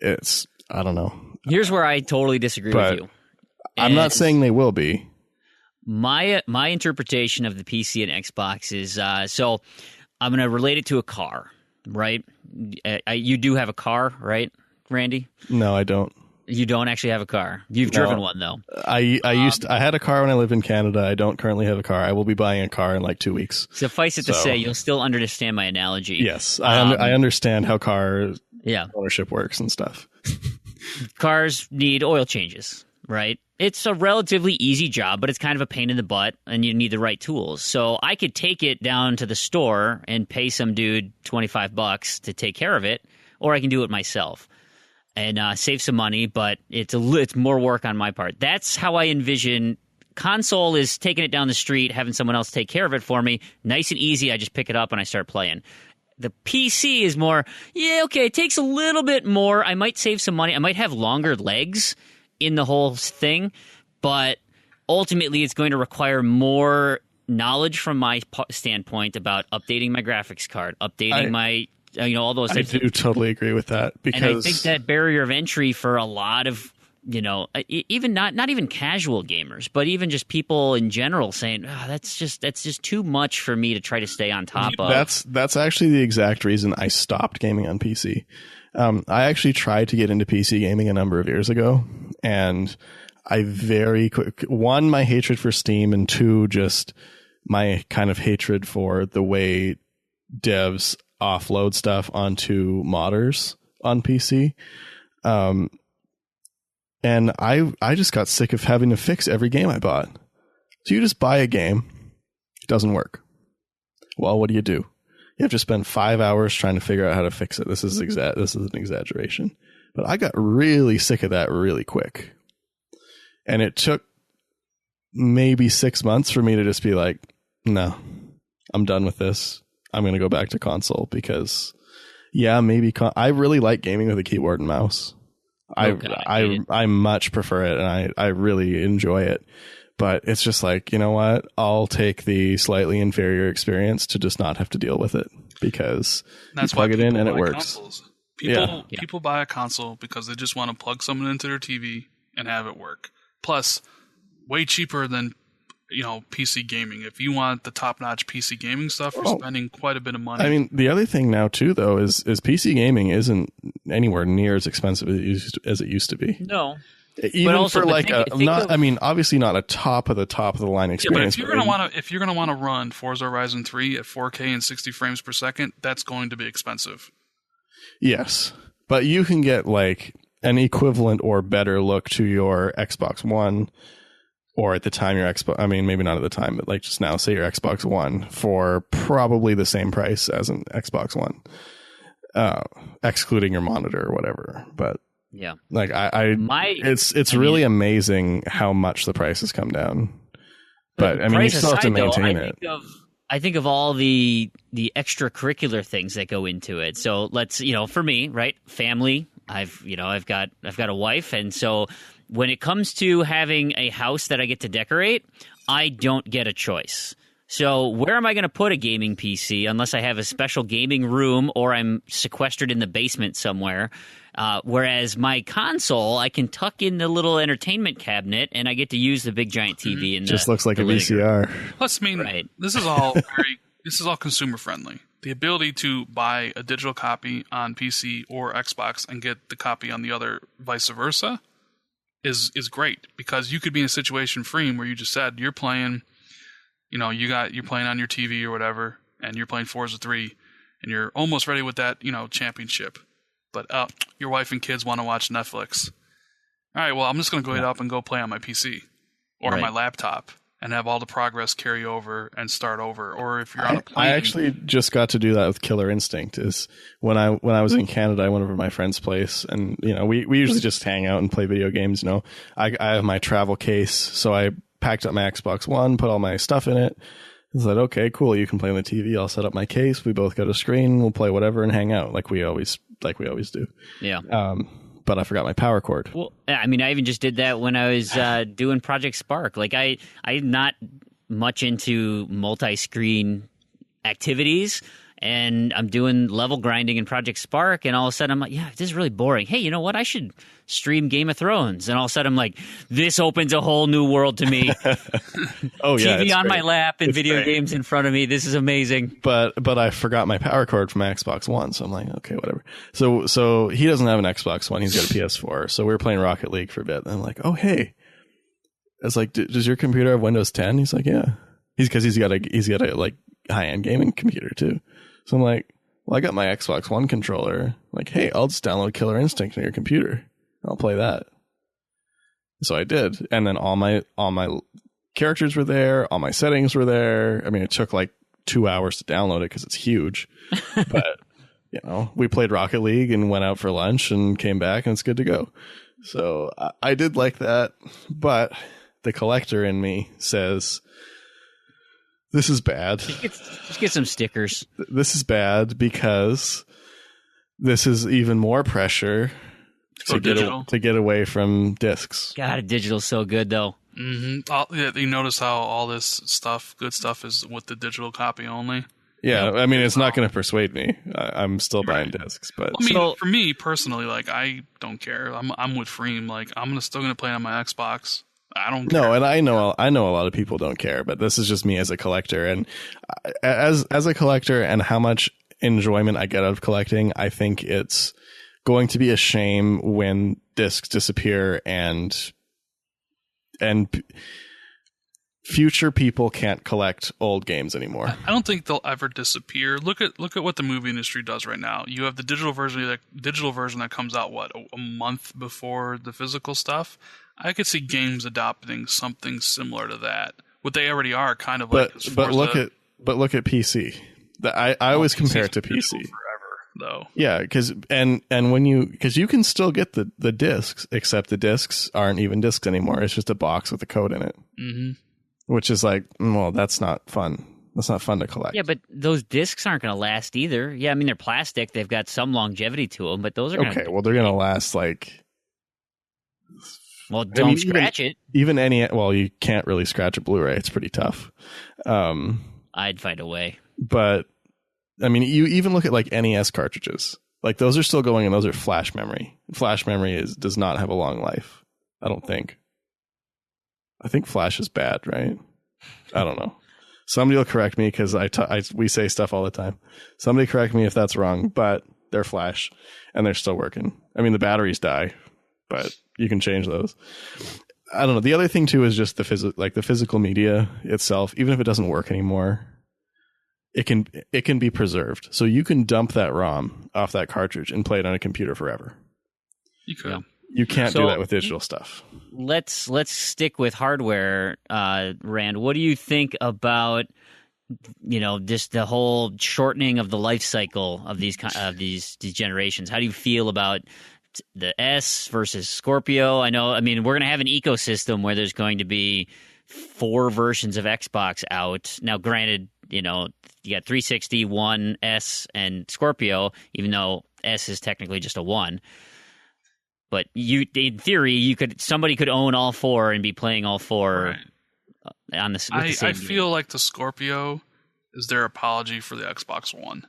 I don't know. Here's where I totally disagree with you. I'm not saying they will be. My interpretation of the PC and Xbox is, so I'm going to relate it to a car, right? You do have a car, right, Randy? No, I don't. You don't actually have a car. You've driven one, though. I had a car when I lived in Canada. I don't currently have a car. I will be buying a car in like 2 weeks. Suffice it to say, you'll still understand my analogy. Yes, I understand how car ownership works and stuff. Cars need oil changes, right? It's a relatively easy job, but it's kind of a pain in the butt, and you need the right tools. So I could take it down to the store and pay some dude $25 to take care of it, or I can do it myself and save some money, but it's more work on my part. That's how I envision console is taking it down the street, having someone else take care of it for me. Nice and easy, I just pick it up and I start playing. The PC is more, it takes a little bit more. I might save some money. I might have longer legs in the whole thing, but ultimately it's going to require more knowledge from my standpoint about updating my graphics card, updating my all those things. I do totally agree with that, because and I think that barrier of entry for a lot of even not even casual gamers, but even just people in general saying, that's just too much for me to try to stay on top of. That's actually the exact reason I stopped gaming on PC. I actually tried to get into PC gaming a number of years ago, and I very quick, one, my hatred for Steam, and two, just my kind of hatred for the way devs offload stuff onto modders on PC. And I just got sick of having to fix every game I bought. So you just buy a game, it doesn't work. Well, what do? You have to spend 5 hours trying to figure out how to fix it. This is an exaggeration. But I got really sick of that really quick. And it took maybe 6 months for me to just be like, no, I'm done with this. I'm going to go back to console, because maybe I really like gaming with a keyboard and mouse. I much prefer it, and I really enjoy it. But it's just like, you know what? I'll take the slightly inferior experience to just not have to deal with it, because you plug it in and it works. People buy a console because they just want to plug something into their TV and have it work. Plus, way cheaper than PC gaming. If you want the top-notch PC gaming stuff, you're spending quite a bit of money. I mean, the other thing now too, though, is PC gaming isn't anywhere near as expensive as it used to be. No. Even for like obviously not a top of the line experience. Yeah, but if you're gonna want to run Forza Horizon 3 at 4K and 60 frames per second, that's going to be expensive. Yes, but you can get like an equivalent or better look to your Xbox One, or at the time your Xbox. I mean, maybe not at the time, but like just now, say your Xbox One for probably the same price as an Xbox One, excluding your monitor or whatever. But yeah, like it's really amazing how much the price has come down. But I mean, you still have to maintain it. I think of all the extracurricular things that go into it. So let's, for me, right, family. I've got a wife, and so when it comes to having a house that I get to decorate, I don't get a choice. So where am I going to put a gaming PC unless I have a special gaming room or I'm sequestered in the basement somewhere? Whereas my console, I can tuck in the little entertainment cabinet, and I get to use the big giant TV. In just looks like a VCR. Plus, I mean, right. This is all consumer friendly. The ability to buy a digital copy on PC or Xbox and get the copy on the other, vice versa, is great, because you could be in a situation, Freem, where you just said you're playing, you're playing on your TV or whatever, and you're playing Forza 3, and you're almost ready with that, championship. But your wife and kids want to watch Netflix. All right, well, I'm just going to go up and go play on my PC or on my laptop and have all the progress carry over and start over. Or if you're on a plane. I actually just got to do that with Killer Instinct. Is when I was in Canada, I went over to my friend's place, and we usually just hang out and play video games. I have my travel case, so I packed up my Xbox One, put all my stuff in it. I said, okay, cool, you can play on the TV. I'll set up my case. We both got a screen. We'll play whatever and hang out like we always do. Yeah. But I forgot my power cord. Well, I mean, I even just did that when I was doing Project Spark. Like, I'm not much into multi-screen activities, and I'm doing level grinding in Project Spark, and all of a sudden I'm like, yeah, this is really boring. Hey, you know what? I should stream Game of Thrones. And all of a sudden I'm like, this opens a whole new world to me. Oh yeah, TV on my lap and video games in front of me. This is amazing. But I forgot my power cord from my Xbox One, so I'm like, okay, whatever. So he doesn't have an Xbox One. He's got a PS4. So we were playing Rocket League for a bit. And I'm like, oh hey, I was like, does your computer have Windows 10? He's like, yeah. He's got a like high end gaming computer too. So I'm like, well, I got my Xbox One controller. Like, hey, I'll just download Killer Instinct on your computer. I'll play that. So I did, and then all my characters were there. All my settings were there. I mean, it took like 2 hours to download it because it's huge. But we played Rocket League and went out for lunch and came back, and it's good to go. So I did like that, but the collector in me says, this is bad. Just get some stickers. This is bad because this is even more pressure to get away from discs. God, digital's so good though. Mm-hmm. You notice how all this good stuff is with the digital copy only. Yeah, I mean, it's not going to persuade me. I'm still buying discs, but for me personally, like, I don't care. I'm with Freem. Like, I'm still going to play on my Xbox. I don't care. No, and I know a lot of people don't care, but this is just me as a collector, and as a collector, and how much enjoyment I get out of collecting, I think it's going to be a shame when discs disappear and future people can't collect old games anymore. I don't think they'll ever disappear. Look at what the movie industry does right now. You have the digital version that comes out a month before the physical stuff. I could see games adopting something similar to that. What they already are, kind of like. But look at PC. I always compare it to PC. Forever, though. Yeah, because you can still get the discs, except the discs aren't even discs anymore. It's just a box with a code in it. Mm-hmm. Which is like, well, that's not fun. That's not fun to collect. Yeah, but those discs aren't going to last either. Yeah, I mean, they're plastic. They've got some longevity to them, but those are okay. Well, they're going to last like. Well, don't scratch it. Even you can't really scratch a Blu-ray. It's pretty tough. I'd find a way. But I mean, you even look at like NES cartridges. Like those are still going, and those are flash memory. Flash memory does not have a long life. I don't think. I think flash is bad, right? I don't know. Somebody will correct me because we say stuff all the time. Somebody correct me if that's wrong, but they're flash and they're still working. I mean, the batteries die, but you can change those. I don't know. The other thing too is just the physical media itself. Even if it doesn't work anymore, it can be preserved. So you can dump that ROM off that cartridge and play it on a computer forever. You could. Yeah. You can't do that with digital stuff. Let's stick with hardware, Rand. What do you think about just the whole shortening of the life cycle of these generations? How do you feel about the S versus Scorpio? I mean, we're going to have an ecosystem where there's going to be 4 versions of Xbox out. Now, granted, you got 360, One, S, and Scorpio, even though S is technically just a 1. But in theory, somebody could own all 4 and be playing all 4 on the same I feel like the Scorpio is their apology for the Xbox One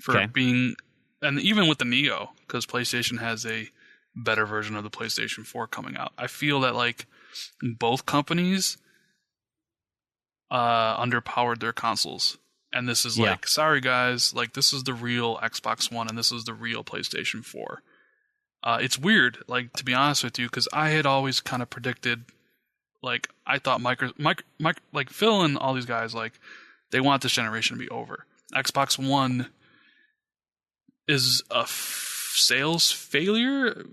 for being and even with the Neo, because PlayStation has a better version of the PlayStation 4 coming out. I feel that like both companies underpowered their consoles. And this is like, sorry guys, like this is the real Xbox One and this is the real PlayStation 4. It's weird, like to be honest with you, because I had always kind of predicted, like I thought like Phil and all these guys, like they want this generation to be over. Xbox One is a sales failure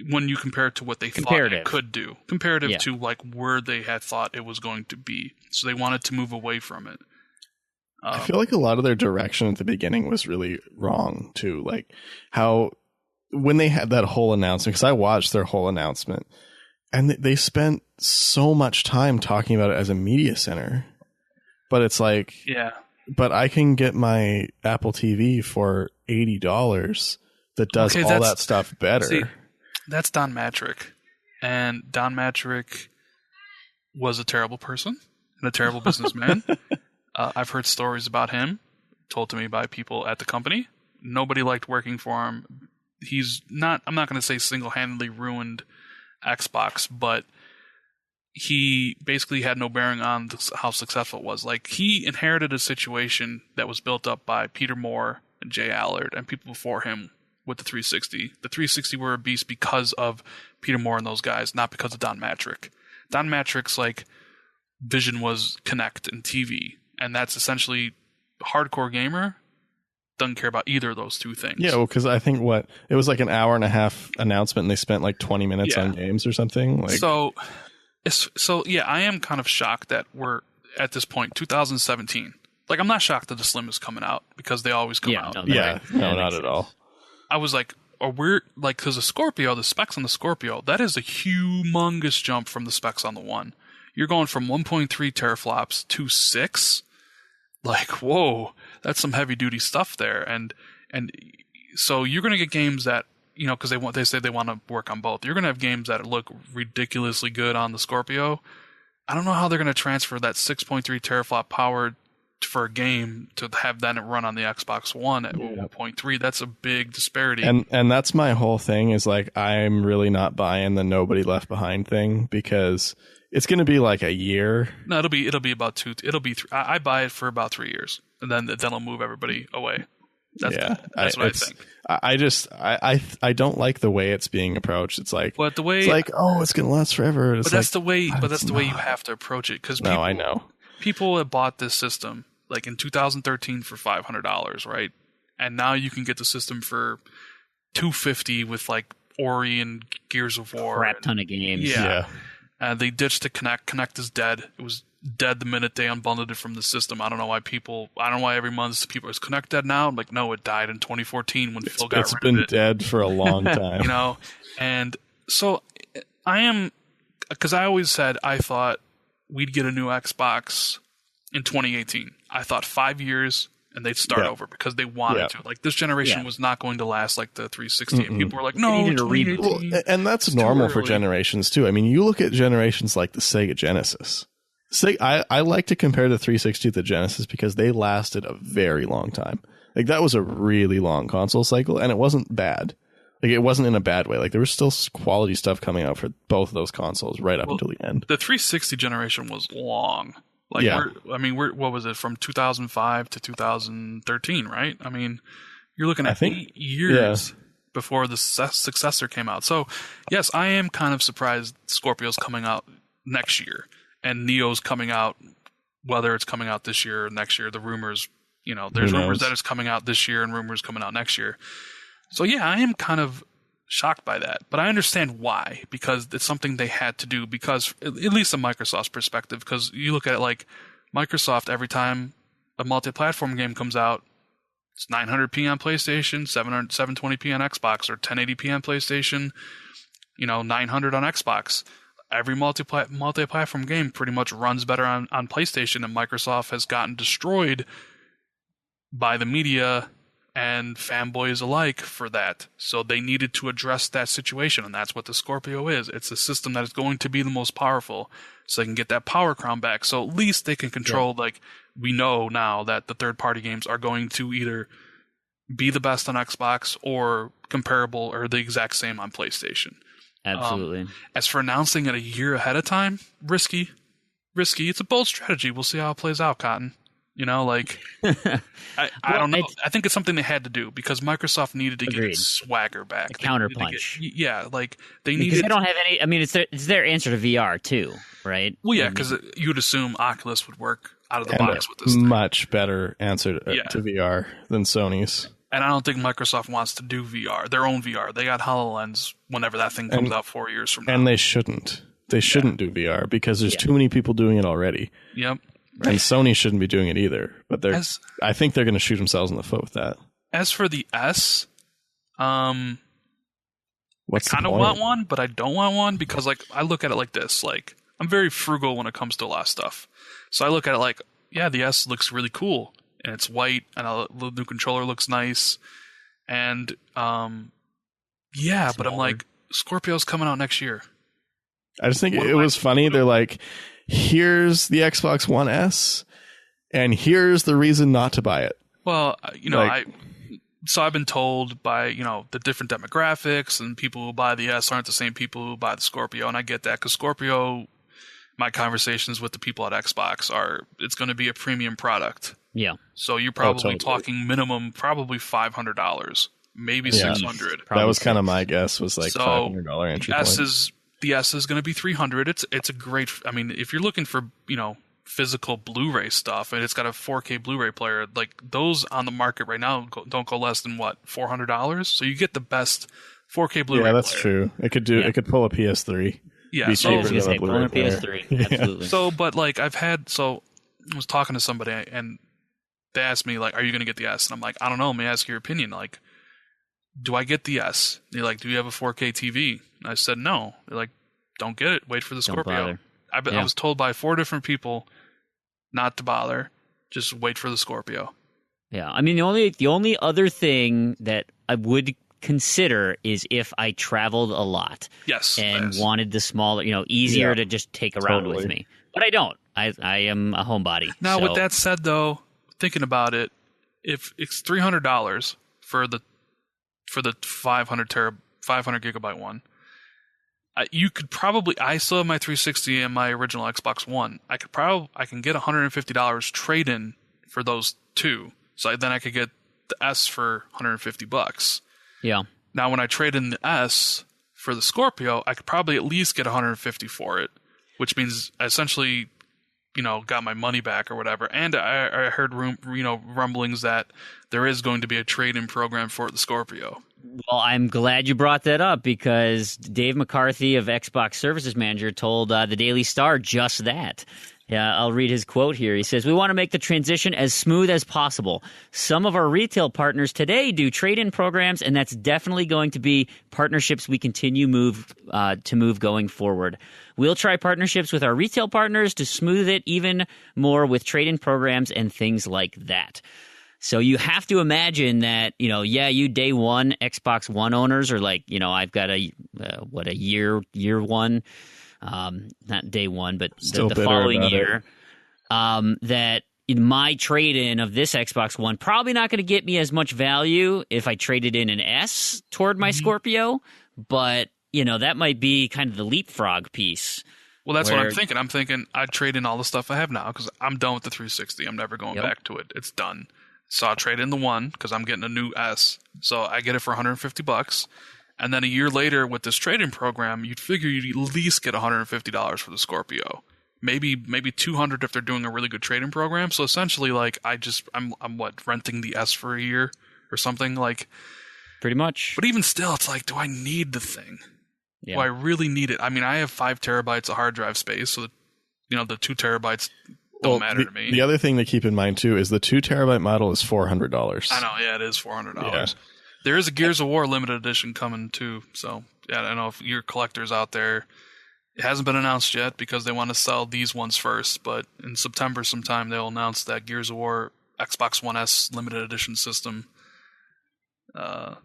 when you compare it to what they thought it could do, comparative to like where they had thought it was going to be. So they wanted to move away from it. I feel like a lot of their direction at the beginning was really wrong too. Like how when they had that whole announcement, because I watched their whole announcement, and they spent so much time talking about it as a media center. But it's like, but I can get my Apple TV for $80 that does all that stuff better. See, that's Don Mattrick. And Don Mattrick was a terrible person and a terrible businessman. I've heard stories about him told to me by people at the company. Nobody liked working for him. He's not, I'm not going to say single-handedly ruined Xbox, but he basically had no bearing on how successful it was. Like, he inherited a situation that was built up by Peter Moore and Jay Allard and people before him with the 360. The 360 were a beast because of Peter Moore and those guys, not because of Don Mattrick. Don Mattrick's, like, vision was Kinect and TV. And that's essentially hardcore gamer doesn't care about either of those two things. Yeah, well, because I think it was like an hour and a half announcement, and they spent like 20 minutes on games or something. Like, so yeah, I am kind of shocked that we're at this point, 2017. Like, I'm not shocked that the Slim is coming out because they always come out. No, not at all. I was like, because the Scorpio, the specs on the Scorpio, that is a humongous jump from the specs on the One. You're going from 1.3 teraflops to 6. Like, whoa, that's some heavy duty stuff there. And so you're going to get games that, you know, because they say they want to work on both. You're going to have games that look ridiculously good on the Scorpio. I don't know how they're going to transfer that 6.3 teraflop power for a game to have then it run on the Xbox One at 1.3. That's a big disparity. And that's my whole thing is like, I'm really not buying the nobody left behind thing because it's going to be like a year. No, it'll be about 2. It'll be 3. I buy it for about 3 years, and then it'll move everybody away. That's what I think. I don't like the way it's being approached. It's like, but the way it's like, oh, it's going to last forever. But that's the way. But that's the way you have to approach it because I know people have bought this system like in 2013 for $500, right? And now you can get the system for $250 with like Ori and Gears of War. Crap ton of games. Yeah. They ditched the Kinect. Kinect is dead. It was dead the minute they unbundled it from the system. I don't know why every month people is Kinect dead now. I'm like, no, it died in 2014 when Phil got rid of it. It's been dead for a long time. You know, and so because I always said I thought we'd get a new Xbox in 2018. I thought 5 years and they'd start over because they wanted to. Like, this generation was not going to last like the 360. And people were like, no, well, and that's normal for generations too. I mean, you look at generations like the Sega Genesis. I like to compare the 360 to the Genesis because they lasted a very long time. Like, that was a really long console cycle, and it wasn't bad. Like, it wasn't in a bad way. Like, there was still quality stuff coming out for both of those consoles right up until the end. The 360 generation was long. Like, what was it, from 2005 to 2013, right? I mean, you're looking at 8 years before the successor came out. So, yes, I am kind of surprised Scorpio's coming out next year and Neo's coming out, whether it's coming out this year or next year. The rumors, you know, there's rumors that it's coming out this year and rumors coming out next year. So, yeah, I am kind of shocked by that, but I understand why, because it's something they had to do, because at least from Microsoft's perspective, because you look at it like Microsoft, every time a multi-platform game comes out, it's 900p on PlayStation, 720p on Xbox, or 1080p on PlayStation, you know, 900 on Xbox. Every multi-platform game pretty much runs better on PlayStation, and Microsoft has gotten destroyed by the media and fanboys alike for that. So they needed to address that situation, and that's what the Scorpio is. It's a system that is going to be the most powerful, so they can get that power crown back. So at least they can control, like, we know now that the third-party games are going to either be the best on Xbox or comparable or the exact same on PlayStation. Absolutely. As for announcing it a year ahead of time, risky. It's a bold strategy. We'll see how it plays out, Cotton. You know, like, I don't know. I think it's something they had to do because Microsoft needed to get its swagger back. A counterpunch. Like they needed. Because they don't have any. I mean, it's their answer to VR too, right? Well, yeah, because you'd assume Oculus would work out of the box with this. Much better answer to VR than Sony's. And I don't think Microsoft wants to do VR, their own VR. They got HoloLens whenever that thing comes out 4 years from now. And they shouldn't. They shouldn't do VR because there's too many people doing it already. Yep. And Sony shouldn't be doing it either. But I think they're going to shoot themselves in the foot with that. As for the S, I What's kind of want one, but I don't want one because, like, I look at it like this. Like, I'm very frugal when it comes to a lot of stuff. So I look at it like, yeah, the S looks really cool. And it's white, and the new controller looks nice. And, but I'm like, Scorpio's coming out next year. I just think it was funny. They're like, here's the Xbox One S, and here's the reason not to buy it. Well, I've been told by, the different demographics and people who buy the S aren't the same people who buy the Scorpio, and I get that because Scorpio, my conversations with the people at Xbox it's going to be a premium product. Yeah. So you're probably talking minimum probably $500, maybe $600. That was kind of my guess, was like $500 entry point. The S is going to be $300. It's a great. I mean, if you're looking for physical Blu-ray stuff, and it's got a 4K Blu-ray player, like those on the market right now don't go less than what, $400. So you get the best 4K Blu-ray. Yeah, that's player. true. It could do. It could pull a PS3. Yeah, be cheaper than a Blu-ray player. PS3. Absolutely. So, but like I was talking to somebody and they asked me like, "Are you going to get the S?" And I'm like, "I don't know. Let me ask your opinion. Like, do I get the S?" And they're like, "Do you have a 4K TV?" And I said, "No." They're like, "Don't get it. Wait for the Scorpio." I was told by 4 different people not to bother. Just wait for the Scorpio. Yeah, I mean the only other thing that I would consider is if I traveled a lot. Yes. And wanted the smaller, easier to just take around with me. But I don't. I am a homebody. Now, with that said, though, thinking about it, if it's $300 for the 500 gigabyte one, you could probably. I still have my 360 and my original Xbox One. I can get $150 trade in for those two. So then I could get the S for $150. Yeah. Now, when I trade in the S for the Scorpio, I could probably at least get $150 for it, which means I essentially, got my money back or whatever. And I heard rumblings that there is going to be a trade-in program for the Scorpio. Well, I'm glad you brought that up because Dave McCarthy of Xbox Services Manager told the Daily Star just that. Yeah, I'll read his quote here. He says, "We want to make the transition as smooth as possible. Some of our retail partners today do trade-in programs, and that's definitely going to be partnerships we continue to move going forward. We'll try partnerships with our retail partners to smooth it even more with trade-in programs and things like that." So you have to imagine that, you day one Xbox One owners are like, I've got a year one. Not day one, but the following year, that in my trade-in of this Xbox One, probably not going to get me as much value if I traded in an S toward my Scorpio, but, that might be kind of the leapfrog piece. Well, that's what I'm thinking. I'm thinking I'd trade in all the stuff I have now because I'm done with the 360. I'm never going back to it. It's done. So I'll trade in the one because I'm getting a new S. So I get it for $150. And then a year later with this trade-in program, you'd figure you'd at least get $150 for the Scorpio. Maybe $200 if they're doing a really good trade-in program. So essentially, like I'm renting the S for a year or something like. Pretty much. But even still, it's like, do I need the thing? Yeah. Do I really need it? I mean, I have 5 terabytes of hard drive space, so the 2 terabytes don't matter to me. The other thing to keep in mind too is the 2 terabyte model is $400. I know, yeah, it is $400. Yeah. There is a Gears of War limited edition coming too, so yeah, I don't know if you're collectors out there. It hasn't been announced yet because they want to sell these ones first, but in September sometime they'll announce that Gears of War Xbox One S limited edition system. I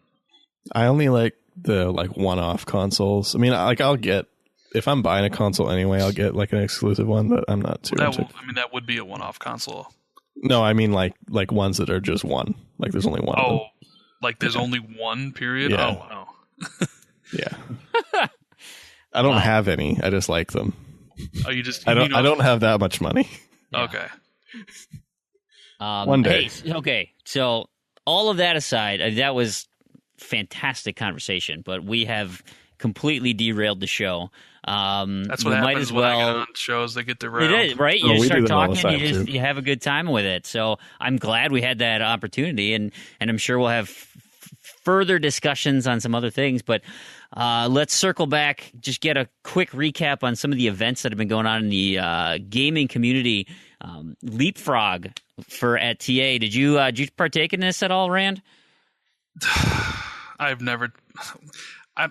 only like the one-off consoles. I mean, I'll get, if I'm buying a console anyway, I'll get like an exclusive one, but I'm not too. That would be a one-off console. No, I mean like ones that are just one. Like there's only one. Oh, like there's only one period? Yeah. Oh, wow. Yeah. I don't have any. I just like them. Oh, you just... I don't have that much money. Yeah. Okay. One day. Hey, okay, so all of that aside, that was fantastic conversation, but we have completely derailed the show. That's what happens when I get on shows. They get derailed. It is, right? You just start talking, you have a good time with it. So I'm glad we had that opportunity, and I'm sure we'll have further discussions on some other things. But let's circle back, just get a quick recap on some of the events that have been going on in the gaming community. Leapfrog at TA. Did you partake in this at all, Rand? I've never. I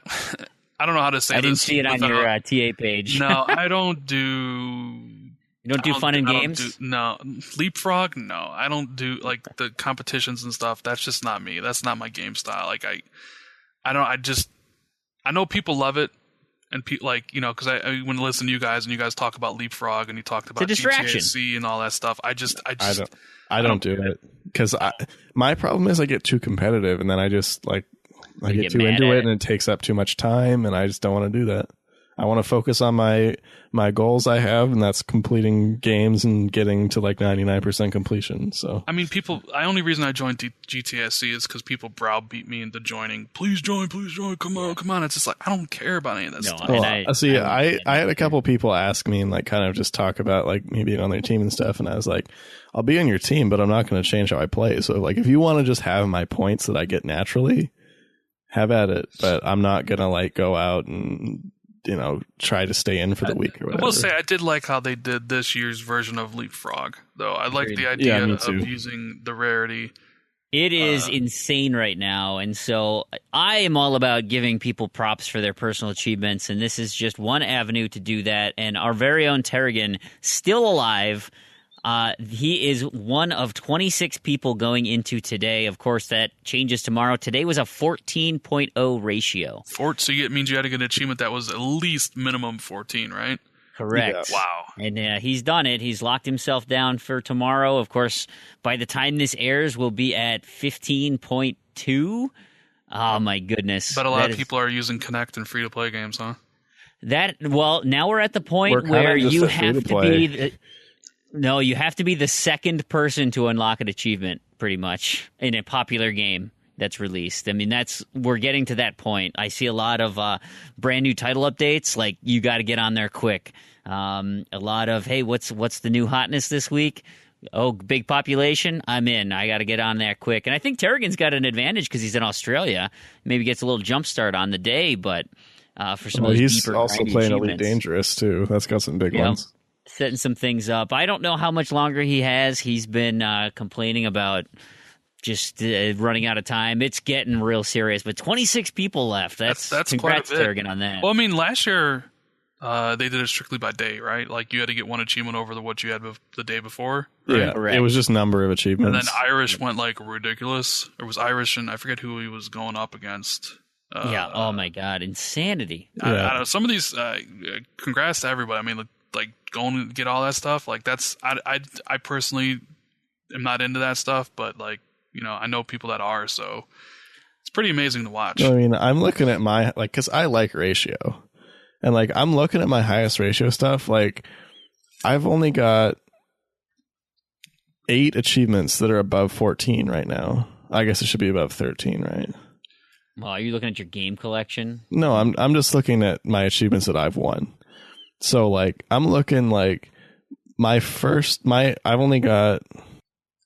don't know how to say this. I didn't see it on your TA page. No, I don't do. You don't do fun and games? No. Leapfrog? No. I don't do like the competitions and stuff. That's just not me. That's not my game style. Like I know people love it. And like, you know, because I when I listen to you guys and you guys talk about Leapfrog and you talked about GTAC and all that stuff, I don't do it because my problem is I get too competitive and then I just like I get too into it and it takes up too much time and I just don't want to do that. I want to focus on my goals I have, and that's completing games and getting to like 99% completion. So I mean, the only reason I joined GTSC is because people browbeat me into joining. Please join, come on. It's just like I don't care about any of that stuff. Well, I had a couple people ask me and like kind of just talk about like me being on their team and stuff, and I was like, I'll be on your team, but I'm not going to change how I play. So like, if you want to just have my points that I get naturally, have at it. But I'm not going to like go out and, you know, try to stay in for the week or whatever. I will say I did like how they did this year's version of Leapfrog, though. I like the idea of using the rarity. It is insane right now, and so I am all about giving people props for their personal achievements, and this is just one avenue to do that. And our very own Terrigan, still alive, he is one of 26 people going into today. Of course, that changes tomorrow. Today was a 14.0 ratio. So it means you had to get an achievement that was at least minimum 14, right? Correct. Yeah. Wow. And he's done it. He's locked himself down for tomorrow. Of course, by the time this airs, we'll be at 15.2. Oh, my goodness. But a lot of people are using Kinect and free-to-play games, huh? Now we're at the point where you have to be... No, you have to be the second person to unlock an achievement, pretty much, in a popular game that's released. I mean, we're getting to that point. I see a lot of brand new title updates, like you got to get on there quick. A lot of, hey, what's the new hotness this week? Oh, big population, I'm in. I got to get on there quick. And I think Terrigan's got an advantage because he's in Australia. Maybe gets a little jump start on the day, but for some of those he's deeper also playing Elite Dangerous too. That's got some big ones. Setting some things up. I don't know how much longer he has. He's been complaining about just running out of time. It's getting real serious, but 26 people left. That's congrats, quite a bit. Terrigan, on that. Well, I mean, last year they did it strictly by day, right? Like you had to get one achievement over what you had the day before. Right? Yeah, correct. It was just number of achievements. And then Irish went like ridiculous. It was Irish, and I forget who he was going up against. Oh my God, insanity! I don't know. Some of these. Congrats to everybody. I mean, like going and get all that stuff. Like that's I personally am not into that stuff, but like, you know, I know people that are, so it's pretty amazing to watch. I mean, I'm looking at my because I like ratio, and like I'm looking at my highest ratio stuff. Like I've only got 8 achievements that are above 14 right now. I guess it should be above 13, right? Well, are you looking at your game collection? No, I'm just looking at my achievements that I've won. So like I'm looking like I've only got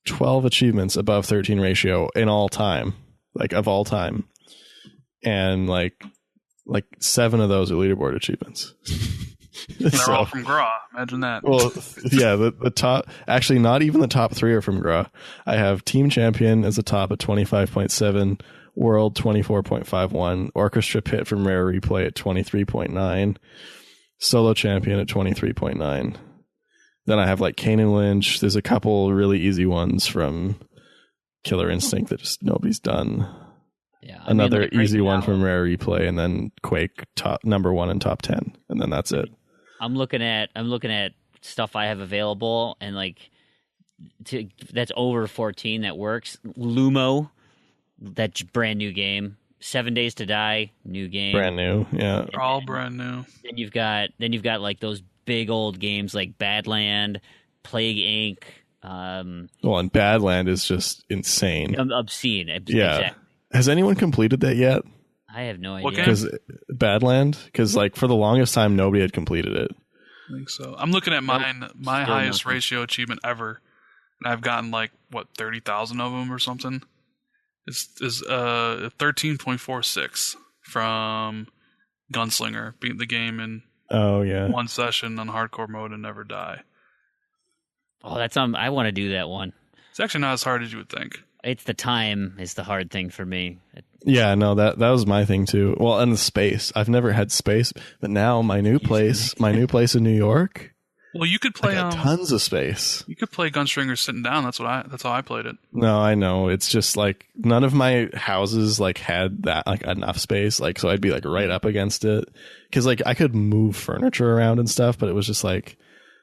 12 achievements above 13 ratio in all time, like of all time, and like 7 of those are leaderboard achievements. They're all from Gra. Imagine that. Well, yeah, the top, actually not even the top 3 are from Gra. I have Team Champion as a top at 25.7, World 24.51, Orchestra Pit from Rare Replay at 23.9. Solo Champion at 23.9. Then I have like Kane and Lynch. There's a couple really easy ones from Killer Instinct that just nobody's done. Yeah, another easy one from Rare Replay, and then Quake number 1 and top 10, and then that's it. I'm looking at stuff I have available, and like that's over 14 that works. Lumo, that's brand new game. 7 Days to Die, new game. Brand new, yeah. They're all brand new. Then you've got like those big old games like Badland, Plague Inc. Well, and Badland is just insane. Obscene. Yeah. Exactly. Has anyone completed that yet? I have no idea. What game? Because Badland, because like for the longest time nobody had completed it. I think so. I'm looking at mine, my highest ratio achievement ever, and I've gotten like 30,000 of them or something. Is 13.46 from Gunslinger, beating the game in one session on hardcore mode and never die. Oh, that's I want to do that one. It's actually not as hard as you would think. It's the time is the hard thing for me. Yeah, no, that was my thing too. Well, and the space. I've never had space, but now my new place in New York. Well, you could play tons of space. You could play Gunstringer sitting down. That's how I played it. No, I know. It's just like none of my houses like had that like enough space. Like so, I'd be like right up against it because like I could move furniture around and stuff, but it was just like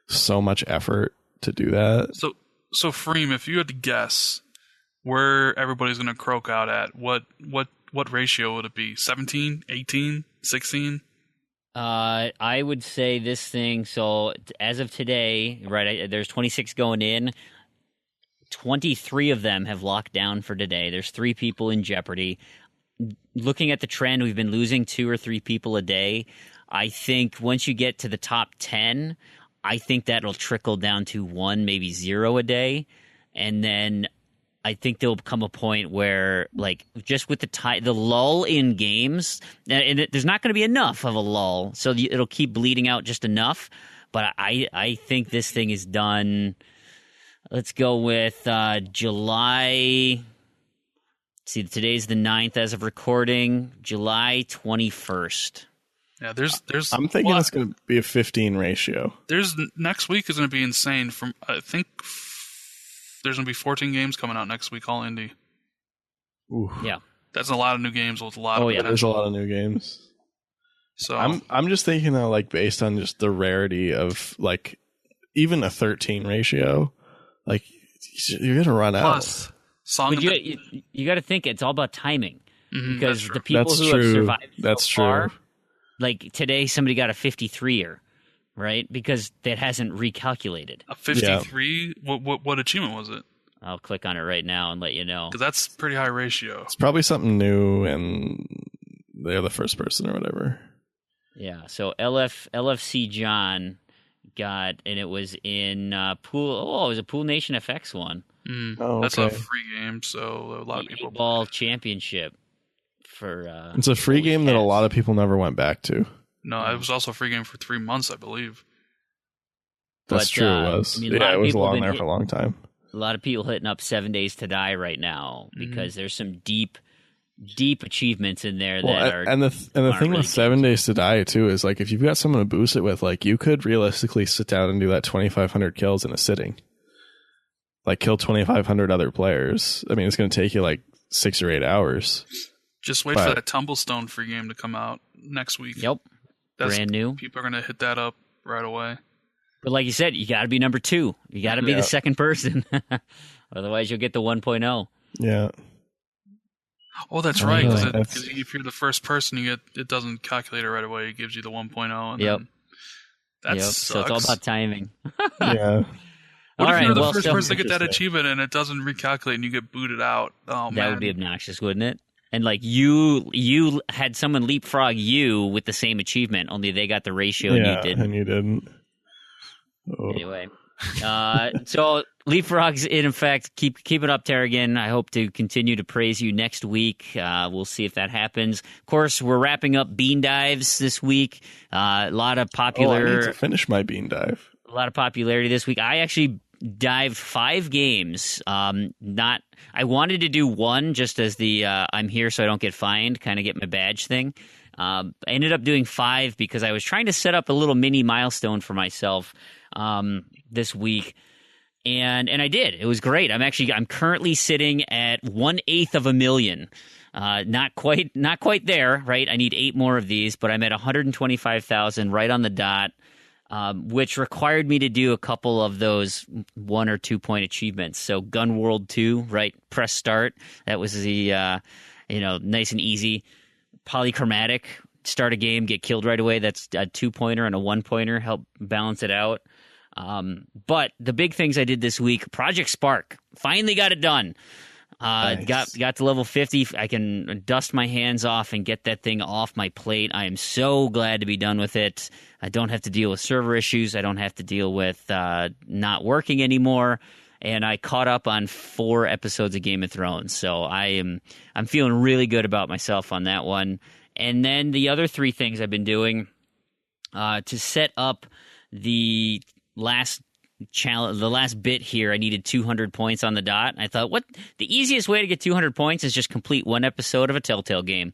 so much effort to do that. So Freem, if you had to guess where everybody's going to croak out at, what ratio would it be? 17, 18, 16? I would say this thing, so as of today, right, there's 26 going in. 23 of them have locked down for today. There's 3 people in jeopardy. Looking at the trend, we've been losing 2 or 3 people a day. I think once you get to the top 10, I think that'll trickle down to 1, maybe 0 a day. And then I think there'll come a point where, like, just with the lull in games, and there's not going to be enough of a lull, so it'll keep bleeding out just enough. But I think this thing is done. Let's go with July. See, today's the 9th as of recording. July 21st. Yeah, there's. I'm thinking it's going to be a 15 ratio. Next week is going to be insane. I think there's going to be 14 games coming out next week, all indie. Ooh. Yeah, that's a lot of new games with a lot. Oh yeah, there's a lot of new games. So I'm just thinking though, like based on just the rarity of like even a 13 ratio, like you're gonna run out. You got to think it's all about timing because the people have survived that's far, true. Like today, somebody got a 53er, right? Because that hasn't recalculated. A 53? Yeah. What achievement was it? I'll click on it right now and let you know. Because that's pretty high ratio. It's probably something new, and they're the first person or whatever. Yeah. So LFC John got, and it was in Pool. Oh, it was a Pool Nation FX one. That's a free game, so a lot of people. Ball Championship. It's a free game that a lot of people never went back to. No, it was also a free game for 3 months, I believe. That's true. It was. It was along there for a long time. A lot of people hitting up 7 Days to Die right now because there's some deep achievements in there that are. And the thing with 7 Days to Die too is like if you've got someone to boost it with, like you could realistically sit down and do that 2,500 kills in a sitting. Like kill 2,500 other players. I mean, it's going to take you like 6 or 8 hours. Just wait for that Tumblestone free game to come out next week. Yep. Brand new. People are going to hit that up right away. But like you said, you got to be number 2. You got to be the second person. Otherwise, you'll get the 1.0. Yeah. Oh, that's right. Because if you're the first person, it doesn't calculate it right away. It gives you the 1.0. And yep. That sucks. So it's all about timing. Yeah. What if you're the first person to get that achievement and it doesn't recalculate and you get booted out? Oh, man. That would be obnoxious, wouldn't it? And like you had someone leapfrog you with the same achievement, only they got the ratio and you didn't. And you didn't. Oh. Anyway, so leapfrogs, in fact, keep it up, Terrigan. I hope to continue to praise you next week. We'll see if that happens. Of course, we're wrapping up Bean Dives this week. A lot of popular. I need to finish my Bean Dive. A lot of popularity this week. I actually dived 5 games. I wanted to do one just as the I'm here so I don't get fined, kind of get my badge thing. I ended up doing 5 because I was trying to set up a little mini milestone for myself this week, and I did. It was great. I'm currently sitting at 1/8 of a million. Not quite there, right? I need 8 more of these, but I'm at 125,000 right on the dot. which required me to do a couple of those 1 or 2 point achievements. So Gun World 2, right? Press start. That was the nice and easy. Polychromatic. Start a game, get killed right away. That's a 2-pointer and a 1-pointer. Help balance it out. But the big things I did this week: Project Spark. Finally got it done. Nice. Got to level 50. I can dust my hands off and get that thing off my plate. I am so glad to be done with it. I don't have to deal with server issues. I don't have to deal with not working anymore. And I caught up on 4 episodes of Game of Thrones. So I'm feeling really good about myself on that one. And then the other 3 things I've been doing to set up the last challenge, the last bit here, I needed 200 points on the dot. I thought, the easiest way to get 200 points is just complete 1 episode of a Telltale game.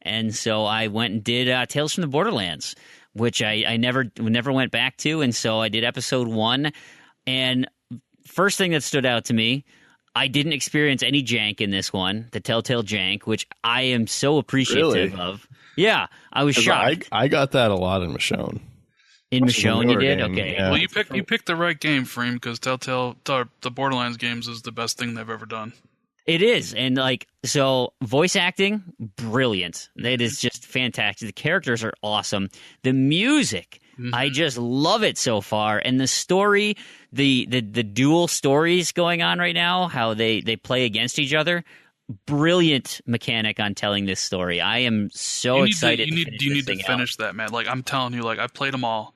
And so I went and did Tales from the Borderlands, which I never went back to. And so I did episode 1. And first thing that stood out to me, I didn't experience any jank in this one, the Telltale jank, which I am so appreciative of. Yeah, I was shocked. I got that a lot in Michonne. In Michonne, you did? Okay. Yeah. Well, you picked the right game, Freem, because Telltale, the Borderlands games is the best thing they've ever done. It is. And, so voice acting, brilliant. It is just fantastic. The characters are awesome. The music, I just love it so far. And the story, the dual stories going on right now, how they play against each other, brilliant mechanic on telling this story. I am so excited. You need to finish that, man. I'm telling you, I played them all.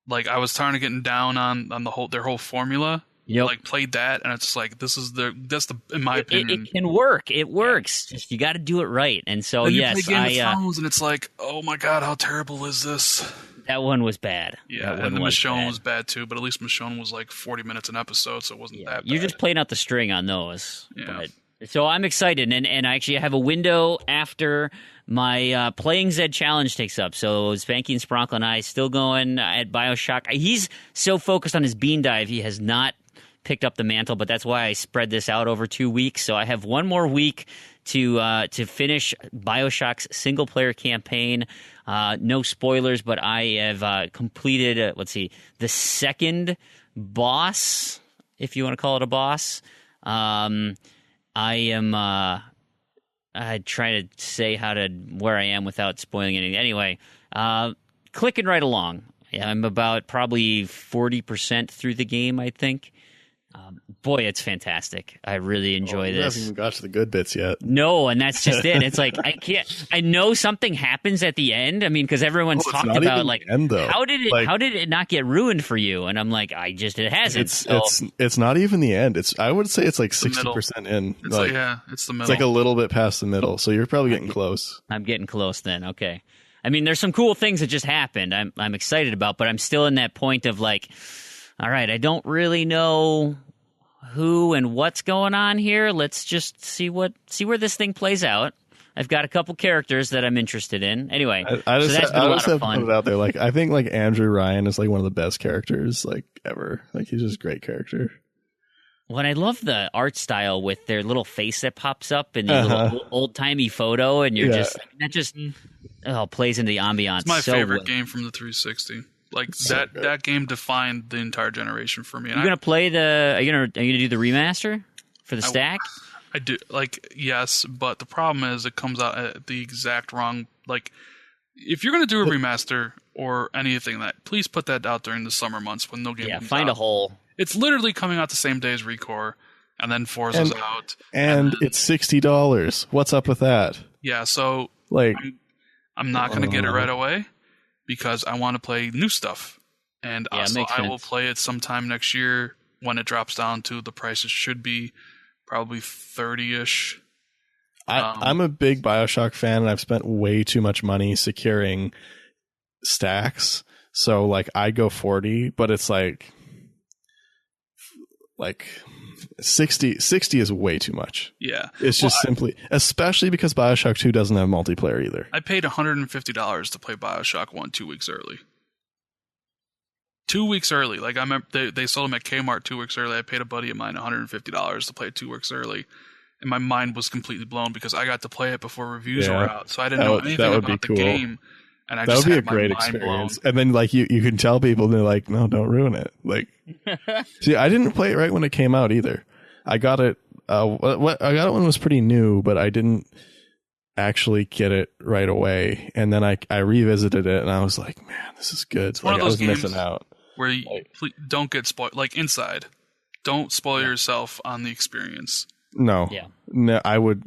I was tired of getting down on their whole formula. Yep. Played that, and it's that's in my opinion. It can work. It works. Just you got to do it right. And so then you play Game of Thrones, and it's oh my god, how terrible is this? That one was bad. Yeah, and the Michonne was bad too, but at least Michonne was 40 minutes an episode, so it wasn't that bad. You're just playing out the string on those. Yeah. So I'm excited, and I actually have a window after my Playing Zed challenge takes up. So Spanky and Spronkle and I still going at BioShock. He's so focused on his bean dive, he has not picked up the mantle, but that's why I spread this out over 2 weeks. So I have 1 more week to finish BioShock's single-player campaign. No spoilers, but I have completed, the second boss, if you want to call it a boss. I try to say where I am without spoiling anything. Anyway, clicking right along. I'm about probably 40% through the game, I think. Boy, it's fantastic. I really enjoy this. You haven't even got to the good bits yet. No, and that's just it. It's I know something happens at the end. I mean, because everyone's talked about end, how did it not get ruined for you? And I'm it hasn't. It's not even the end. I would say it's 60% in. It's it's the middle. It's a little bit past the middle, so you're probably getting close. I'm getting close then. Okay. I mean, there's some cool things that just happened. I'm excited about, but I'm still in that point of all right, I don't really know who and what's going on here. Let's just see where this thing plays out. I've got a couple characters that I'm interested in. Anyway, I just have to put it out there. I think Andrew Ryan is one of the best characters ever. He's just a great character. Well, I love the art style with their little face that pops up in the little old timey photo, and you're that just plays into the ambiance. It's my favorite game from the 360. That game defined the entire generation for me. And Are you gonna do the remaster for the stack? I do. Yes, but the problem is it comes out at the exact wrong. If you're gonna do a remaster or anything please put that out during the summer months when no game comes find out. A hole. It's literally coming out the same day as ReCore, and then Forza's out, and it's $60. What's up with that? Yeah, so I'm not gonna get it right away, because I want to play new stuff. And also I will play it sometime next year when it drops down to the price it should be, probably 30-ish. I'm a big BioShock fan, and I've spent way too much money securing stacks. So I go 40, but it's 60 is way too much. Yeah. It's just simply, especially because BioShock 2 doesn't have multiplayer either. I paid $150 to play BioShock 1 2 weeks early. 2 weeks early. I remember they sold them at Kmart 2 weeks early. I paid a buddy of mine $150 to play it 2 weeks early. And my mind was completely blown because I got to play it before reviews were out. So I didn't know anything about the game. And I that just would be a had my great mind experience. blown. And then like you can tell people, and they're like, no, don't ruin it. Like, see, I didn't play it right when it came out either. I got it. I got it when it was pretty new, but I didn't actually get it right away. And then I revisited it, and I was like, man, this is good. It's one like, of those I was games missing out. Where you don't get spoiled. Like Inside, don't spoil yourself on the experience. No. Yeah. No, I would.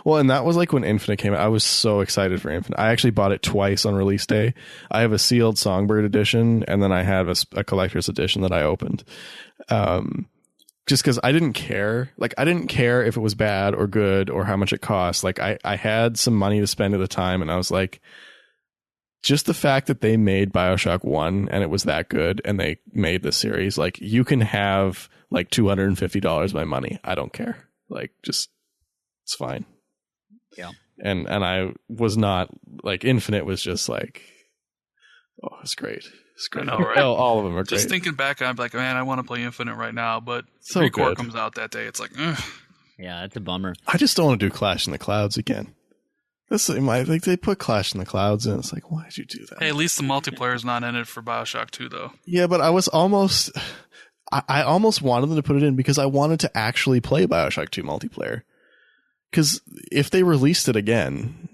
Well, and that was like when Infinite came out. I was so excited for Infinite. I actually bought it twice on release day. I have a sealed Songbird edition, and then I have a collector's edition that I opened. Just because I didn't care. Like, I didn't care if it was bad or good or how much it cost. Like, I had some money to spend at the time, and I was like, just the fact that they made BioShock 1 and it was that good, and they made this series, like, you can have like $250 of my money. I don't care. Like, just, it's fine. Yeah. And I was not, like, Infinite was just like, oh, it's great. It's great. I know, right? All of them are Just great. thinking back, I'm like, man, I want to play Infinite right now, but So Recore good. comes out that day. It's like, ugh. Yeah, that's a bummer. I just don't want to do Clash in the Clouds again. That's like they put Clash in the Clouds, and it's like, why did you do that? Hey, at least the multiplayer is not in it for BioShock 2, though. Yeah, but I was almost, I almost wanted them to put it in because I wanted to actually play BioShock 2 multiplayer. Because if they released it again,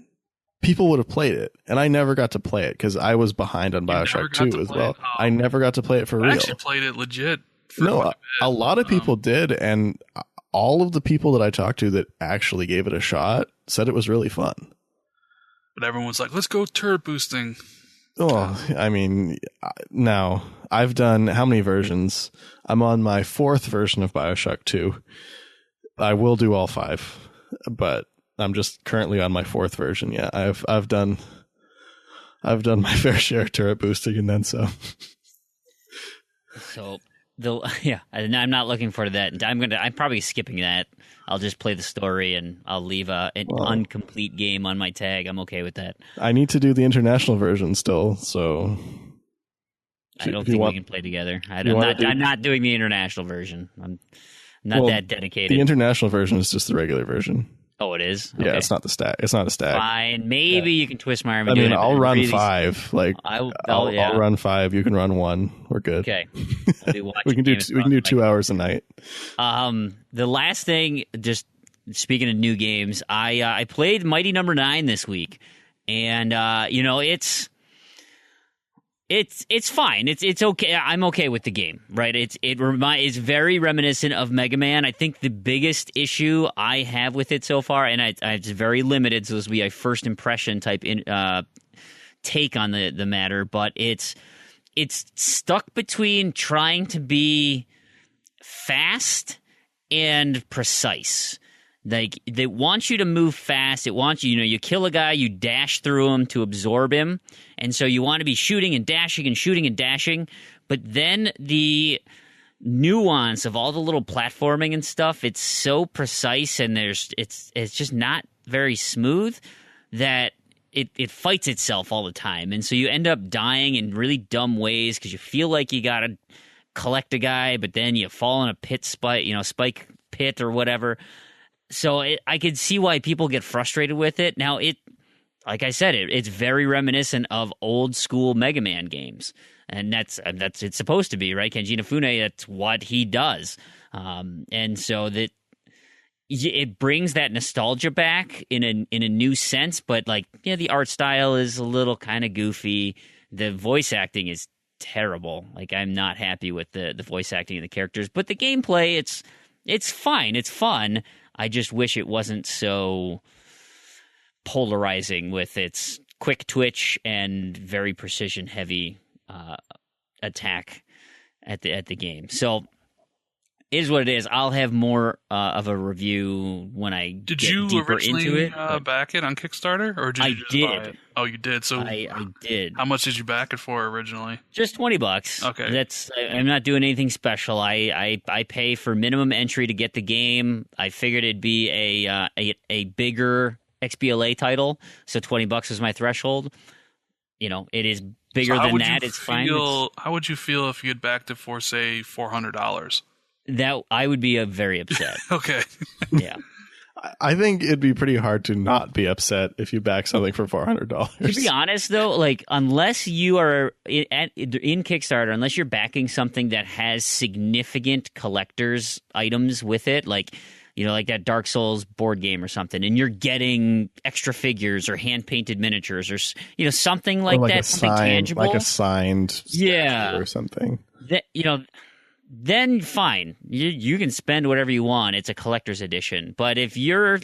people would have played it, and I never got to play it because I was behind on BioShock 2 as well. I never got to play it for real. I actually played it legit. No, a lot of people did, and all of the people that I talked to that actually gave it a shot said it was really fun. But everyone was like, let's go turret boosting. Oh, I mean, now I've done how many versions? I'm on my 4th version of BioShock 2. I will do all 5, but I'm just currently on my 4th version. Yeah, I've done my fair share of turret boosting and then some. So and I'm not looking forward to that. I'm probably skipping that. I'll just play the story and I'll leave an incomplete game on my tag. I'm okay with that. I need to do the international version still, so I don't think we can play together. I'm not doing the international version. I'm not that dedicated. The international version is just the regular version. Oh, it is? Okay. Yeah, it's not the stack. It's not a stack. Fine. Maybe you can twist my arm. And I'll run 5. Like, I'll run 5. You can run 1. We're good. Okay. we can do 2 hours a night. The last thing, just speaking of new games, I played Mighty Number 9 this week, and it's fine. It's okay. I'm okay with the game, right? It's very reminiscent of Mega Man. I think the biggest issue I have with it so far, and it's very limited, so this will be a first impression type take on the matter, but it's stuck between trying to be fast and precise. Like, they want you to move fast. It wants you kill a guy, you dash through him to absorb him. And so you want to be shooting and dashing and shooting and dashing. But then the nuance of all the little platforming and stuff, it's so precise, and it's just not very smooth that it fights itself all the time. And so you end up dying in really dumb ways because you feel like you got to collect a guy, but then you fall in a spike pit or whatever. So I could see why people get frustrated with it. Now, like I said, it's very reminiscent of old school Mega Man games, and that's it's supposed to be, right? Kenji Inafune, that's what he does, and so that it brings that nostalgia back in a new sense. But the art style is a little kind of goofy. The voice acting is terrible. Like, I'm not happy with the voice acting of the characters, but the gameplay, it's fine. It's fun. I just wish it wasn't so polarizing with its quick twitch and very precision heavy attack at the game. So it is what it is. I'll have more of a review when I get deeper into it. Did you back it on Kickstarter, or did you just buy it? Oh, you did. So I did. How much did you back it for originally? Just $20. Okay. I'm not doing anything special. I pay for minimum entry to get the game. I figured it'd be a bigger XBLA title, so $20 is my threshold. It is bigger than that. It's fine. How would you feel if you had backed it for, say, $400? That I would be very upset. Okay. Yeah. I think it'd be pretty hard to not be upset if you back something for $400. To be honest, though, like unless you are in Kickstarter, unless you're backing something that has significant collector's items with it, like like that Dark Souls board game or something, and you're getting extra figures or hand-painted miniatures or something like that, something tangible, like a signed statue or something. That then fine, you can spend whatever you want. It's a collector's edition. But if you're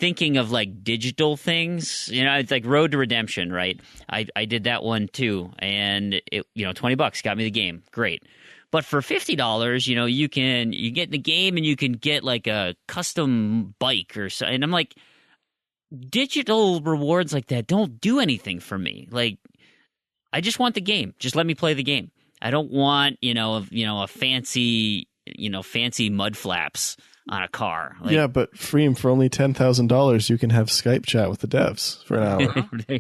thinking of like digital things, it's like Road to Redemption, right? I did that one too, and it $20 got me the game, great. But for $50, you get the game and you can get like a custom bike or so. And I'm like, digital rewards like that don't do anything for me. Like, I just want the game. Just let me play the game. I don't want, a fancy mud flaps on a car. Like, yeah, but Freem, for only $10,000, you can have Skype chat with the devs for an hour.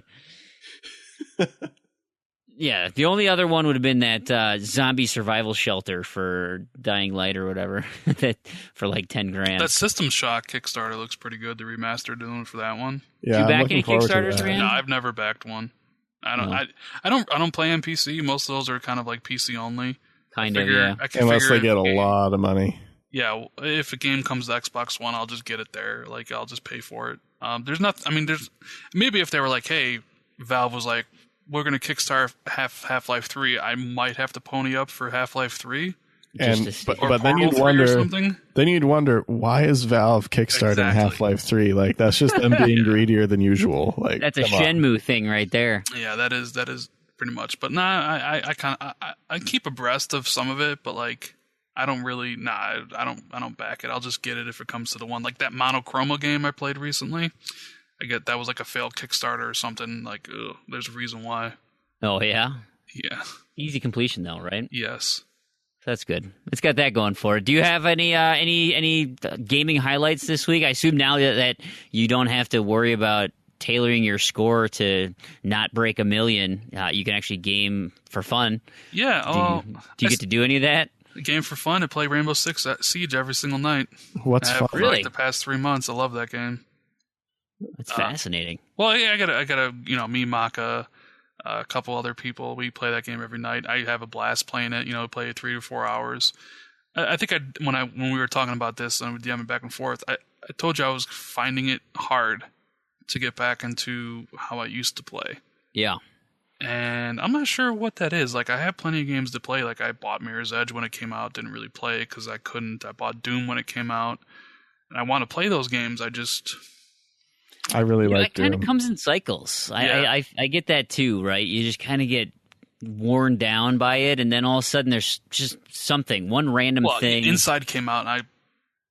Yeah, the only other one would have been that zombie survival shelter for Dying Light or whatever, that for like $10,000. That System Shock Kickstarter looks pretty good. The remastered doing for that one. Yeah, do you back any Kickstarters, Rand? No, I've never backed one. I don't play on PC. Most of those are kind of like PC only. Yeah. Unless they get a lot of money. Yeah, if a game comes to Xbox One, I'll just get it there. Like, I'll just pay for it. There's maybe if they were like, hey, Valve was like, we're going to Kickstart Half-Life 3, I might have to pony up for Half-Life 3. But then you'd wonder, why is Valve kickstarting Half-Life 3? Like, that's just them being greedier than usual. Like, that's a Shenmue thing right there. Yeah, that is pretty much. But I keep abreast of some of it, but like I don't really I don't back it. I'll just get it if it comes to the one. Like that Monochroma game I played recently. That was like a failed Kickstarter or something. Like, there's a reason why. Oh yeah? Yeah. Easy completion though, right? Yes. That's good. It's got that going for it. Do you have any gaming highlights this week? I assume now that you don't have to worry about tailoring your score to not break 1 million, you can actually game for fun. Yeah. Do you get to do any of that? Game for fun. I play Rainbow Six Siege every single night. What's fun? For like the past 3 months. I love that game. That's fascinating. Well, yeah, I gotta me, Maka, a couple other people. We play that game every night. I have a blast playing it. Play it 3 to 4 hours. I think when we were talking about this and DMing back and forth, I told you I was finding it hard to get back into how I used to play. Yeah. And I'm not sure what that is. Like, I have plenty of games to play. Like, I bought Mirror's Edge when it came out. Didn't really play it because I couldn't. I bought Doom when it came out. And I want to play those games. I really like Doom. It kind of comes in cycles. Yeah. I get that too, right? You just kind of get worn down by it, and then all of a sudden there's just something, one random thing. Inside came out, and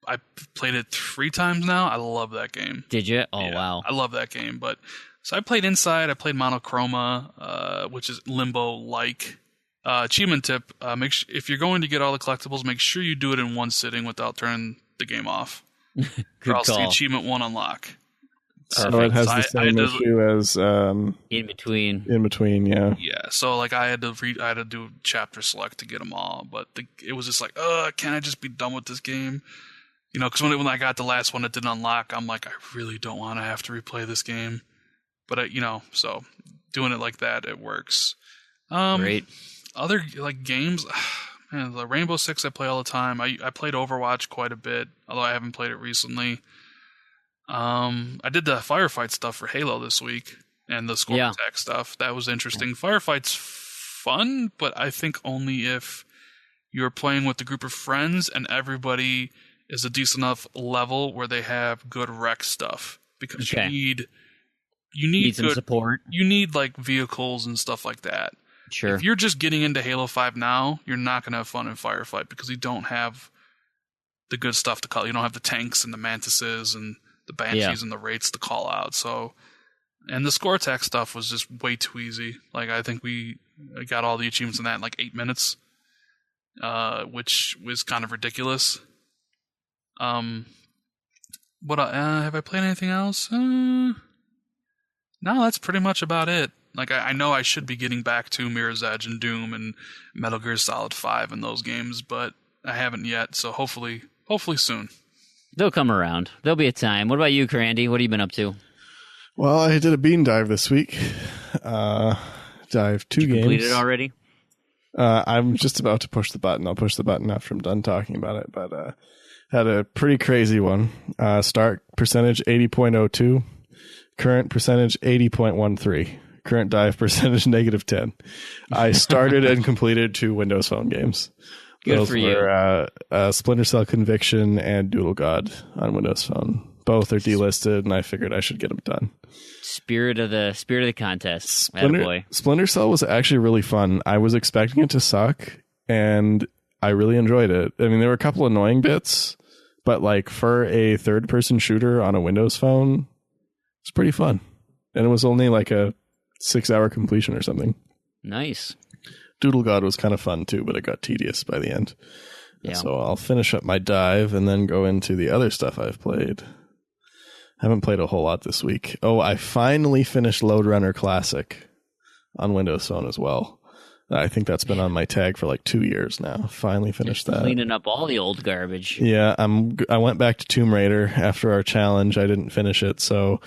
I played it 3 times now. I love that game. Did you? Oh, yeah, wow. I love that game. So I played Inside. I played Monochroma, which is Limbo-like. Achievement tip, if you're going to get all the collectibles, make sure you do it in one sitting without turning the game off. Good or else call. the achievement won't unlock. So it has the same issue as in between. In between, yeah. Yeah, so like I had to do chapter select to get them all, but it was just like, can't I just be done with this game? Because when I got the last one that didn't unlock, I'm like, I really don't want to have to replay this game. But so doing it like that, it works. Great. Other like games, man, the Rainbow Six I play all the time. I played Overwatch quite a bit, although I haven't played it recently. I did the firefight stuff for Halo this week and the score attack stuff. That was interesting. Firefight's fun, but I think only if you're playing with a group of friends and everybody is a decent enough level where they have good rec stuff. Because you need some support. You need like vehicles and stuff like that. Sure. If you're just getting into Halo 5 now, you're not going to have fun in Firefight because you don't have the good stuff to call. You don't have the tanks and the mantises and the banshees and the rates to call out. So, and the score attack stuff was just way too easy. Like I think we got all the achievements in that in like 8 minutes, which was kind of ridiculous. But have I played anything else? No, that's pretty much about it. Like, I know I should be getting back to Mirror's Edge and Doom and Metal Gear Solid 5 and those games, but I haven't yet, so hopefully soon. They'll come around. There'll be a time. What about you, Crandy? What have you been up to? Well, I did a bean dive this week. Dive 2 games. Completed already? I'm just about to push the button. I'll push the button after I'm done talking about it. But had a pretty crazy one. Start percentage 80.02. Current percentage 80.13. Current dive percentage -10. I started and completed 2 Windows Phone games. Good Those for you. were Splinter Cell Conviction and Doodle God on Windows Phone. Both are delisted, and I figured I should get them done. Spirit of the contest. Attaboy. Splinter Cell was actually really fun. I was expecting it to suck, and I really enjoyed it. I mean, there were a couple annoying bits, but like for a third-person shooter on a Windows Phone, it's pretty fun. And it was only like a 6-hour completion or something. Nice. Doodle God was kind of fun too, but it got tedious by the end. Yeah. So I'll finish up my dive and then go into the other stuff I've played. I haven't played a whole lot this week. Oh, I finally finished Lode Runner Classic on Windows Phone as well. I think that's been on my tag for like 2 years now. Finally finished that. Cleaning up all the old garbage. Yeah, I went back to Tomb Raider after our challenge. I didn't finish it, so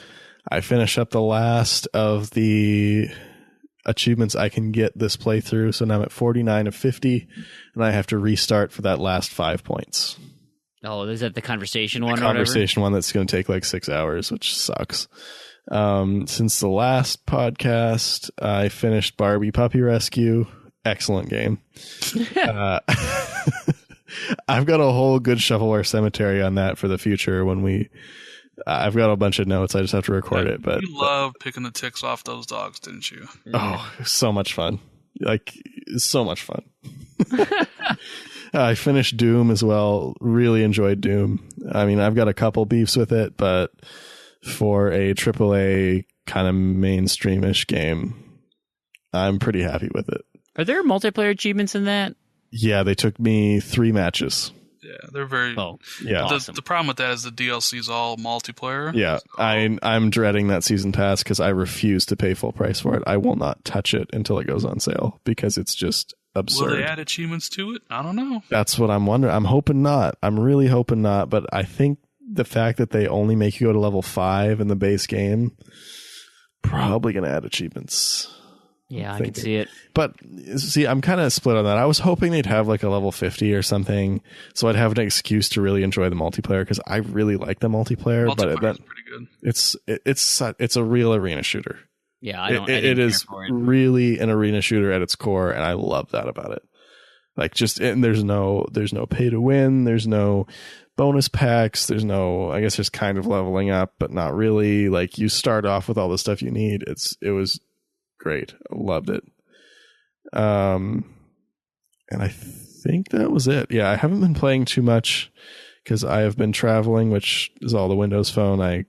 I finished up the last of the achievements I can get this playthrough. So now I'm at 49 of 50, and I have to restart for that last 5 points. Oh, is that the conversation one? The conversation one that's going to take like 6 hours, which sucks. Since the last podcast, I finished Barbie Puppy Rescue. Excellent game. I've got a whole Good Shovelware cemetery on that for the future when we... I've got a bunch of notes. I just have to record it. But you love picking the ticks off those dogs, didn't you? Oh, so much fun! Like so much fun. I finished Doom as well. Really enjoyed Doom. I mean, I've got a couple beefs with it, but for a AAA kind of mainstreamish game, I'm pretty happy with it. Are there multiplayer achievements in that? Yeah, they took me 3 matches. Yeah, they're very. Oh, yeah. Awesome. The problem with that is the DLC is all multiplayer. Yeah, so. I'm dreading that season pass because I refuse to pay full price for it. I will not touch it until it goes on sale because it's just absurd. Will they add achievements to it? I don't know. That's what I'm wondering. I'm hoping not. I'm really hoping not. But I think the fact that they only make you go to level 5 in the base game, probably going to add achievements. Yeah, I can see it. But see, I'm kind of split on that. I was hoping they'd have like a level 50 or something, so I'd have an excuse to really enjoy the multiplayer because I really like the multiplayer. But is pretty good. It's a real arena shooter. Yeah, it is really an arena shooter at its core, and I love that about it. Like and there's no pay to win. There's no bonus packs. There's no, I guess there's kind of leveling up, but not really. Like you start off with all the stuff you need. It was great. I loved it. And I think that was it. Yeah, I haven't been playing too much because I have been traveling, which is all the Windows Phone. I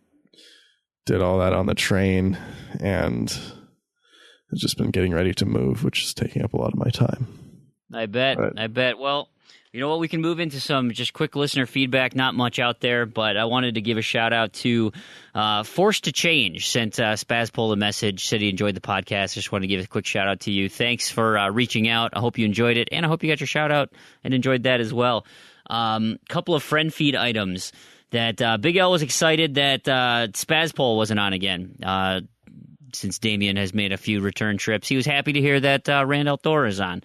did all that on the train, and I've just been getting ready to move, which is taking up a lot of my time. I bet. Well, you know what? We can move into some just quick listener feedback. Not much out there, but I wanted to give a shout out to Forced to Change. Sent Spazpole a message, said he enjoyed the podcast. Just want to give a quick shout out to you. Thanks for reaching out. I hope you enjoyed it, and I hope you got your shout out and enjoyed that as well. Couple of friend feed items that Big L was excited that Spazpole wasn't on again. Since Damien has made a few return trips, he was happy to hear that Randall Thor is on.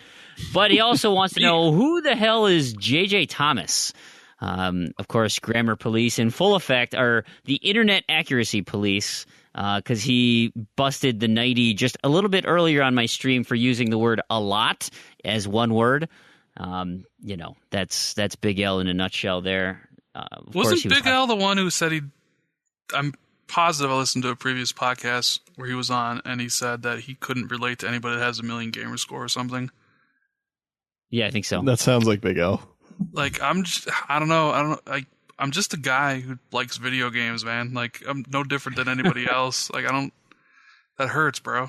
But he also wants to know who the hell is JJ Thomas. Of course, Grammar Police in full effect are the Internet Accuracy Police, because he busted the nighty just a little bit earlier on my stream for using the word "a lot" as one word. That's Big L in a nutshell. There wasn't Big L the one who said I'm positive I listened to a previous podcast where he was on, and he said that he couldn't relate to anybody that has a million gamer score or something. Yeah, I think so. That sounds like Big L. Like, I'm just a guy who likes video games, man. Like, I'm no different than anybody else. Like, that hurts, bro.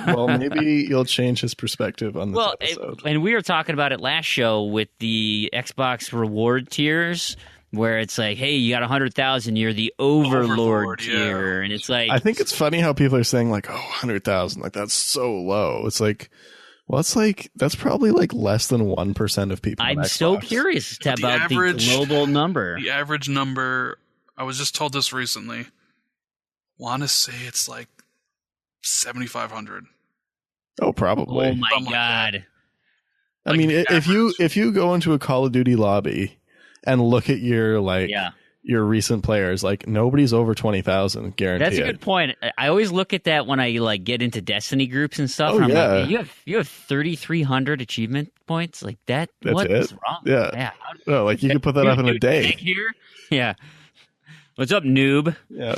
Well, maybe you'll change his perspective on this episode. And we were talking about it last show with the Xbox reward tiers, where it's like, hey, you got 100,000, you're the Overlord tier. Yeah. And it's like, I think it's funny how people are saying like, oh, 100,000, like that's so low. It's like, Well, that's probably like less than 1% of people. I'm so curious about the global number. The average number, I was just told this recently. Want to say it's like 7,500. Oh, probably. Oh my God. I mean, if you go into a Call of Duty lobby and look at your your recent players, like nobody's over 20,000 guaranteed. That's a good point. I always look at that when I like get into Destiny groups and stuff. Oh, and I'm yeah. like, you have 3,300 achievement points like that. That's what's it. wrong? Yeah. No, like you could put that up in a day. Here? Yeah. What's up, noob? Yeah.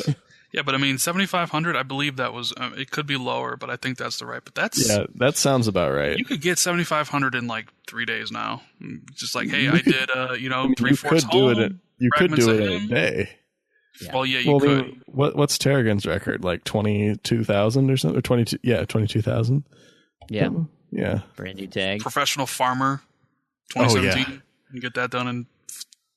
Yeah, but I mean, 7,500. I believe that was. It could be lower, but I think that's the right. But that sounds about right. You could get 7,500 in like 3 days now. Just like, hey, I did, 3/4 home. You could do it in a day. Yeah. Well, yeah, you could. I mean, what's Terragon's record? Like 22,000 or something? Or 22? Yeah, 22,000. Yeah. Yeah. Brand new tag. Professional Farmer, 2017. You get that done in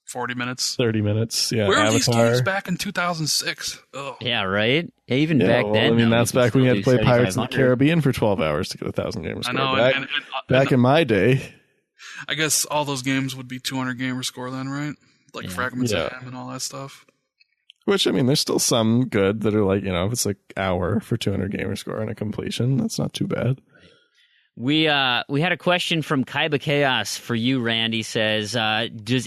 40 minutes. 30 minutes. Yeah. Where were Avatar. these games back in 2006? Ugh. Yeah, right? Even back then. I mean, that's back when you had to play Pirates of the 7,500. Caribbean for 12 hours to get 1,000 gamer score. I know. Back in my day. I guess all those games would be 200 gamer score then, right? Like Fragments of Ham and all that stuff. Which, I mean, there's still some good that are like, if it's like hour for 200 gamer score and a completion, that's not too bad. We had a question from Kaiba Chaos for you, Randy. Says, do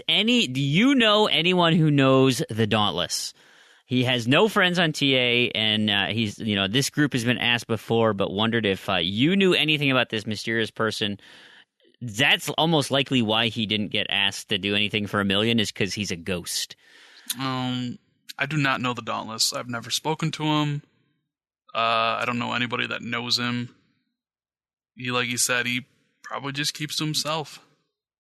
you know anyone who knows the Dauntless? He has no friends on TA, and he's this group has been asked before, but wondered if you knew anything about this mysterious person. That's almost likely why he didn't get asked to do anything for $1 million, is because he's a ghost. I do not know the Dauntless. I've never spoken to him. I don't know anybody that knows him. Like you said, he probably just keeps to himself.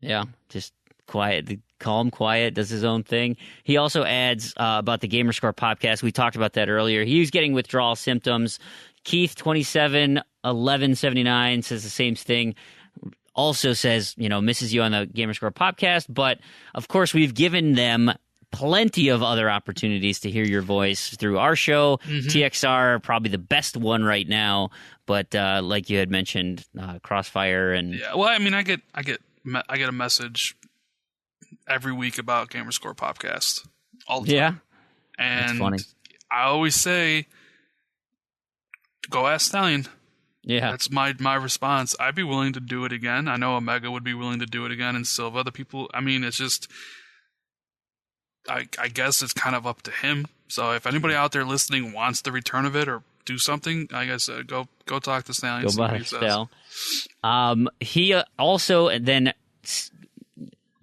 Yeah, just quiet, calm, quiet, does his own thing. He also adds about the Gamerscore podcast. We talked about that earlier. He was getting withdrawal symptoms. Keith 271179 says the same thing. Also says, misses you on the Gamerscore podcast, but of course we've given them plenty of other opportunities to hear your voice through our show. TXR, probably the best one right now, but like you had mentioned, Crossfire and well, I mean, I get a message every week about Gamerscore podcast all the time. Yeah, and that's funny. I always say, go ask Stallion. Yeah, that's my response. I'd be willing to do it again. I know Omega would be willing to do it again, and Silva. Other people. I mean, it's just. I guess it's kind of up to him. So if anybody out there listening wants the return of it or do something, I guess go talk to Stallion. Go by Stal. He also then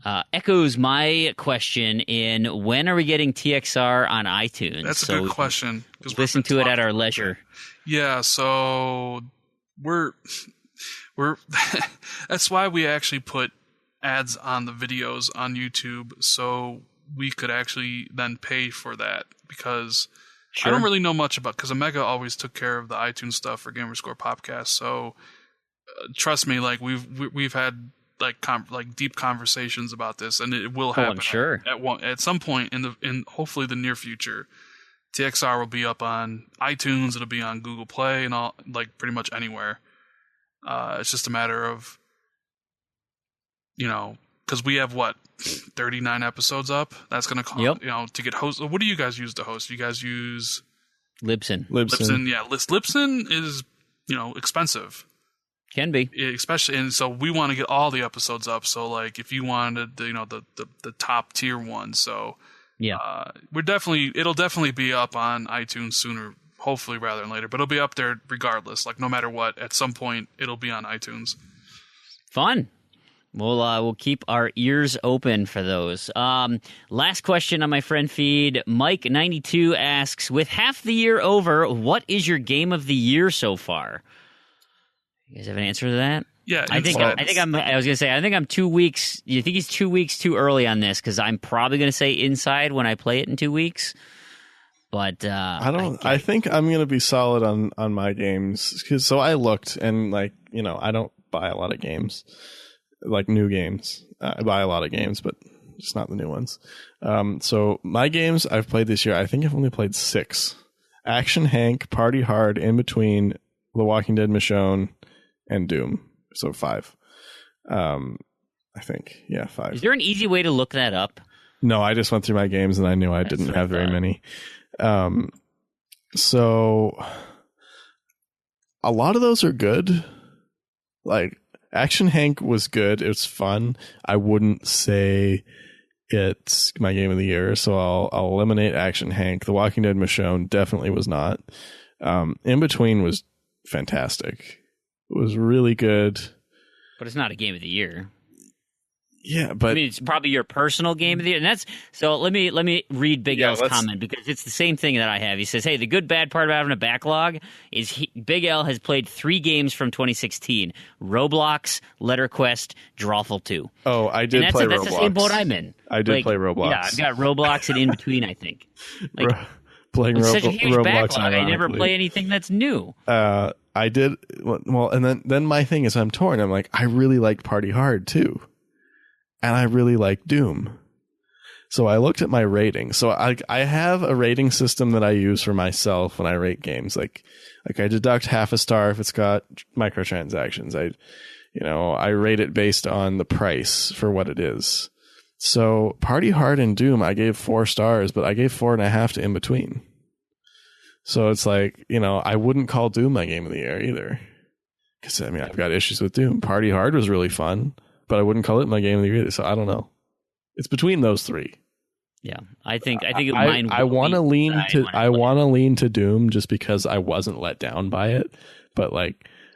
echoes my question in when are we getting TXR on iTunes? That's a good question. Listen to it at our leisure. Yeah, so we're that's why we actually put ads on the videos on YouTube, so we could actually then pay for that, because I don't really know much about, because Omega always took care of the iTunes stuff for Gamerscore podcast. So trust me, like we've had like deep conversations about this, and it will happen. I'm sure at some point in hopefully the near future. TXR will be up on iTunes. It'll be on Google Play and all, like pretty much anywhere. It's just a matter of, because we have 39 episodes up. That's going to cost, to get host. What do you guys use to host? You guys use Libsyn. Yeah. Libsyn is, expensive. Can be. Especially, and so we want to get all the episodes up. So like if you wanted the top tier one. So yeah, it'll definitely be up on iTunes sooner, hopefully rather than later, but it'll be up there regardless. Like no matter what, at some point it'll be on iTunes. Fun. We'll keep our ears open for those. Last question on my friend feed. Mike92 asks, with half the year over, what is your game of the year so far? You guys have an answer to that? Yeah, I think I'm 2 weeks. You think he's 2 weeks too early on this? Because I'm probably going to say Inside when I play it in 2 weeks. But I think I'm going to be solid on my games. So I looked, and I don't buy a lot of games, like new games. I buy a lot of games, but just not the new ones. So my games I've played this year, I think I've only played 6. Action Hank, Party Hard, In Between, The Walking Dead Michonne, and Doom. So 5. I think. Yeah, 5. Is there an easy way to look that up? No, I just went through my games and I knew I didn't have very many. So a lot of those are good. Like Action Hank was good. It's fun. I wouldn't say it's my game of the year, so I'll eliminate Action Hank. The Walking Dead Michonne definitely was not. In Between was fantastic. It was really good. But it's not a game of the year. Yeah, but I mean, it's probably your personal game of the year, and that's so. Let me read Big L's comment because it's the same thing that I have. He says, "Hey, the good bad part about having a backlog is Big L has played 3 games from 2016: Roblox, Letterquest, Drawful 2." Oh, I did play Roblox. That's the same boat I'm in. I did play Roblox. Yeah, I've got Roblox and In Between. I think playing it's such a huge Roblox. Backlog. I never play anything that's new. I did well, and then my thing is I'm torn. I'm like, I really like Party Hard too. And I really like Doom. So I looked at my rating. So I have a rating system that I use for myself when I rate games. Like I deduct half a star if it's got microtransactions. I rate it based on the price for what it is. So Party Hard and Doom, I gave 4 stars, but I gave 4.5 to In Between. So it's like, I wouldn't call Doom my game of the year either. Because, I've got issues with Doom. Party Hard was really fun, but I wouldn't call it my game of the year either. So I don't know. It's between those 3. Yeah, I think mine. I want to lean to Doom just because I wasn't let down by it. But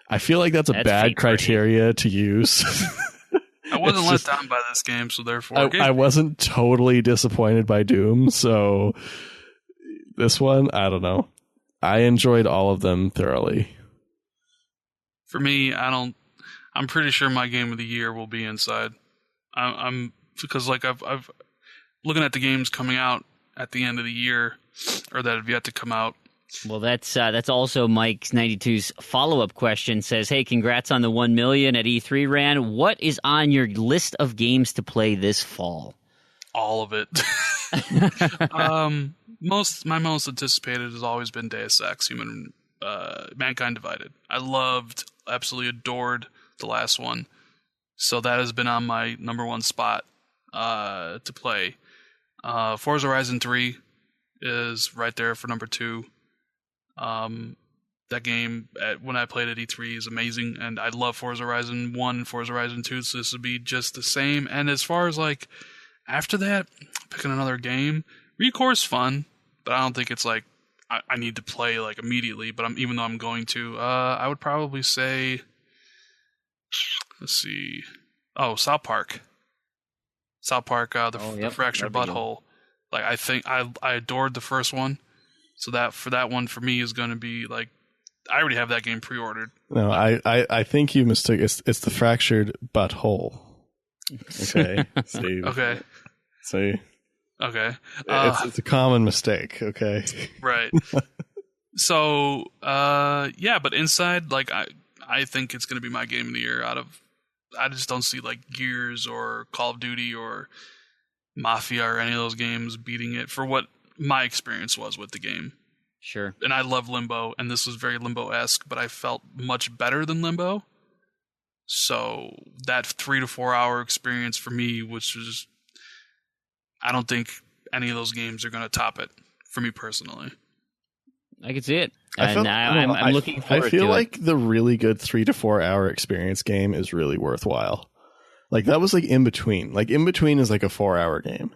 I feel like that's a bad criteria to use. I wasn't let down by this game, so therefore I wasn't totally disappointed by Doom. So this one, I don't know. I enjoyed all of them thoroughly. For me, I'm pretty sure my game of the year will be Inside. I'm because I've looking at the games coming out at the end of the year or that have yet to come out. Well, that's also Mike's 92's follow-up question. Says, hey, congrats on the 1 million at E3 Ran. What is on your list of games to play this fall? All of it. My most anticipated has always been Deus Ex, Mankind Divided. I absolutely adored the last one. So that has been on my number 1 spot to play. Forza Horizon 3 is right there for number 2. That game, when I played at E3, is amazing, and I love Forza Horizon 1 and Forza Horizon 2, so this would be just the same. And as far as, after that, picking another game, ReCore's fun, but I don't think it's, I need to play, immediately, but even though I'm going to, I would probably say, let's see, South Park. The Fractured Butthole. I think I adored the first one. So that one for me is going to be I already have that game pre-ordered. No, I think you mistook. It's the Fractured Butthole. Okay. See. Okay. See. Okay. It's a common mistake. Okay. Right. So but Inside, I think it's going to be my game of the year. I just don't see Gears or Call of Duty or Mafia or any of those games beating it for what my experience was with the game. Sure. And I love Limbo, and this was very Limbo-esque, but I felt much better than Limbo. So that 3 to 4 hour experience for me, which was, I don't think any of those games are going to top it for me personally. I can see it. I'm looking forward to it. I feel like the really good 3 to 4 hour experience game is really worthwhile. That was In Between. In Between is a 4 hour game,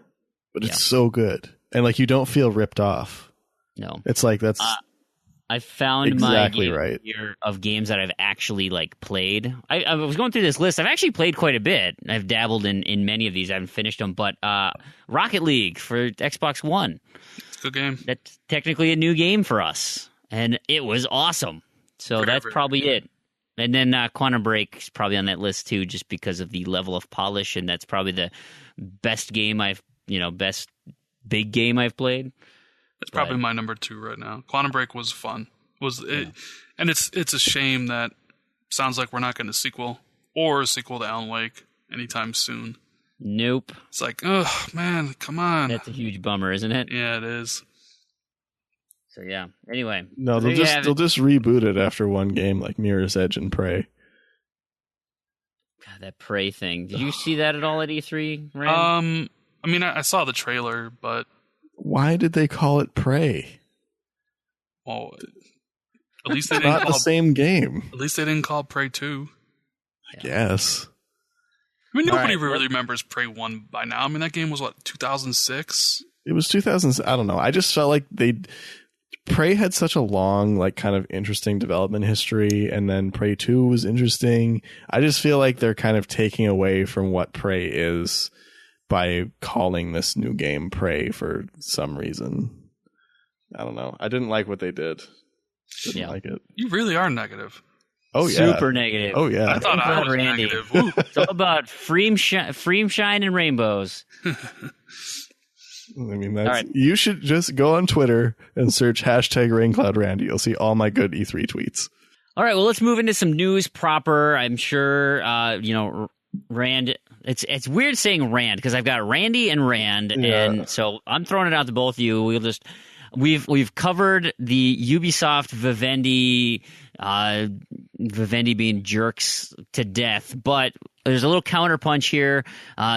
but it's so good. And you don't feel ripped off. No. It's that's I found exactly my right year of games that I've actually played. I was going through this list. I've actually played quite a bit. I've dabbled in many of these. I haven't finished them, but Rocket League for Xbox One. It's a good game. That's technically a new game for us, and it was awesome. So that's probably it. And then Quantum Break is probably on that list too, just because of the level of polish, and that's probably the best game best big game I've played. It's probably my number 2 right now. Quantum Break was fun. And it's a shame that sounds like we're not getting a sequel to Alan Wake anytime soon. Nope. It's oh man, come on. That's a huge bummer, isn't it? Yeah, it is. So yeah. Anyway. No, they'll just reboot it after one game, like Mirror's Edge and Prey. God, that Prey thing. Did you see that at all at E3, Rand? I mean, I saw the trailer, but why did they call it Prey? Well, at least they didn't not the same game. At least they didn't call Prey 2. I guess. I mean, nobody really remembers Prey 1 by now. I mean, that game was, 2006? It was 2000. I don't know. I just felt like Prey had such a long, kind of interesting development history, and then Prey 2 was interesting. I just feel like they're kind of taking away from what Prey is by calling this new game Prey for some reason. I don't know. I didn't like what they did. Didn't like it. You really are negative. Oh, yeah. Super negative. Oh, yeah. I thought I was Randy. negative. It's all about frame shine and rainbows. I mean, you should just go on Twitter and search #RaincloudRandy. You'll see all my good E3 tweets. All right, well, let's move into some news proper. I'm sure, Rand. It's weird saying Rand because I've got Randy and Rand, and so I'm throwing it out to both of you. We've covered the Ubisoft Vivendi being jerks to death, but there's a little counterpunch here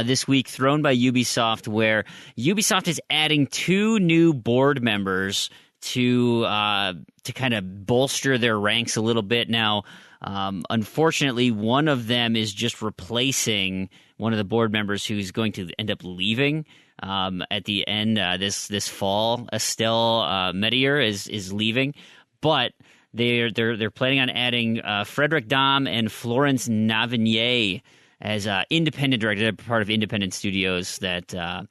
this week thrown by Ubisoft, where Ubisoft is adding 2 new board members to kind of bolster their ranks a little bit. Now, unfortunately, one of them is just replacing one of the board members who's going to end up leaving at the end this fall. Estelle Medier is leaving, but they're planning on adding Frederick Dahm and Florence Navignier as independent director. They're part of independent studios that are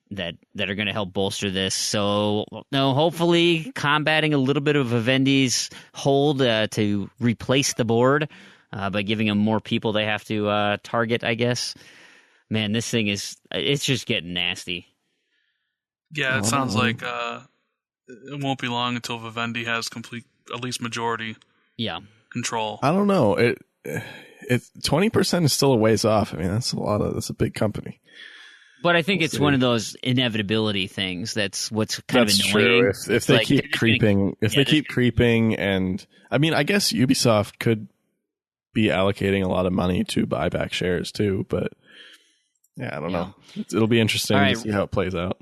going to help bolster this. So, hopefully combating a little bit of Vivendi's hold to replace the board by giving them more people they have to target, I guess. Man, this thing it's just getting nasty. Yeah, it sounds like it won't be long until Vivendi has complete, at least majority control. I don't know. It 20% is still a ways off. I mean, that's a big company. But I think it's one of those inevitability things. That's what's kind of annoying. True. If they keep creeping, creeping, and I mean, I guess Ubisoft could be allocating a lot of money to buy back shares too. But I don't know. It'll be interesting to see how it plays out.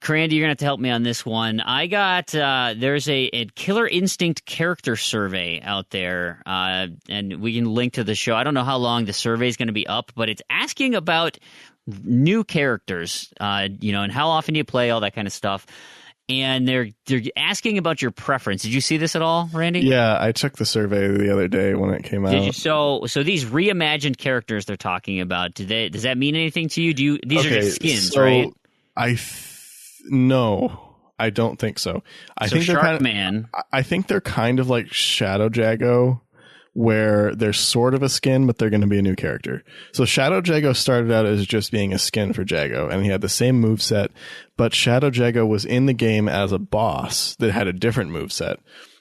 Crandy, you're going to have to help me on this one. I got, there's a Killer Instinct character survey out there, and we can link to the show. I don't know how long the survey is going to be up, but it's asking about new characters, and how often you play, all that kind of stuff. And they're asking about your preference. Did you see this at all, Randy? Yeah, I took the survey the other day when it came out. Did you? So these reimagined characters they're talking about, does that mean anything to you? These are just skins, right? No, I don't think so. I think they're kind of like Shadow Jago, where they're sort of a skin, but they're going to be a new character. So Shadow Jago started out as just being a skin for Jago, and he had the same moveset, but Shadow Jago was in the game as a boss that had a different moveset.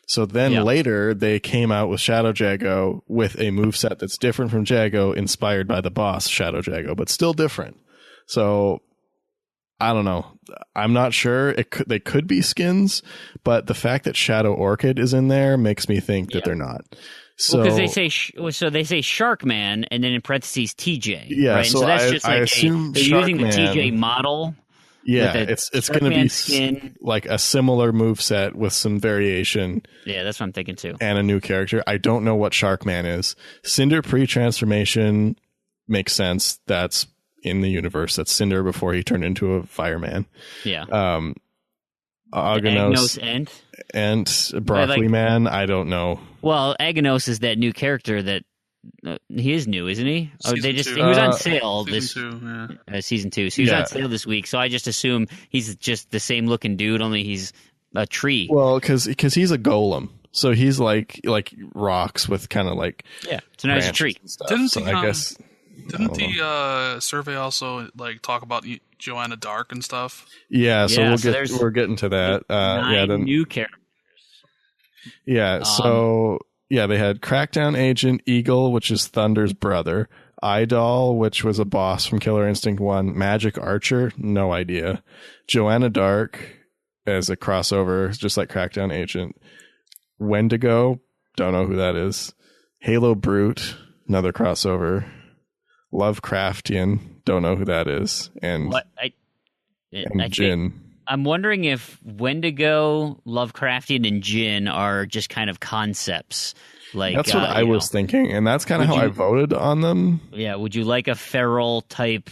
So then later they came out with Shadow Jago with a moveset that's different from Jago, inspired by the boss Shadow Jago, but still different. So I don't know. I'm not sure. They could be skins, but the fact that Shadow Orchid is in there makes me think that they're not. So because they say Sharkman and then in parentheses TJ. Yeah, right? so that's just I assume they're using the TJ model. Yeah, it's going to be skin. Like a similar moveset with some variation. Yeah, that's what I'm thinking too. And a new character. I don't know what Sharkman is. Cinder pre-transformation makes sense. That's in the universe. That's Cinder before he turned into a fireman. Yeah. Aghanos and Broccoli Man. I don't know. Well, Aghanos is that new character that he is new, isn't he? He was on sale season 2. So he was on sale this week. So I just assume he's just the same looking dude, only he's a tree. Well, because he's a golem. So he's like rocks with kind of like So now he's a tree. Didn't the survey also talk about Joanna Dark and stuff? Yeah, so we're getting to that. New characters. Yeah, they had Crackdown Agent Eagle, which is Thunder's brother. Idol, which was a boss from Killer Instinct 1. Magic Archer, no idea. Joanna Dark as a crossover, just like Crackdown Agent. Wendigo, don't know who that is. Halo Brute, another crossover. Lovecraftian. Don't know who that is. And Jin. I'm wondering if Wendigo, Lovecraftian, and Jin are just kind of concepts. Like that's what I was thinking, and that's kind of how I voted on them. Yeah, would you like a feral type,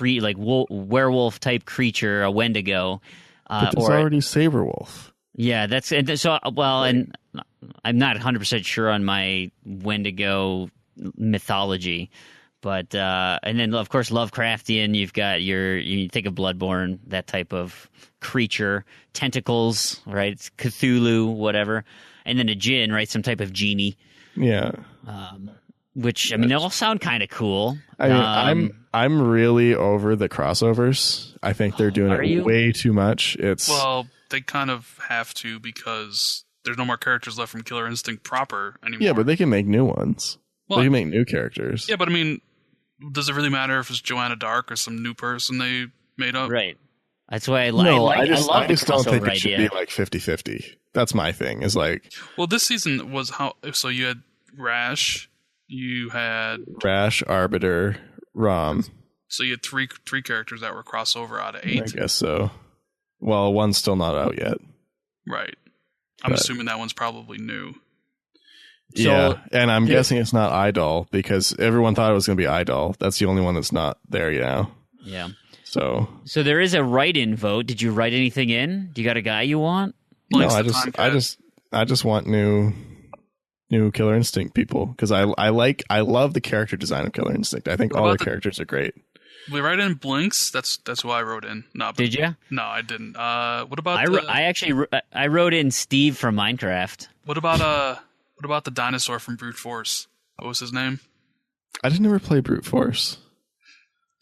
werewolf type creature, a Wendigo? But there's already Saberwolf. Yeah, that's and so. Well, and I'm not 100% sure on my Wendigo mythology, but and then of course Lovecraftian. You've got you think of Bloodborne, that type of creature, tentacles, right? It's Cthulhu, whatever. And then a Jinn, right? Some type of genie. Yeah. Which I mean, they all sound kind of cool. I mean, I'm really over the crossovers. I think they're doing it way too much. Well, they kind of have to because there's no more characters left from Killer Instinct proper anymore. Yeah, but they can make new ones. Well, they can make new characters. Yeah, but I mean, does it really matter if it's Joanna Dark or some new person they made up? Right. That's why I just don't think it should be like 50-50. That's my thing. Is like, well, this season was so you had Rash, you had Arbiter, Rom. So you had three characters that were crossover out of 8. I guess so. Well, one's still not out yet. Right. I'm assuming that one's probably new. Yeah, and I'm guessing it's not Idol because everyone thought it was going to be Idol. That's the only one that's not there now. Yeah. So there is a write-in vote. Did you write anything in? Do you got a guy you want? No, I just want new Killer Instinct people because I love the character design of Killer Instinct. I think all the characters are great. We write in Blinks. That's who I wrote in. Did you? No, I didn't. What about? I wrote in Steve from Minecraft. What about the dinosaur from Brute Force? What was his name? I didn't ever play Brute Force.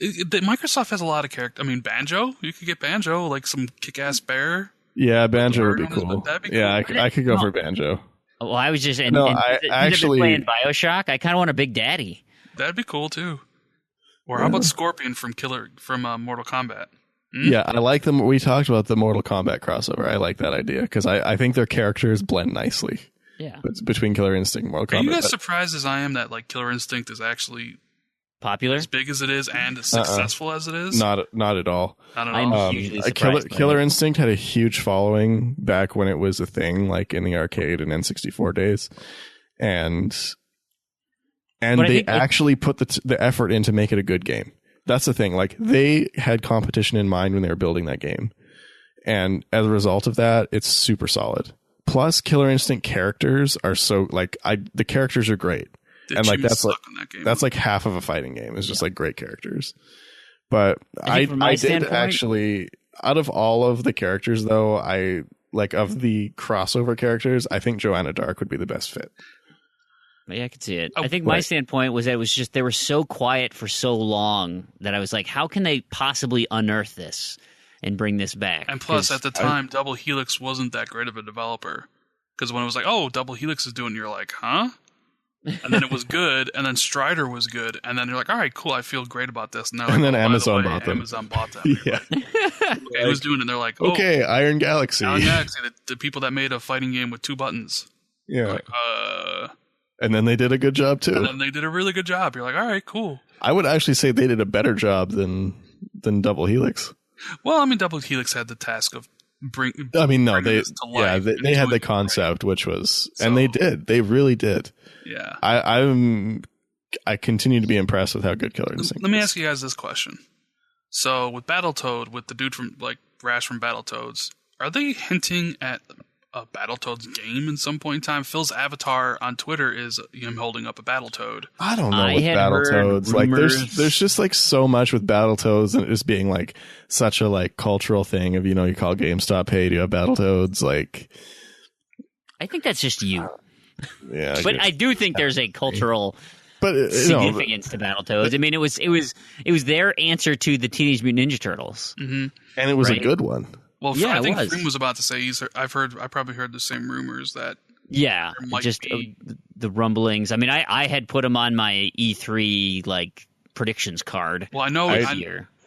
Microsoft has a lot of characters. I mean, Banjo. You could get Banjo, like some kick-ass bear. Yeah, Banjo would be cool. That'd be cool. Yeah, I could go for Banjo. Well, I was just I actually playing BioShock. I kind of want a Big Daddy. That'd be cool too. Or how about Scorpion from Mortal Kombat? Yeah, I like them. We talked about the Mortal Kombat crossover. I like that idea because I think their characters blend nicely. Yeah, between Killer Instinct and Mortal Kombat. Are you guys surprised as I am that like Killer Instinct is actually popular, as big as it is, and as successful as it is? Not at all. Not at all. I'm hugely surprised. Killer Instinct had a huge following back when it was a thing, like in the arcade and N64 days, and they actually put the effort in to make it a good game. That's the thing. Like they had competition in mind when they were building that game, and as a result of that, it's super solid. Plus, Killer Instinct characters are so the characters are great. And like that's like half of a fighting game is just like great characters. But I did actually, out of all of the characters though, of the crossover characters, I think Joanna Dark would be the best fit. Yeah, I could see it. I think my standpoint was that it was just they were so quiet for so long that I was like, how can they possibly unearth this and bring this back? And plus, at the time, Double Helix wasn't that great of a developer. Because when it was like, oh, Double Helix is doing, you're like, huh? And then it was good, and then Strider was good, and then you're like, all right, cool, I feel great about this. Now, and then Amazon bought them. Amazon bought them. Yeah. Okay, who's doing it? And they're like, okay, Iron Galaxy. Iron Galaxy, the people that made a fighting game with 2 buttons. Yeah. Like, and then they did a good job, too. And then they did a really good job. You're like, all right, cool. I would actually say they did a better job than Double Helix. Well, I mean, Double Helix had the task of they had the concept, which was, and they did. They really did. Yeah. I continue to be impressed with how good Killer Instinct is. Let me ask you guys this question. So, with Battletoad, with the dude from, like, Rash from Battletoads, are they hinting at a Battletoads game in some point in time? Phil's avatar on Twitter is him holding up a Battletoad. I don't know with Battletoads. Like there's just like so much with Battletoads and it just being like such a like cultural thing of, you know, you call GameStop, hey, do you have Battletoads? Like I think that's just you. Yeah. But I do think there's a cultural significance to Battletoads. I mean, it was their answer to the Teenage Mutant Ninja Turtles. Mm-hmm. And it was a good one. Well, I think Freem was about to say I probably heard the same rumors that the rumblings. I mean, I had put them on my E3 like predictions card. Well, I know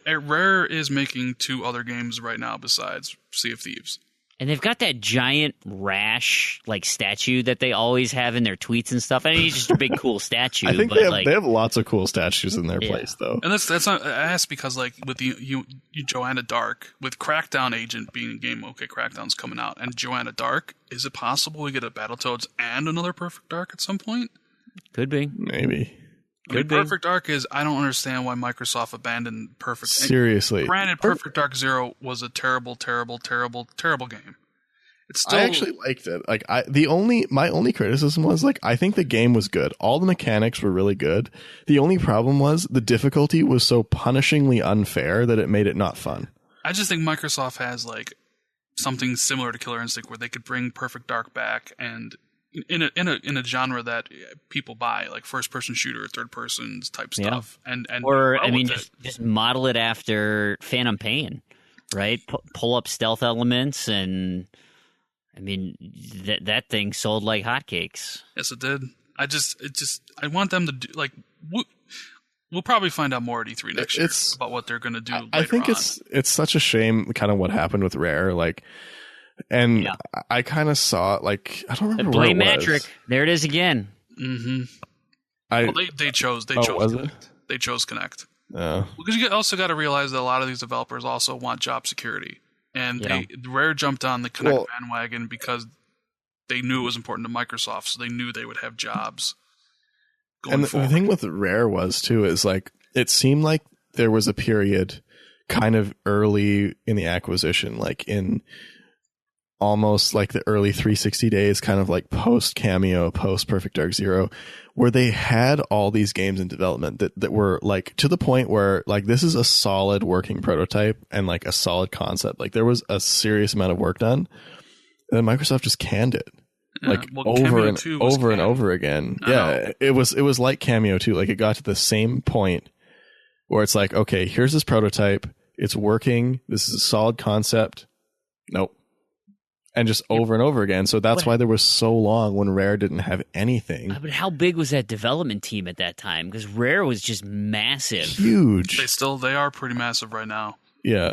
Rare is making 2 other games right now besides Sea of Thieves. And they've got that giant Rash like statue that they always have in their tweets and stuff. I mean, he's just a big cool statue. I think they have lots of cool statues in their place, though. And that's not. I asked because like with you Joanna Dark, with Crackdown Agent being a game, okay, Crackdown's coming out, and Joanna Dark, is it possible we get a Battletoads and another Perfect Dark at some point? Could be, maybe. Perfect Dark is. I don't understand why Microsoft abandoned Perfect. Seriously, granted, Perfect Dark Zero was a terrible game. It's still, I actually liked it. Like my only criticism was like I think the game was good. All the mechanics were really good. The only problem was the difficulty was so punishingly unfair that it made it not fun. I just think Microsoft has like something similar to Killer Instinct where they could bring Perfect Dark back and in a genre that people buy, like first person shooter, third person type stuff, and or I mean just model it after Phantom Pain, right? Pull up stealth elements, and I mean that thing sold like hotcakes. Yes, it did. I want them to do like we'll probably find out more at E3 next year about what they're going to do. I think it's such a shame, kind of what happened with Rare, like. And I kind of saw it, like, I don't remember Blame where it was. Matrick. There it is again. Mm-hmm. Well, they chose Kinect. They chose Kinect. Because you also got to realize that a lot of these developers also want job security. And Rare jumped on the Kinect bandwagon because they knew it was important to Microsoft, so they knew they would have jobs going forward. The thing with Rare was, too, is, like, it seemed like there was a period kind of early in the acquisition, like in almost like the early 360 days, kind of like post Cameo, post Perfect Dark Zero, where they had all these games in development that were like to the point where like this is a solid working prototype and like a solid concept. Like there was a serious amount of work done, and then Microsoft just canned it over and over again. It was like Cameo 2. Like it got to the same point where it's like, okay, here's this prototype, it's working, this is a solid concept. Nope. And just over and over again. So that's why there was so long when Rare didn't have anything. But how big was that development team at that time? Because Rare was just massive. Huge. They are pretty massive right now. Yeah.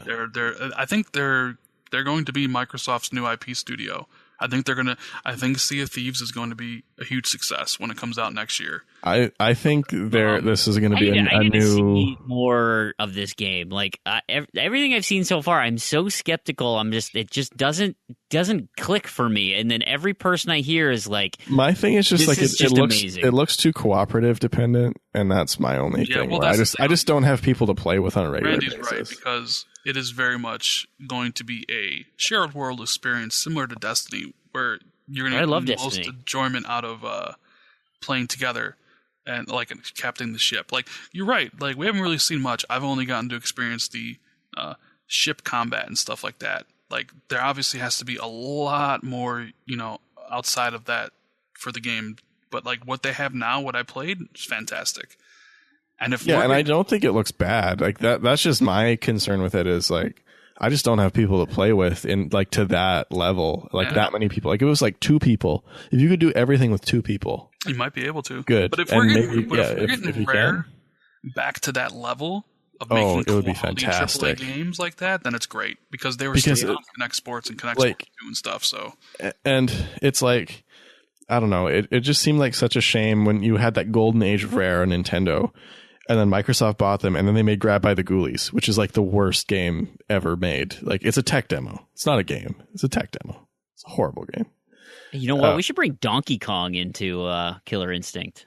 I think they're going to be Microsoft's new IP studio. I think Sea of Thieves is going to be a huge success when it comes out next year. I think this is going to be a new. See more of this game. Like everything I've seen so far, I'm so skeptical. It just doesn't click for me. And then every person I hear is like, my thing is just like amazing. It looks too cooperative dependent, and that's my only thing. Well, I just don't have people to play with on a regular basis. basis. Right, because it is very much going to be a shared world experience similar to Destiny, where you're going to get the most enjoyment out of playing together and like captaining the ship. Like you're right. Like we haven't really seen much. I've only gotten to experience the ship combat and stuff like that. Like there obviously has to be a lot more, outside of that for the game. But like what they have now, what I played, is fantastic. And I don't think it looks bad. Like that's just my concern with it is like I just don't have people to play with in like to that level, like that many people. Like it was like 2 people. If you could do everything with 2 people, you might be able to. Good. But if we're getting Rare back to that level of making it would be fantastic games like that, then it's great because they were still on Kinect Sports and Kinect Sports doing stuff. So and it's like I don't know. It just seemed like such a shame when you had that golden age of Rare and Nintendo. And then Microsoft bought them, and then they made Grab by the Ghoulies, which is like the worst game ever made. Like it's a tech demo. It's not a game. It's a tech demo. It's a horrible game. You know what? We should bring Donkey Kong into Killer Instinct.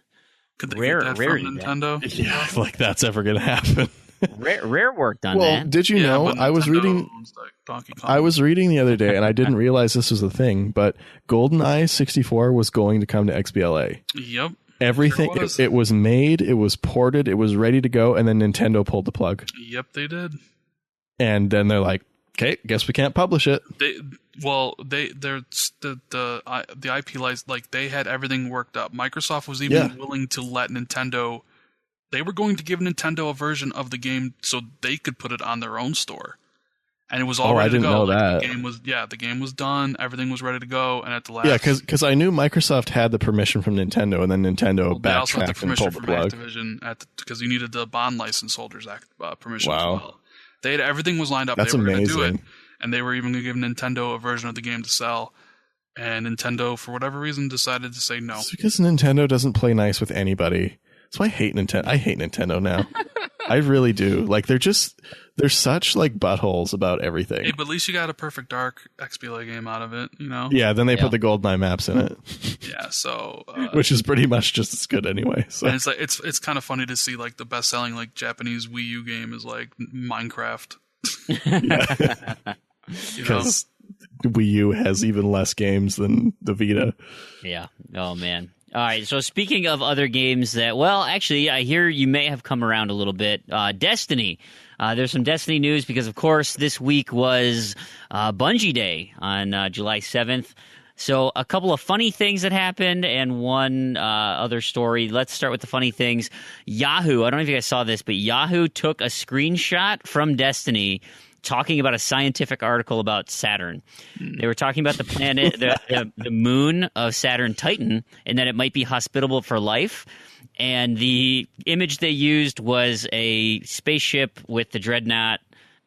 Could they get that from Nintendo? Yeah, like that's ever going to happen. Rare worked on that. Well, did you know? I was reading. I was reading the other day, and I didn't realize this was a thing. But GoldenEye 64 was going to come to XBLA. Yep. Everything it was made, it was ported, it was ready to go, and then Nintendo pulled the plug. Yep, they did. And then they're like, "Okay, guess we can't publish it." The IP license, like they had everything worked up. Microsoft was even willing to let Nintendo. They were going to give Nintendo a version of the game so they could put it on their own store. And it was all ready to go. I didn't know that. The game was done. Everything was ready to go. And at the last, because I knew Microsoft had the permission from Nintendo, and then Nintendo backtracked and pulled the plug. Activision because you needed the Bond License Holders Act permission as well. They had everything was lined up. That's they were amazing. Going to do it, and they were even going to give Nintendo a version of the game to sell. And Nintendo, for whatever reason, decided to say no. It's because Nintendo doesn't play nice with anybody. That's why I hate Nintendo. I hate Nintendo now. I really do. Like, they're such like buttholes about everything. Hey, but at least you got a Perfect Dark XBLA game out of it, you know? Yeah, then they put the GoldenEye maps in it. Yeah, so which is pretty much just as good anyway. So and it's like it's kind of funny to see like the best selling like Japanese Wii U game is like Minecraft. Because Wii U has even less games than the Vita. Yeah. Oh man. All right, so speaking of other games that, well, actually, I hear you may have come around a little bit. Destiny. There's some Destiny news because, of course, this week was Bungie Day on July 7th. So a couple of funny things that happened and one other story. Let's start with the funny things. Yahoo, I don't know if you guys saw this, but Yahoo took a screenshot from Destiny talking about a scientific article about Saturn. They were talking about the planet, the moon of Saturn Titan, and that it might be hospitable for life. And the image they used was a spaceship with the Dreadnought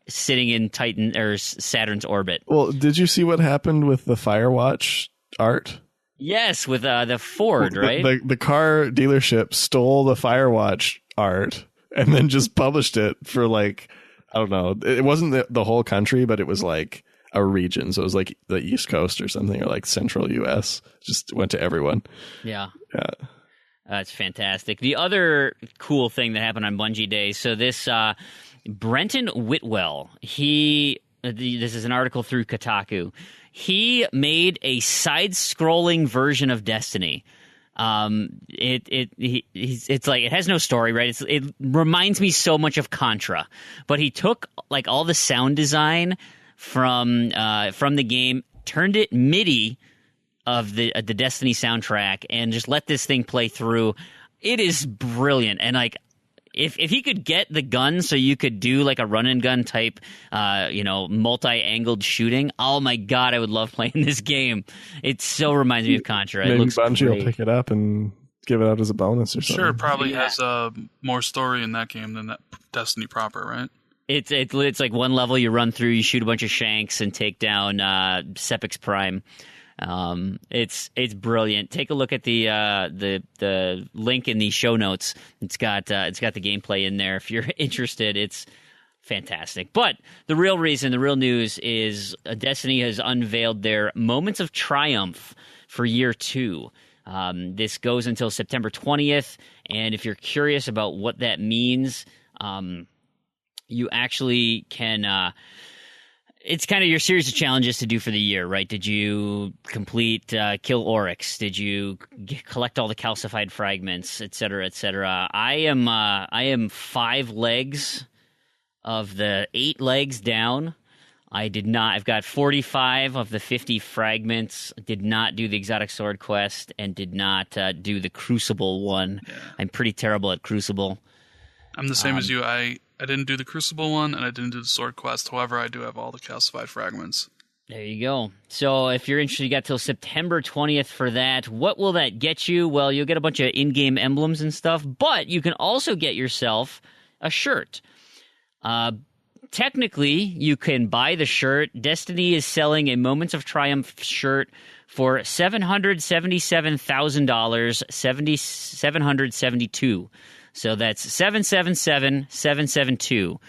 sitting in Titan or Saturn's orbit. Well, did you see what happened with the Firewatch art? Yes, with the Ford, right? The car dealership stole the Firewatch art and then just published it for like, I don't know. It wasn't the whole country, but it was like a region. So it was like the East Coast or something, or like Central U.S. Just went to everyone. Yeah. That's fantastic. The other cool thing that happened on Bungie Day, so this Brenton Whitwell, this is an article through Kotaku. He made a side-scrolling version of Destiny. It's like it has no story, right? It reminds me so much of Contra, but he took like all the sound design from the game, turned it MIDI of the Destiny soundtrack, and just let this thing play through. It is brilliant, and like if he could get the gun so you could do like a run and gun type, multi-angled shooting. Oh my god, I would love playing this game. It so reminds me of Contra. Maybe it looks Bungie great. will pick it up and give it out as a bonus or something. Sure, it probably has more story in that game than that Destiny proper, right? It's like one level you run through, you shoot a bunch of shanks and take down Sepix Prime. It's brilliant. Take a look at the link in the show notes. It's got the gameplay in there if you're interested. It's fantastic. But the real news is Destiny has unveiled their Moments of Triumph for year 2. This goes until September 20th, and if you're curious about what that means, you actually can. It's kind of your series of challenges to do for the year, right? Did you complete Kill Oryx? Did you collect all the calcified fragments, et cetera, et cetera? I am 5 legs of the 8 legs down. I did not. I've got 45 of the 50 fragments. Did not do the exotic sword quest and did not do the Crucible one. Yeah. I'm pretty terrible at Crucible. I'm the same as you. I didn't do the Crucible one, and I didn't do the Sword Quest. However, I do have all the calcified fragments. There you go. So if you're interested, you got till September 20th for that. What will that get you? Well, you'll get a bunch of in-game emblems and stuff, but you can also get yourself a shirt. Technically, you can buy the shirt. Destiny is selling a Moments of Triumph shirt for $777,000, $772. So that's 772.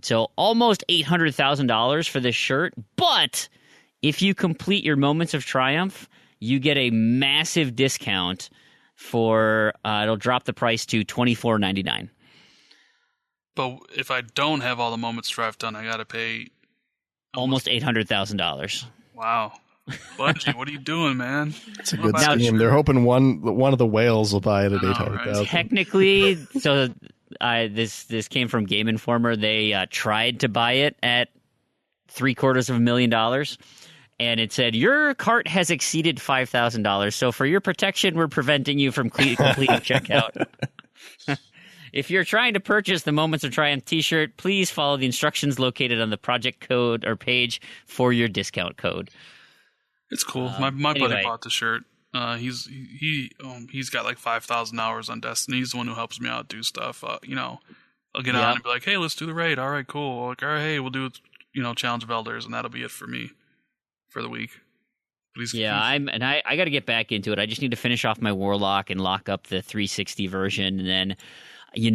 So almost $800,000 for this shirt. But if you complete your Moments of Triumph, you get a massive discount for it'll drop the price to $24.99. But if I don't have all the Moments of Triumph done, I got to pay almost $800,000. Wow. Bungie, what are you doing, man? It's a good scheme. They're hoping one of the whales will buy it at $800,000. Right? Technically, so this came from Game Informer. They tried to buy it at $750,000, and it said your cart has exceeded $5,000. So for your protection, we're preventing you from completing checkout. If you're trying to purchase the Moments of Triumph T-shirt, please follow the instructions located on the project code or page for your discount code. It's cool. My buddy bought the shirt. He's got like 5,000 hours on Destiny. He's the one who helps me out do stuff. I'll get on and be like, hey, let's do the raid. All right, cool. Like, all right, hey, we'll do Challenge of Elders, and that'll be it for me for the week. Yeah, I got to get back into it. I just need to finish off my Warlock and lock up the 360 version, and then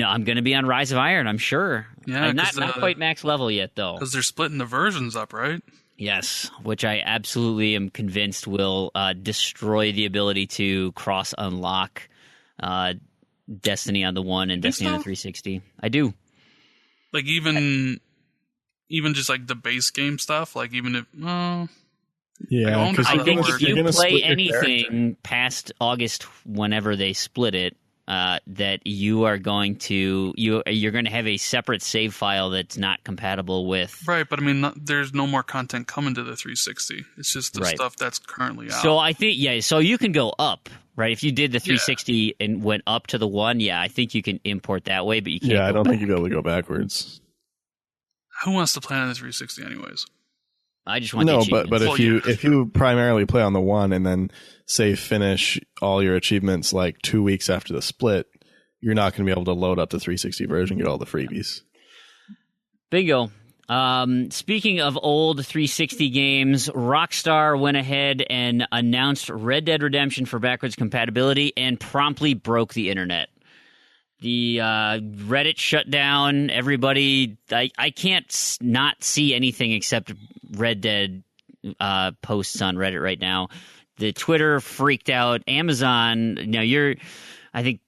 I'm going to be on Rise of Iron, I'm sure. Yeah, I'm not quite max level yet, though. Because they're splitting the versions up, right? Yes, which I absolutely am convinced will destroy the ability to cross-unlock Destiny on the One and Destiny on the 360. I do. Like, even just, like, the base game stuff, like, even if... yeah, I think if you play anything past August whenever they split it, that you are going to you're going to have a separate save file that's not compatible with. Right, but I mean, there's no more content coming to the 360. It's just the stuff that's currently out. So I think so you can go up, right? If you did the 360 and went up to the One, I think you can import that way, but you can't. Yeah, I don't think you'll be able to go backwards. Who wants to play on the 360 anyways? I just want but if you primarily play on the One and then say finish all your achievements like 2 weeks after the split, you're not going to be able to load up the 360 version and get all the freebies. Bingo. Speaking of old 360 games, Rockstar went ahead and announced Red Dead Redemption for backwards compatibility and promptly broke the internet. The Reddit shut down. Everybody, I can't not see anything except Red Dead posts on Reddit right now. The Twitter freaked out. Amazon, I think,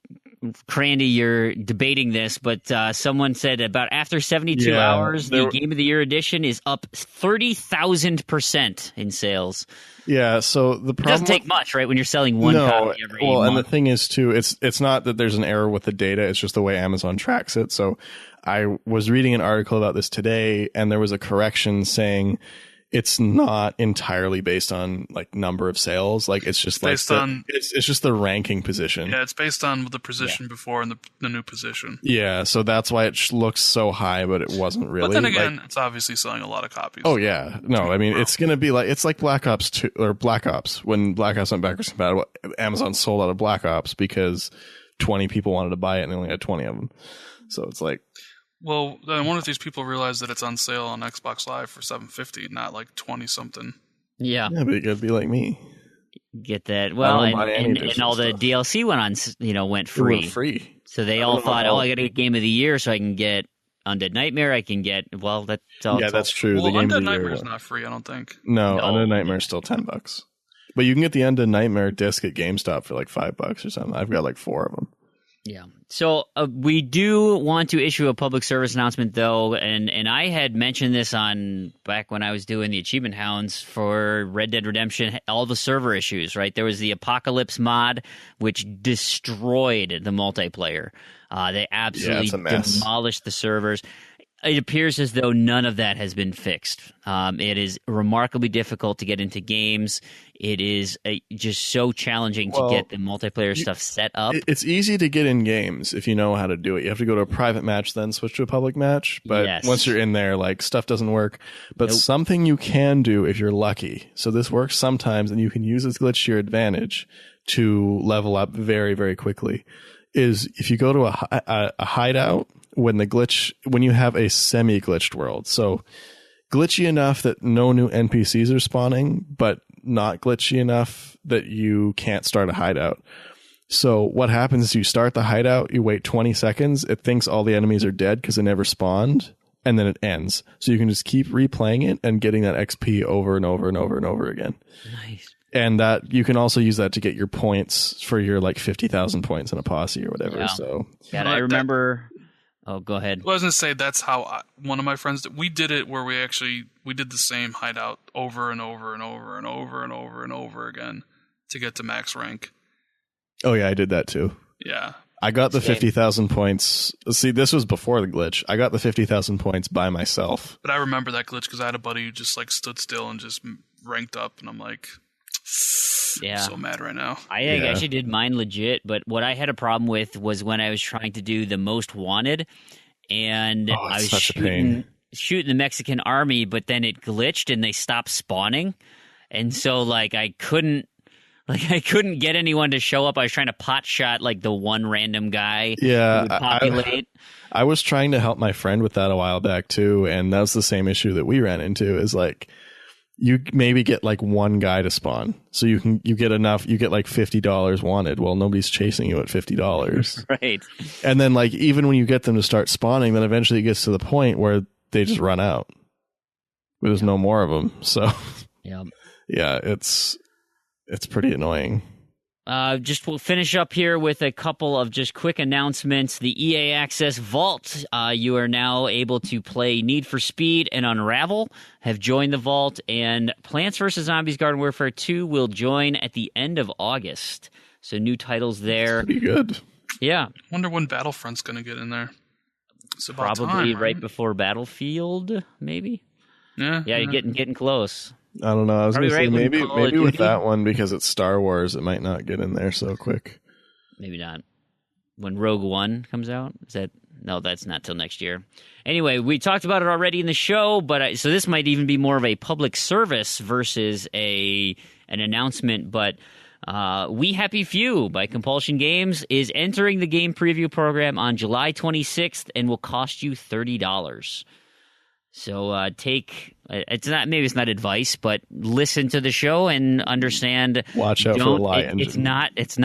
Crandy, you're debating this, but someone said about after 72 hours, the Game of the Year edition is up 30,000% in sales. Yeah, so the problem... It doesn't take much, right, when you're selling one copy every month. And the thing is, too, it's not that there's an error with the data, it's just the way Amazon tracks it. So I was reading an article about this today, and there was a correction saying it's not entirely based on like number of sales. Like it's just it's just the ranking position. Yeah, it's based on the position before and the new position. Yeah, so that's why it looks so high, but it wasn't really. But then again, it's obviously selling a lot of copies. Oh yeah, no, I mean it's gonna be it's like Black Ops 2 or Black Ops. When Black Ops went backwards compatible, Amazon sold out of Black Ops because 20 people wanted to buy it and they only had 20 of them. So it's like. Well, I wonder if these people realize that it's on sale on Xbox Live for $7.50, not like 20 something. Yeah, but you gotta be like me. Get that? Well, and all the DLC went free. Free. So they all thought, I got to get Game of the Year, so I can get Undead Nightmare. I can get that's all. Yeah, that's true. Well, the Game Undead of the Nightmare Year is not free, I don't think. No, Undead Nightmare is still $10. But you can get the Undead Nightmare disc at GameStop for like $5 or something. I've got like 4 of them. Yeah. So we do want to issue a public service announcement, though, and I had mentioned this back when I was doing the Achievement Hounds for Red Dead Redemption, all the server issues, right? There was the Apocalypse mod, which destroyed the multiplayer. They absolutely demolished the servers. It appears as though none of that has been fixed. It is remarkably difficult to get into games. It is just so challenging to get the multiplayer stuff set up. It's easy to get in games if you know how to do it. You have to go to a private match, then switch to a public match. But once you're in there, stuff doesn't work. But something you can do if you're lucky. So this works sometimes, and you can use this glitch to your advantage to level up very, very quickly. Is if you go to a hideout when you have a semi-glitched world. So glitchy enough that no new NPCs are spawning, but not glitchy enough that you can't start a hideout. So what happens is you start the hideout, you wait 20 seconds, it thinks all the enemies are dead because they never spawned, and then it ends. So you can just keep replaying it and getting that XP over and over and over and over again. Nice. And that you can also use that to get your points for your 50,000 points in a posse or whatever. Yeah. So I remember. Oh, go ahead. I was going to say that's how one of my friends did. We did it where we did the same hideout over and over and over and over and over and over again to get to max rank. Oh yeah, I did that too. Yeah. I got the 50,000 points. See, this was before the glitch. I got the 50,000 points by myself. But I remember that glitch because I had a buddy who just stood still and just ranked up, and I'm like, I'm so mad right now. I actually did mine legit, but what I had a problem with was when I was trying to do the most wanted, and I was shooting the Mexican army, but then it glitched and they stopped spawning, and so I couldn't Like, I couldn't get anyone to show up. I was trying to pot shot like the one random guy Yeah, who would populate. I was trying to help my friend with that a while back too, and that was the same issue that we ran into. Is like you maybe get like one guy to spawn, so you get enough. You get like $50 wanted. Well, nobody's chasing you at $50, right? And then like even when you get them to start spawning, then eventually it gets to the point where they just run out. There's no more of them. So yeah, it's pretty annoying. Just we'll finish up here with a couple of just quick announcements. The EA Access Vault, you are now able to play Need for Speed and Unravel, have joined the Vault, and Plants vs. Zombies Garden Warfare 2 will join at the end of August. So new titles there. That's pretty good. Yeah. Wonder when Battlefront's going to get in there. It's about Probably time, right before Battlefield, maybe? Yeah. Yeah, you're getting close. I don't know. I was going to say maybe with Duty. that one, because it's Star Wars, it might not get in there so quick. Maybe not. When Rogue One comes out? No, that's not till next year. Anyway, we talked about it already in the show, but so this might even be more of a public service versus an announcement, but We Happy Few by Compulsion Games is entering the game preview program on July 26th and will cost you $30. So it's not advice, but listen to the show and understand. Watch out for the lie engine. It's not BioShock. It's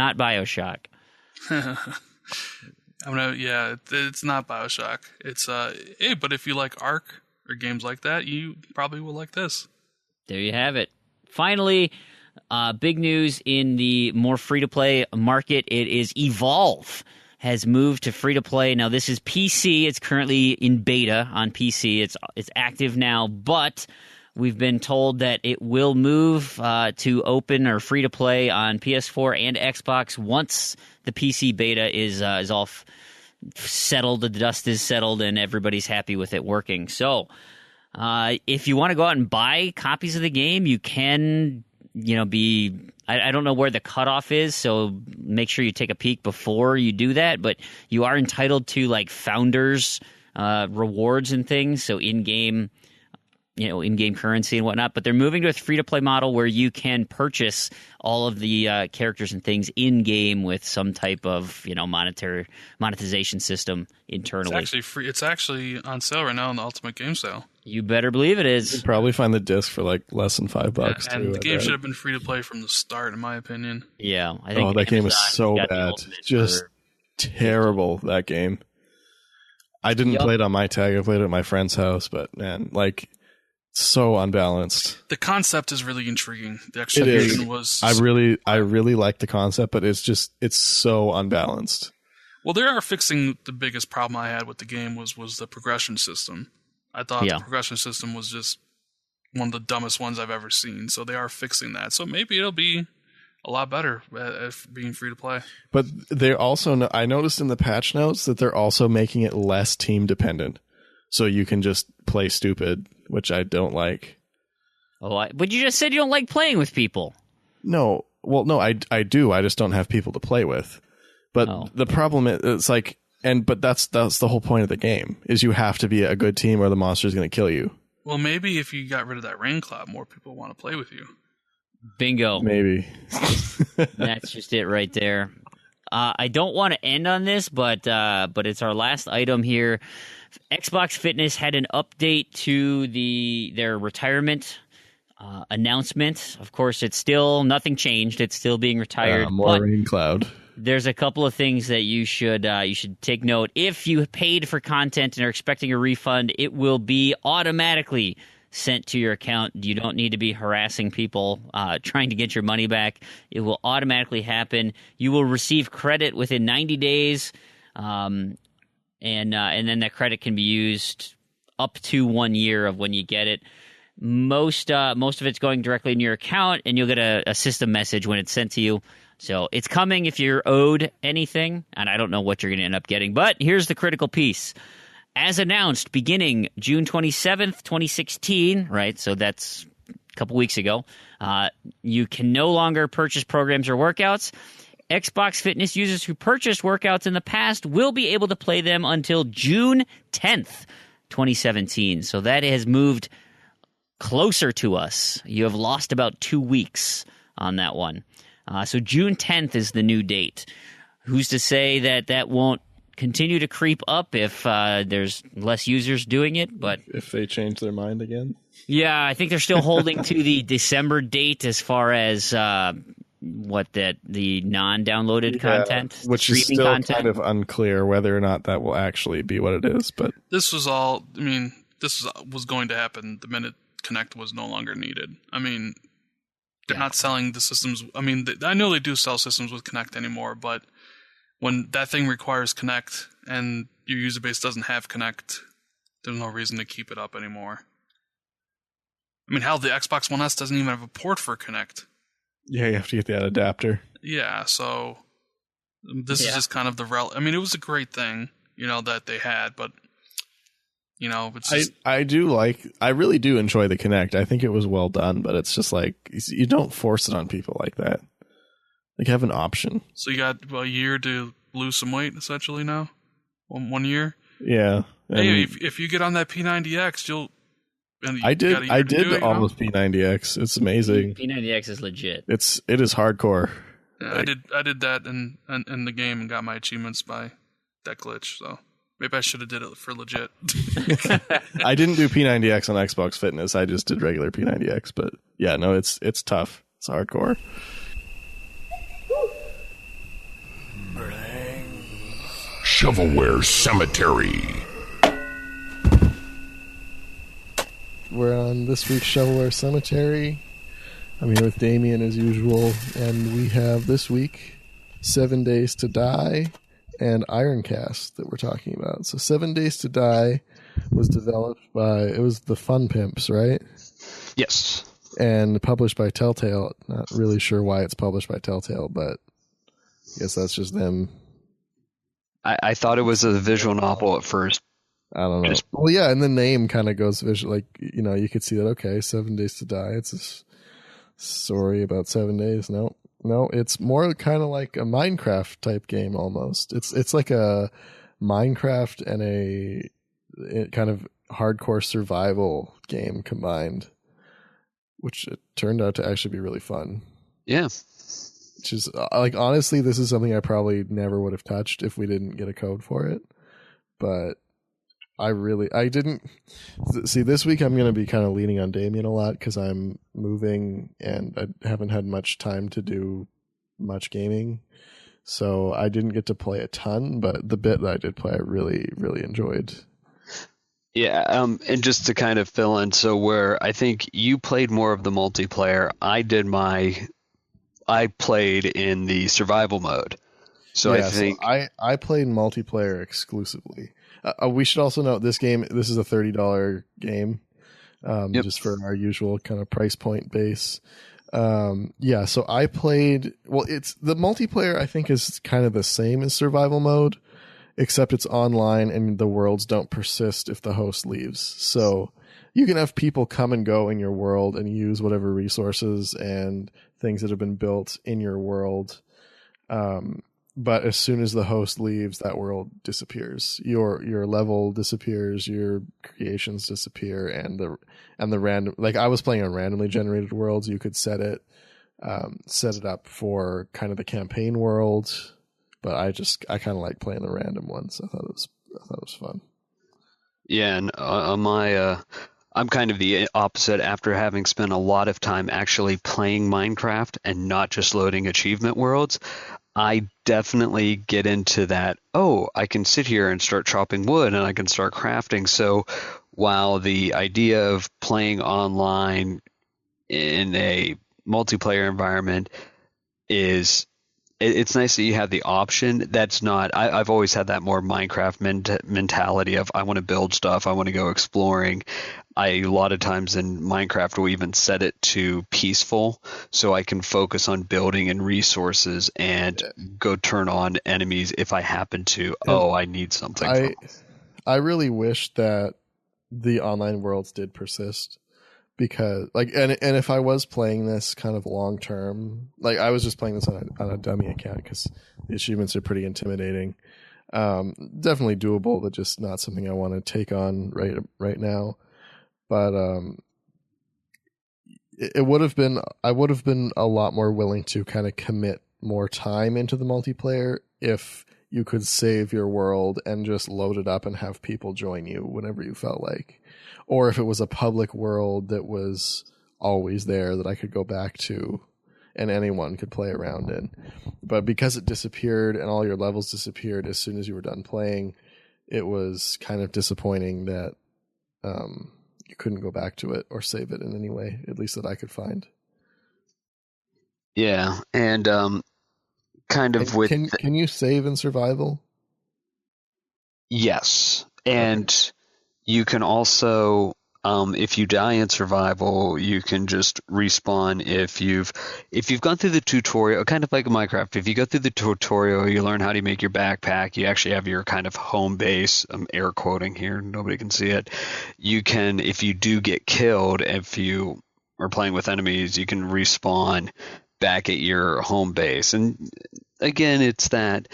not BioShock. It's but if you like Ark or games like that, you probably will like this. There you have it. Finally, big news in the more free-to-play market. It is Evolve has moved to free-to-play. Now, this is PC. It's currently in beta on PC. It's active now, but we've been told that it will move to open or free-to-play on PS4 and Xbox once the PC beta is all settled, the dust is settled, and everybody's happy with it working. So, if you want to go out and buy copies of the game, you can, I don't know where the cutoff is, so make sure you take a peek before you do that. But you are entitled to like founders rewards and things, so in-game currency and whatnot. But they're moving to a free-to-play model where you can purchase all of the characters and things in-game with some type of monetization system internally. It's actually free. It's actually on sale right now in the Ultimate Game Sale. You better believe it is. You can probably find the disc for like less than $5. And the game should have been free to play from the start, in my opinion. Yeah, I think. That game is so bad, just terrible. That game. I didn't play it on my tag. I played it at my friend's house, but man, like, so unbalanced. The concept is really intriguing. The execution was. I really like the concept, but it's so unbalanced. Well, they are fixing the biggest problem I had with the game was the progression system. I thought the progression system was just one of the dumbest ones I've ever seen. So they are fixing that. So maybe it'll be a lot better at being free to play. But they also, I noticed in the patch notes that they're also making it less team dependent. So you can just play stupid, which I don't like. Oh, but you just said you don't like playing with people. No. Well, no, I do. I just don't have people to play with. But the problem is, it's like, but that's the whole point of the game, is you have to be a good team or the monster's going to kill you. Well, maybe if you got rid of that rain cloud, more people want to play with you. Bingo. Maybe. That's just it right there. I don't want to end on this, but it's our last item here. Xbox Fitness had an update to their retirement announcement. Of course, it's still nothing changed. It's still being retired. More rain cloud. There's a couple of things that you should take note. If you paid for content and are expecting a refund, it will be automatically sent to your account. You don't need to be harassing people trying to get your money back. It will automatically happen. You will receive credit within 90 days, and then that credit can be used up to 1 year of when you get it. Most of it's going directly in your account, and you'll get a system message when it's sent to you. So it's coming if you're owed anything, and I don't know what you're going to end up getting. But here's the critical piece. As announced, beginning June 27th, 2016, right, so that's a couple weeks ago, you can no longer purchase programs or workouts. Xbox Fitness users who purchased workouts in the past will be able to play them until June 10th, 2017. So that has moved closer to us. You have lost about 2 weeks on that one. So June 10th is the new date. Who's to say that won't continue to creep up if there's less users doing it? But if they change their mind again? Yeah, I think they're still holding to the December date as far as the non-downloaded content, which is still kind of unclear whether or not that will actually be what it is. But this was going to happen the minute Kinect was no longer needed. I mean, they're not selling the systems. I mean, I know they do sell systems with Kinect anymore, but when that thing requires Kinect and your user base doesn't have Kinect, there's no reason to keep it up anymore. I mean, hell, the Xbox One S doesn't even have a port for Kinect. Yeah, you have to get that adapter. Yeah, so this is just kind of I mean, it was a great thing, that they had, but, it's just... I really do enjoy the Kinect. I think it was well done, but it's just like, you don't force it on people like that. Like, have an option. So you got a year to lose some weight, essentially, now? 1 year? Yeah. Hey, if you get on that P90X, you'll... I did almost P90X. It's amazing. P90X is legit. It is hardcore. Yeah, I did that in the game and got my achievements by that glitch. So maybe I should have did it for legit. I didn't do P90X on Xbox Fitness. I just did regular P90X. But yeah, no, it's tough. It's hardcore. Shovelware Cemetery. We're on this week's Shovelware Cemetery. I'm here with Damien as usual, and we have this week 7 Days to Die and Ironcast that we're talking about. So 7 Days to Die was developed it was the Fun Pimps, right? Yes. And published by Telltale. Not really sure why it's published by Telltale, but I guess that's just them. I thought it was a visual novel at first. I don't know. Well, yeah, and the name kind of goes visual. Like, you could see that, okay, 7 Days to Die. It's a story about 7 days. No, it's more kind of like a Minecraft type game almost. It's like a Minecraft and a kind of hardcore survival game combined, which it turned out to actually be really fun. Yeah. Which is, like, honestly, this is something I probably never would have touched if we didn't get a code for it. But I didn't see this week. I'm going to be kind of leaning on Damien a lot because I'm moving and I haven't had much time to do much gaming. So I didn't get to play a ton, but the bit that I did play, I really, really enjoyed. Yeah. And just to kind of fill in. So where I think you played more of the multiplayer, I played in the survival mode. So yeah, I played multiplayer exclusively. We should also note this is a $30 game, just for our usual kind of price point base. So I played, it's the multiplayer I think is kind of the same as survival mode, except it's online and the worlds don't persist if the host leaves. So you can have people come and go in your world and use whatever resources and things that have been built in your world. But as soon as the host leaves, that world disappears. Your level disappears, your creations disappear, and the random, like I was playing on randomly generated worlds. You could set it up for kind of the campaign world, but I kind of like playing the random ones. I thought it was fun. Yeah, and on my I'm kind of the opposite. After having spent a lot of time actually playing Minecraft and not just loading achievement worlds, I definitely get into that, I can sit here and start chopping wood and I can start crafting. So while the idea of playing online in a multiplayer environment it's nice that you have the option. That's not, I've always had that more Minecraft mentality of I want to build stuff, I want to go exploring. A lot of times in Minecraft will even set it to peaceful so I can focus on building and resources and go turn on enemies if I happen to, I need something. I really wish that the online worlds did persist. Because and if I was playing this kind of long term, like I was just playing this on a dummy account because the achievements are pretty intimidating. Definitely doable, but just not something I want to take on right now. But it would have been, I would have been a lot more willing to kind of commit more time into the multiplayer if you could save your world and just load it up and have people join you whenever you felt like. Or if it was a public world that was always there that I could go back to and anyone could play around in. But because it disappeared and all your levels disappeared as soon as you were done playing, it was kind of disappointing that you couldn't go back to it or save it in any way, at least that I could find. Yeah, and kind of with... Can you save in survival? Yes, and you can also... if you die in survival, you can just respawn if you've gone through the tutorial, kind of like Minecraft. If you go through the tutorial, you learn how to make your backpack. You actually have your kind of home base. I'm air quoting here; nobody can see it. You can, if you do get killed, if you are playing with enemies, you can respawn back at your home base. And again, it's that.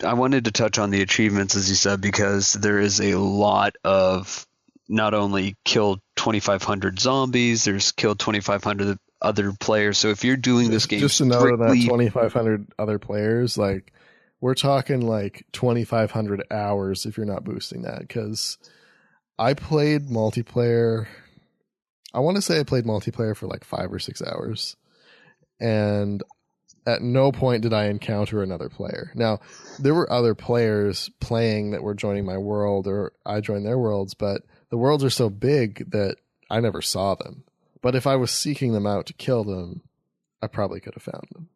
I wanted to touch on the achievements, as you said, because there is a lot of not only killed 2,500 zombies, there's killed 2,500 other players. So if you're doing this game, just to note that 2,500 other players, like we're talking like 2,500 hours if you're not boosting that. Because I played multiplayer. I want to say I played multiplayer for like 5 or 6 hours, and at no point did I encounter another player. Now, there were other players playing that were joining my world, or I joined their worlds, but the worlds are so big that I never saw them. But if I was seeking them out to kill them, I probably could have found them.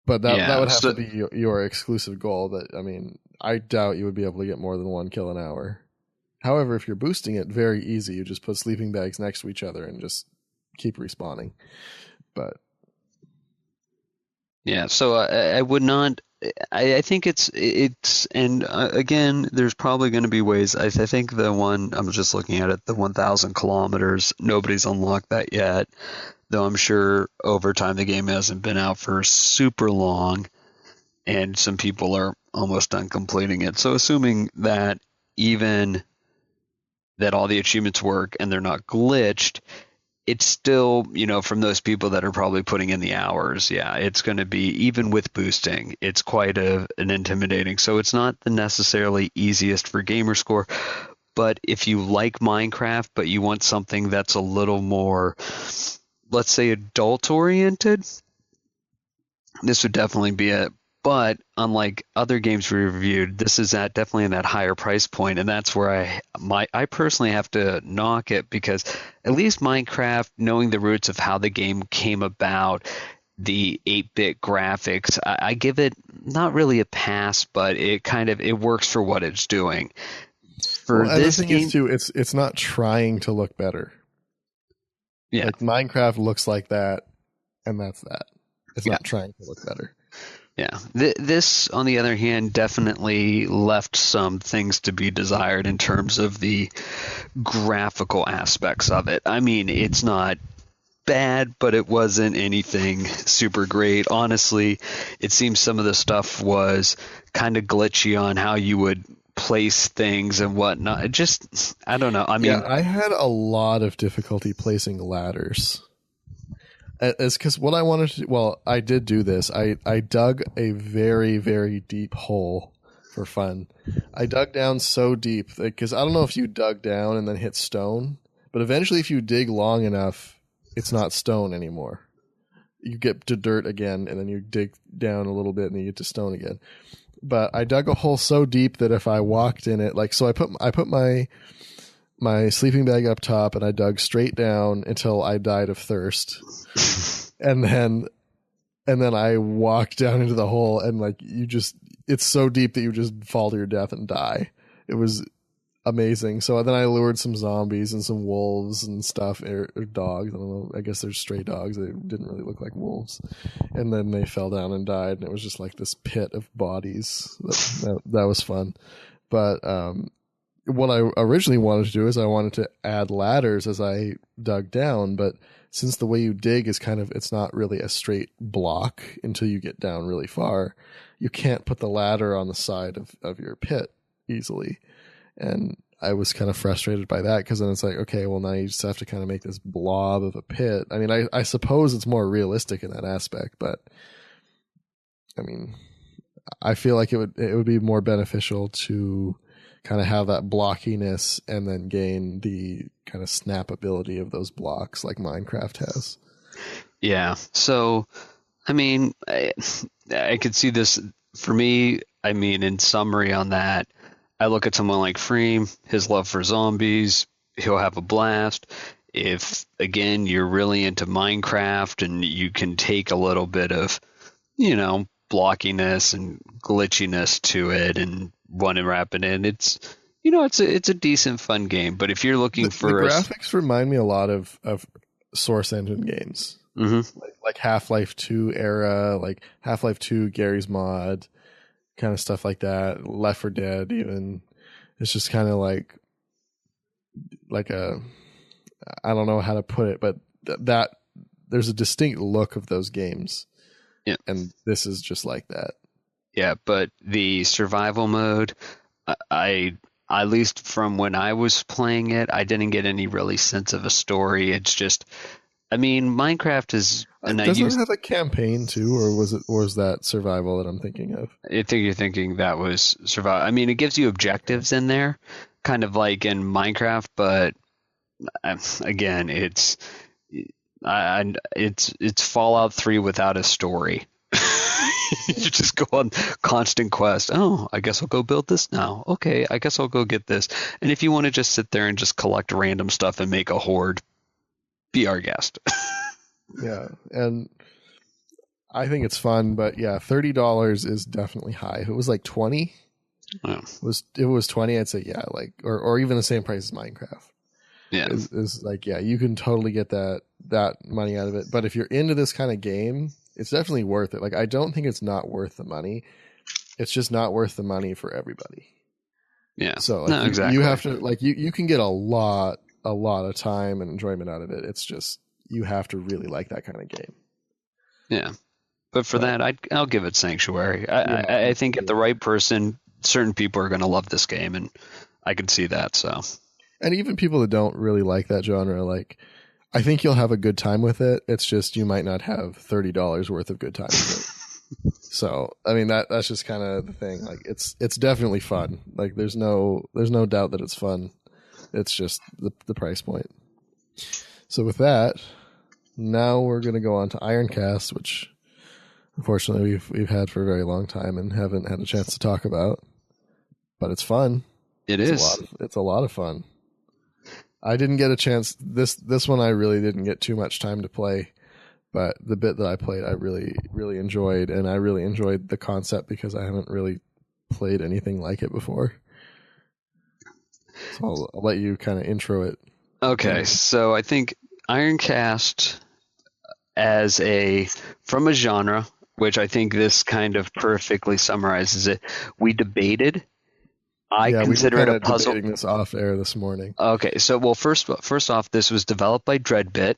But that would have to be your exclusive goal. That, I mean, I doubt you would be able to get more than 1 kill an hour. However, if you're boosting it, very easy. You just put sleeping bags next to each other and just keep respawning. But yeah, so I would not. I think it's and again, there's probably going to be ways. I think the one I'm just looking at it, the 1,000 kilometers. Nobody's unlocked that yet, though. I'm sure over time the game hasn't been out for super long, and some people are almost done completing it. So assuming that even that all the achievements work and they're not glitched, it's still, from those people that are probably putting in the hours, it's going to be, even with boosting, it's quite an intimidating. So it's not the necessarily easiest for Gamerscore, but if you like Minecraft, but you want something that's a little more, let's say, adult-oriented, this would definitely be it. But unlike other games we reviewed, this is definitely in that higher price point, and that's where I personally have to knock it, because at least Minecraft, knowing the roots of how the game came about, the 8-bit graphics, I give it not really a pass, but it works for what it's doing. For this thing game, is too, it's not trying to look better. Yeah, like Minecraft looks like that, and that's that. It's not trying to look better. Yeah. This, on the other hand, definitely left some things to be desired in terms of the graphical aspects of it. I mean, it's not bad, but it wasn't anything super great. Honestly, it seems some of the stuff was kind of glitchy on how you would place things and whatnot. Just, I don't know. I mean, I had a lot of difficulty placing ladders. It's because what I wanted to do, well, I did do this. I dug a very, very deep hole for fun. I dug down so deep because I don't know if you dug down and then hit stone, but eventually if you dig long enough, it's not stone anymore. You get to dirt again, and then you dig down a little bit and you get to stone again. But I dug a hole so deep that if I walked in it, so I put my sleeping bag up top, and I dug straight down until I died of thirst. and then I walked down into the hole, and it's so deep that you just fall to your death and die. It was amazing. So then I lured some zombies and some wolves and stuff, or dogs. I don't know. I guess they're stray dogs. They didn't really look like wolves. And then they fell down and died, and it was just like this pit of bodies. That was fun. But what I originally wanted to do is I wanted to add ladders as I dug down, but since the way you dig is it's not really a straight block until you get down really far, you can't put the ladder on the side of your pit easily. And I was kind of frustrated by that, because then it's like, okay, well, now you just have to kind of make this blob of a pit. I mean, I suppose it's more realistic in that aspect, but I mean, I feel like it would be more beneficial to kind of have that blockiness and then gain the kind of snap ability of those blocks like Minecraft has. Yeah. So, I mean, I could see this for me. I mean, in summary on that, I look at someone like Freem, his love for zombies, he'll have a blast. If, again, you're really into Minecraft and you can take a little bit of, blockiness and glitchiness to it and want to wrap it in, it's a decent, fun game. But if you're looking for the graphics remind me a lot of Source Engine games, like Half-Life 2 era, like Half-Life 2, Gary's Mod, kind of stuff like that. Left 4 Dead, even. It's just kind of like a, I don't know how to put it, but that there's a distinct look of those games. Yeah. And this is just like that. Yeah, but the survival mode, I at least from when I was playing it, I didn't get any really sense of a story. It's just, I mean, Minecraft is... Doesn't it have a campaign too, or was that survival that I'm thinking of? I think you're thinking that was survival. I mean, it gives you objectives in there, kind of like in Minecraft, but again, it's Fallout 3 without a story. You just go on constant quest. Oh, I guess I'll go build this now. Okay, I guess I'll go get this. And if you want to just sit there and just collect random stuff and make a horde, be our guest. Yeah, and I think it's fun, but yeah, $30 is definitely high. If it was like 20, if it was 20, I'd say yeah, like or even the same price as Minecraft. Yeah, is like, yeah, you can totally get that money out of it. But if you're into this kind of game, it's definitely worth it. Like, I don't think it's not worth the money. It's just not worth the money for everybody. Yeah. So like, exactly. You have to, like, you can get a lot of time and enjoyment out of it. It's just, you have to really like that kind of game. Yeah. But for that, I'll give it Sanctuary. I think if the right person, certain people are going to love this game, and I can see that. So. And even people that don't really like that genre, like, I think you'll have a good time with it. It's just you might not have $30 worth of good time with it. So, I mean, that's just kind of the thing. Like, it's definitely fun. Like, there's no doubt that it's fun. It's just the price point. So with that, now we're going to go on to Ironcast, which unfortunately we've had for a very long time and haven't had a chance to talk about. But it's fun. It's a lot of fun. I didn't get a chance. This one I really didn't get too much time to play, but the bit that I played I really, really enjoyed, and I really enjoyed the concept because I haven't really played anything like it before. So I'll let you kind of intro it. Okay, so I think Ironcast from a genre, which I think this kind of perfectly summarizes it. We debated. I consider it a puzzle. Debating this off air this morning. Okay, so first off, this was developed by Dreadbit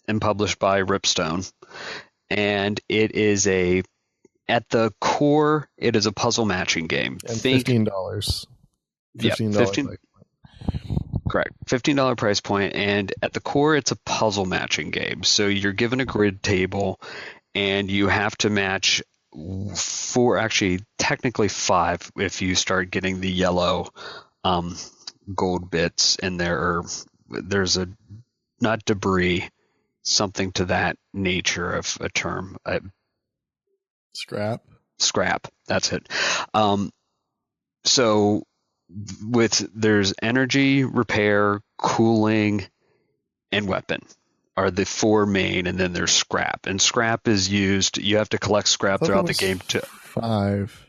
and published by Ripstone, and it is at the core, it is a puzzle matching game. And $15. $15. Correct. $15 price point, and at the core, it's a puzzle matching game. So you're given a grid table, and you have to match technically 5 if you start getting the yellow gold bits in there, or there's not debris, something to that nature of a term. Scrap, that's it. So there's energy, repair, cooling, and weapon are the 4 main, and then there's scrap. And scrap is used, you have to collect scrap throughout the game to 5.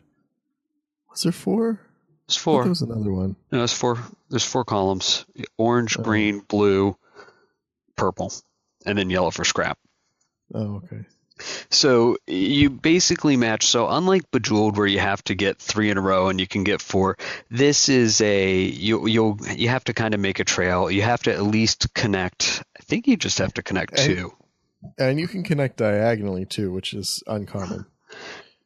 Was there 4? There's 4. There was another one. No, there's 4. There's 4 columns. Orange, green, blue, purple, and then yellow for scrap. Oh, okay. So you basically match. So unlike Bejeweled, where you have to get 3 in a row and you can get 4, this is you have to kind of make a trail. You have to at least connect. I think you just have to connect 2. And you can connect diagonally too, which is uncommon.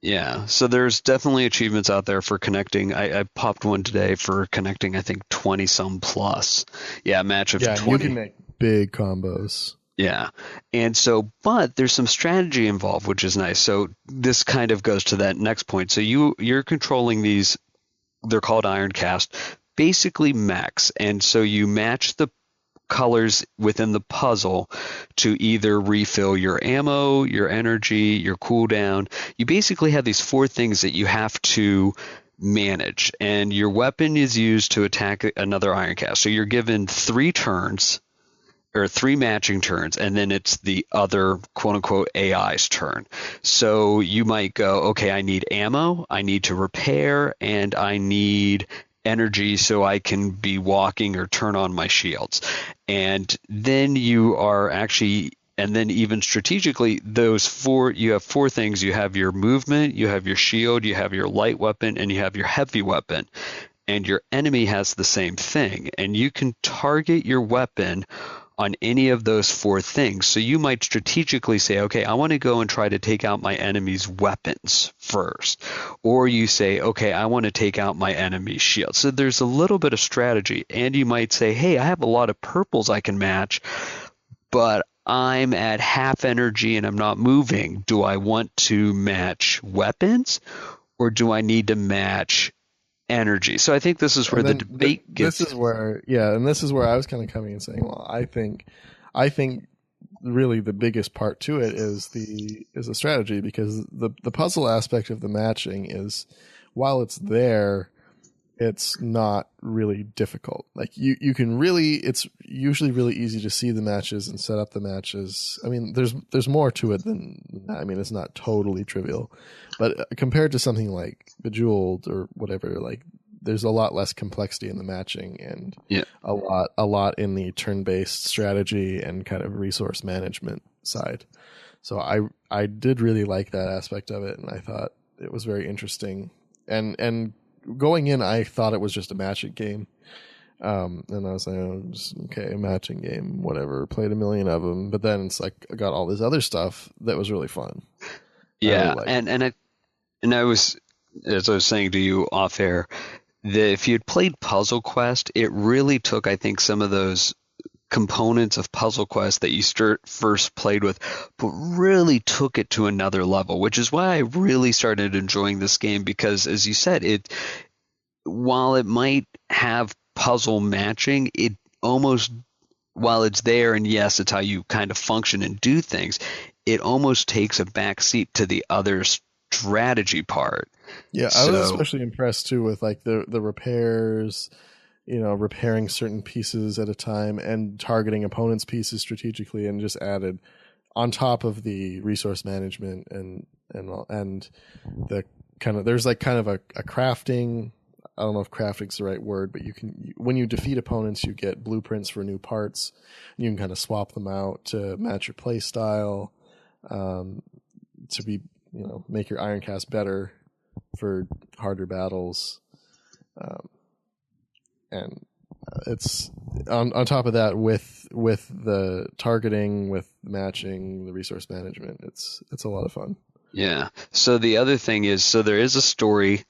Yeah, so there's definitely achievements out there for connecting. I popped one today for connecting, I think 20 some plus. Yeah, match of 20. You can make big combos. Yeah. And so, but there's some strategy involved, which is nice. So this kind of goes to that next point. So you're controlling these, they're called Iron Cast, basically mechs. And so you match the colors within the puzzle to either refill your ammo, your energy, your cooldown. You basically have these 4 things that you have to manage, and your weapon is used to attack another Iron Cast. So you're given 3 turns, or 3 matching turns, and then it's the other quote-unquote AI's turn. So you might go, okay, I need ammo, I need to repair, and I need energy so I can be walking or turn on my shields. And then you are actually, and then even strategically, you have 4 things. You have your movement, you have your shield, you have your light weapon, and you have your heavy weapon. And your enemy has the same thing. And you can target your weapon on any of those 4 things. So you might strategically say, okay, I want to go and try to take out my enemy's weapons first. Or you say, okay, I want to take out my enemy's shield. So there's a little bit of strategy. And you might say, hey, I have a lot of purples I can match, but I'm at half energy and I'm not moving. Do I want to match weapons, or do I need to match energy? So I think this is where the debate gets. This is where I was kind of coming and saying, well, I think really the biggest part to it is the strategy, because the puzzle aspect of the matching is, while it's there, it's not really difficult. Like you can really, it's usually really easy to see the matches and set up the matches. I mean, there's more to it than that. I mean, it's not totally trivial, but compared to something like Bejeweled or whatever, like there's a lot less complexity in the matching, and a lot in the turn-based strategy and kind of resource management side. So I did really like that aspect of it, and I thought it was very interesting. And going in, I thought it was just a matching game. And I was like, oh, okay, a matching game, whatever. Played a million of them, but then it's like I got all this other stuff that was really fun. Yeah, and I was, as I was saying to you off air, that if you had played Puzzle Quest, it really took, I think, some of those components of Puzzle Quest that you first played with, but really took it to another level, which is why I really started enjoying this game, because, as you said, while it might have puzzle matching, it almost, while it's there, and yes, it's how you kind of function and do things, it almost takes a back seat to the other strategy part. Yeah, I was especially impressed too with like the repairs, repairing certain pieces at a time and targeting opponents' pieces strategically, and just added on top of the resource management and the kind of, there's like kind of a crafting. I don't know if crafting's the right word, but when you defeat opponents, you get blueprints for new parts. And you can kind of swap them out to match your play style, to be, make your Iron Cast better for harder battles. And it's on top of that with the targeting, with matching, the resource management. It's a lot of fun. Yeah. So the other thing is, so there is a story,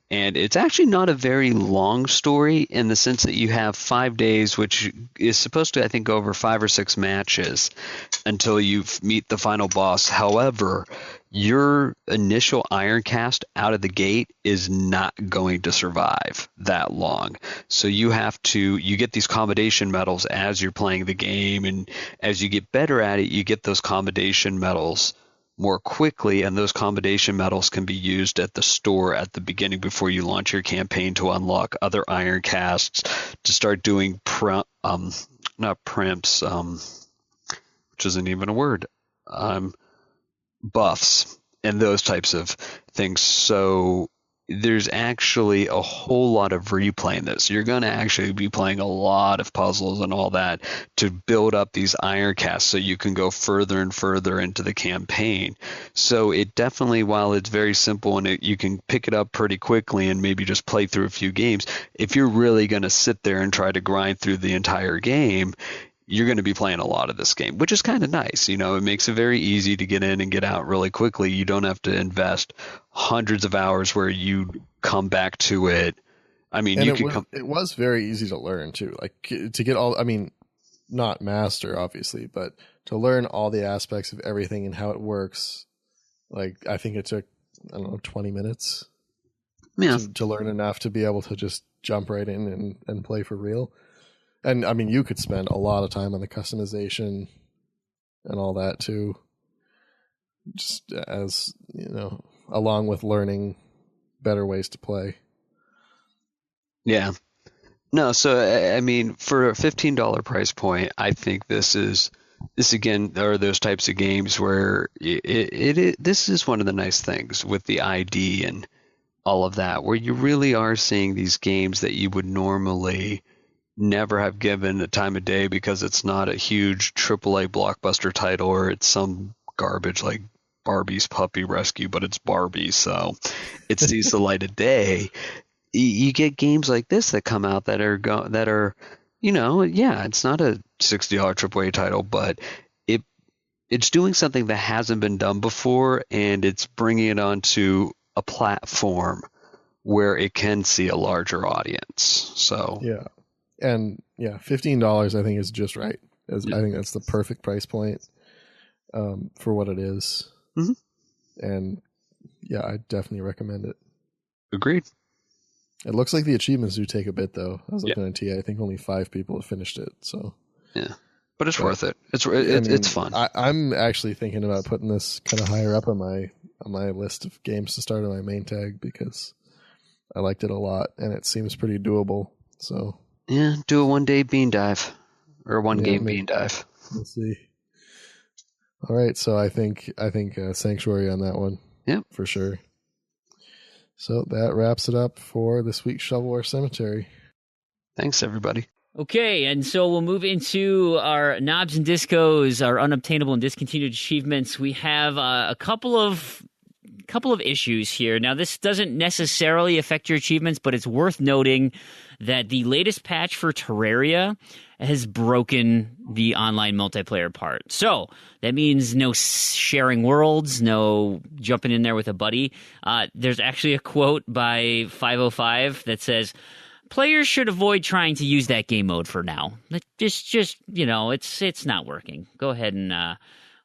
and it's actually not a very long story in the sense that you have 5 days, which is supposed to, I think, go over 5 or 6 matches until you meet the final boss. However, your initial Iron Cast out of the gate is not going to survive that long. So you get these commendation medals as you're playing the game, and as you get better at it, you get those commendation medals more quickly, and those commendation medals can be used at the store at the beginning before you launch your campaign to unlock other Iron Casts, to start doing not primps, which isn't even a word, buffs and those types of things. So there's actually a whole lot of replay in this. You're going to actually be playing a lot of puzzles and all that to build up these Iron Casts so you can go further and further into the campaign. So it definitely, while it's very simple and you can pick it up pretty quickly and maybe just play through a few games, if you're really going to sit there and try to grind through the entire game, you're going to be playing a lot of this game, which is kind of nice. It makes it very easy to get in and get out really quickly. You don't have to invest hundreds of hours where you come back to it. I mean, and it was very easy to learn too. Like to get all, I mean, not master obviously, but to learn all the aspects of everything and how it works. Like I think it took, I don't know, 20 minutes to learn enough to be able to just jump right in and play for real. And I mean, you could spend a lot of time on the customization and all that too. Just as, you know, along with learning better ways to play. Yeah. No, so I mean, for a $15 price point, I think this again are those types of games where this is one of the nice things with the ID and all of that, where you really are seeing these games that you would normally never have given a time of day because it's not a huge AAA blockbuster title or it's some garbage like Barbie's Puppy Rescue, but it's Barbie, so it sees the light of day. You get games like this that come out that are, you know, yeah, it's not a $60 AAA title, but it's doing something that hasn't been done before, and it's bringing it onto a platform where it can see a larger audience. So yeah, and yeah, $15 I think is just right. I think that's the perfect price point for what it is. Mm-hmm. And yeah, I definitely recommend it. Agreed. It looks like the achievements do take a bit, though. I was looking at TA. I think only 5 people have finished it. So yeah, but it's worth it. It's fun. I'm actually thinking about putting this kind of higher up on my list of games to start on my main tag because I liked it a lot and it seems pretty doable. So yeah, do a 1-day bean dive or one game bean dive. We'll see. All right, so I think Sanctuary on that one. Yeah, for sure. So that wraps it up for this week's Shovelware Cemetery. Thanks, everybody. Okay, and so we'll move into our knobs and discos, our unobtainable and discontinued achievements. We have a couple of issues here. Now, this doesn't necessarily affect your achievements, but it's worth noting that the latest patch for Terraria has broken the online multiplayer part. So that means no sharing worlds, no jumping in there with a buddy. There's actually a quote by 505 that says, "Players should avoid trying to use that game mode for now. Just you know, it's not working. Go ahead and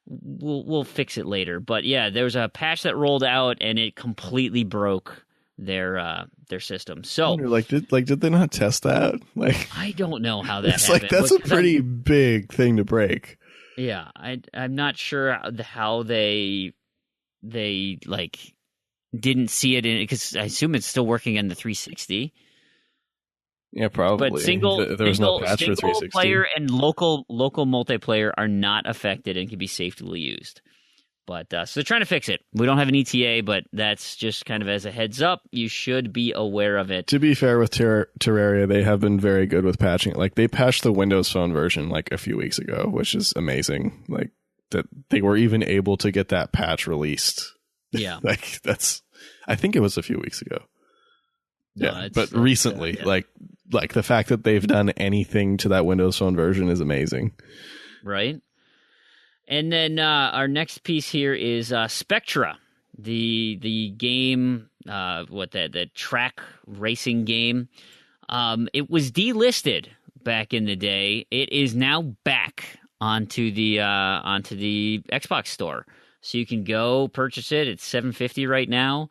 we'll fix it later." But yeah, there was a patch that rolled out and it completely broke their system. So did they not test that? Like, I don't know how that happened. Like that's a pretty big thing to break. Yeah, I'm not sure how they like didn't see it in, because I assume it's still working on the 360. Yeah, probably. But there was no patch for 360. Player and local multiplayer are not affected and can be safely used. But so they're trying to fix it. We don't have an ETA, but that's just kind of as a heads up. You should be aware of it. To be fair with Terraria, they have been very good with patching it. Like they patched the Windows Phone version like a few weeks ago, which is amazing. Like that they were even able to get that patch released. Yeah, like I think it was a few weeks ago. Yeah, but recently, like the fact that they've done anything to that Windows Phone version is amazing. Right. And then our next piece here is Spectra, the game, the track racing game. It was delisted back in the day. It is now back onto the Xbox store, so you can go purchase it. It's $7.50 right now.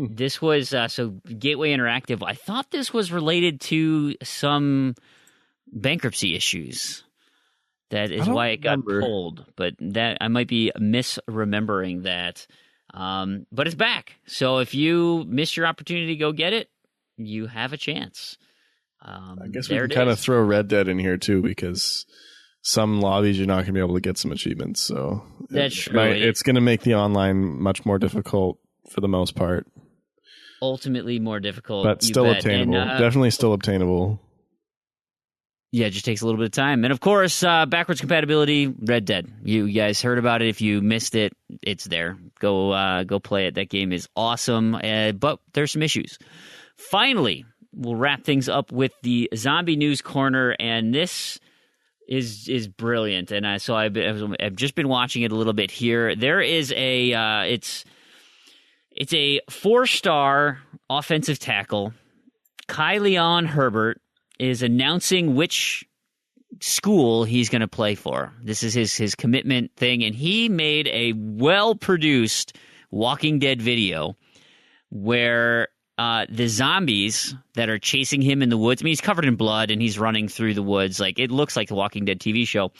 This was so Gateway Interactive. I thought this was related to some bankruptcy issues. That is why it got pulled, but that I might be misremembering that. But it's back, so if you missed your opportunity to go get it, you have a chance. I guess we can kind of throw Red Dead in here too, because some lobbies you're not going to be able to get some achievements. So that's true. It's going to make the online much more difficult for the most part. Ultimately, more difficult, but still obtainable. And, definitely still obtainable. Yeah, it just takes a little bit of time. And, of course, backwards compatibility, Red Dead. You guys heard about it. If you missed it, it's there. Go play it. That game is awesome, but there's some issues. Finally, we'll wrap things up with the Zombie News Corner, and this is brilliant. And I've just been watching it a little bit here. There is It's a 4-star offensive tackle. Kylian Herbert is announcing which school he's going to play for. This is his commitment thing, and he made a well-produced Walking Dead video where the zombies that are chasing him in the woods, I mean, he's covered in blood and he's running through the woods. Like, it looks like the Walking Dead TV show.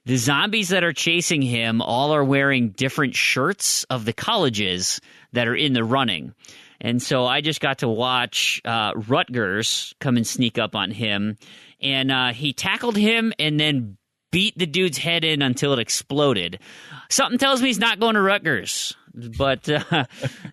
The zombies that are chasing him all are wearing different shirts of the colleges that are in the running. And so I just got to watch Rutgers come and sneak up on him. And he tackled him and then beat the dude's head in until it exploded. Something tells me he's not going to Rutgers. But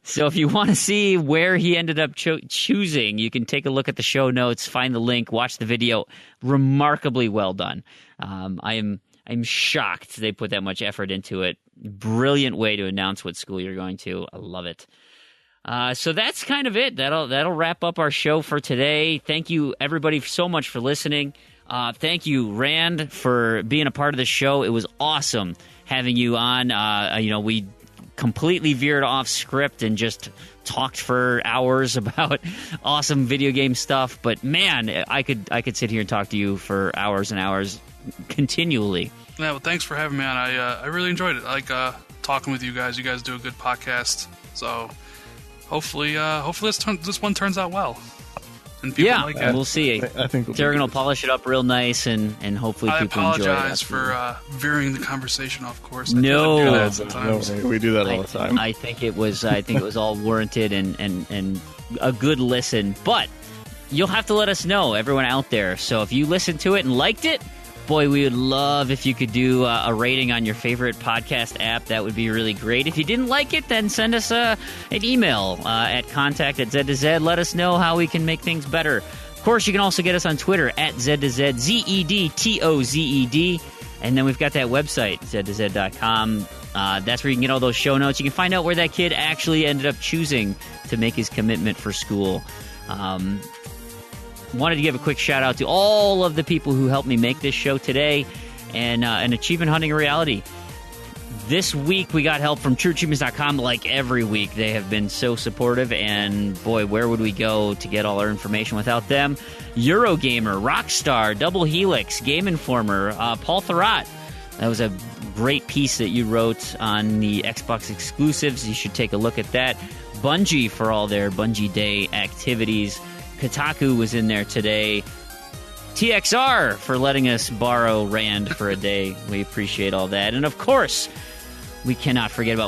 so if you want to see where he ended up choosing, you can take a look at the show notes, find the link, watch the video. Remarkably well done. I'm shocked they put that much effort into it. Brilliant way to announce what school you're going to. I love it. So that's kind of it. That'll wrap up our show for today. Thank you, everybody, so much for listening. Thank you, Rand, for being a part of the show. It was awesome having you on. We completely veered off script and just talked for hours about awesome video game stuff. But man, I could sit here and talk to you for hours and hours continually. Yeah, well, thanks for having me on. I really enjoyed it. I like talking with you guys. You guys do a good podcast. So hopefully this one turns out well. And people like it. We'll see. I think Darren will polish it up real nice, and hopefully people enjoy it. I apologize for veering the conversation off course. No, we do that all the time. I think it was all warranted and a good listen. But you'll have to let us know, everyone out there. So if you listened to it and liked it, boy, we would love if you could do a rating on your favorite podcast app. That would be really great. If you didn't like it, then send us an email at contact@Z2Z. Let us know how we can make things better. Of course, you can also get us on Twitter at Z2Z, ZEDTOZED. And then we've got that website, Z2Z.com. That's where you can get all those show notes. You can find out where that kid actually ended up choosing to make his commitment for school. Wanted to give a quick shout out to all of the people who helped me make this show today, and Achievement Hunting Reality. This week we got help from TrueAchievements.com. Like every week, they have been so supportive, and boy, where would we go to get all our information without them? Eurogamer, Rockstar, Double Helix, Game Informer, Paul Thurrott. That was a great piece that you wrote on the Xbox exclusives. You should take a look at that. Bungie for all their Bungie Day activities. Kotaku was in there today. TXR for letting us borrow Rand for a day. We appreciate all that. And of course, we cannot forget about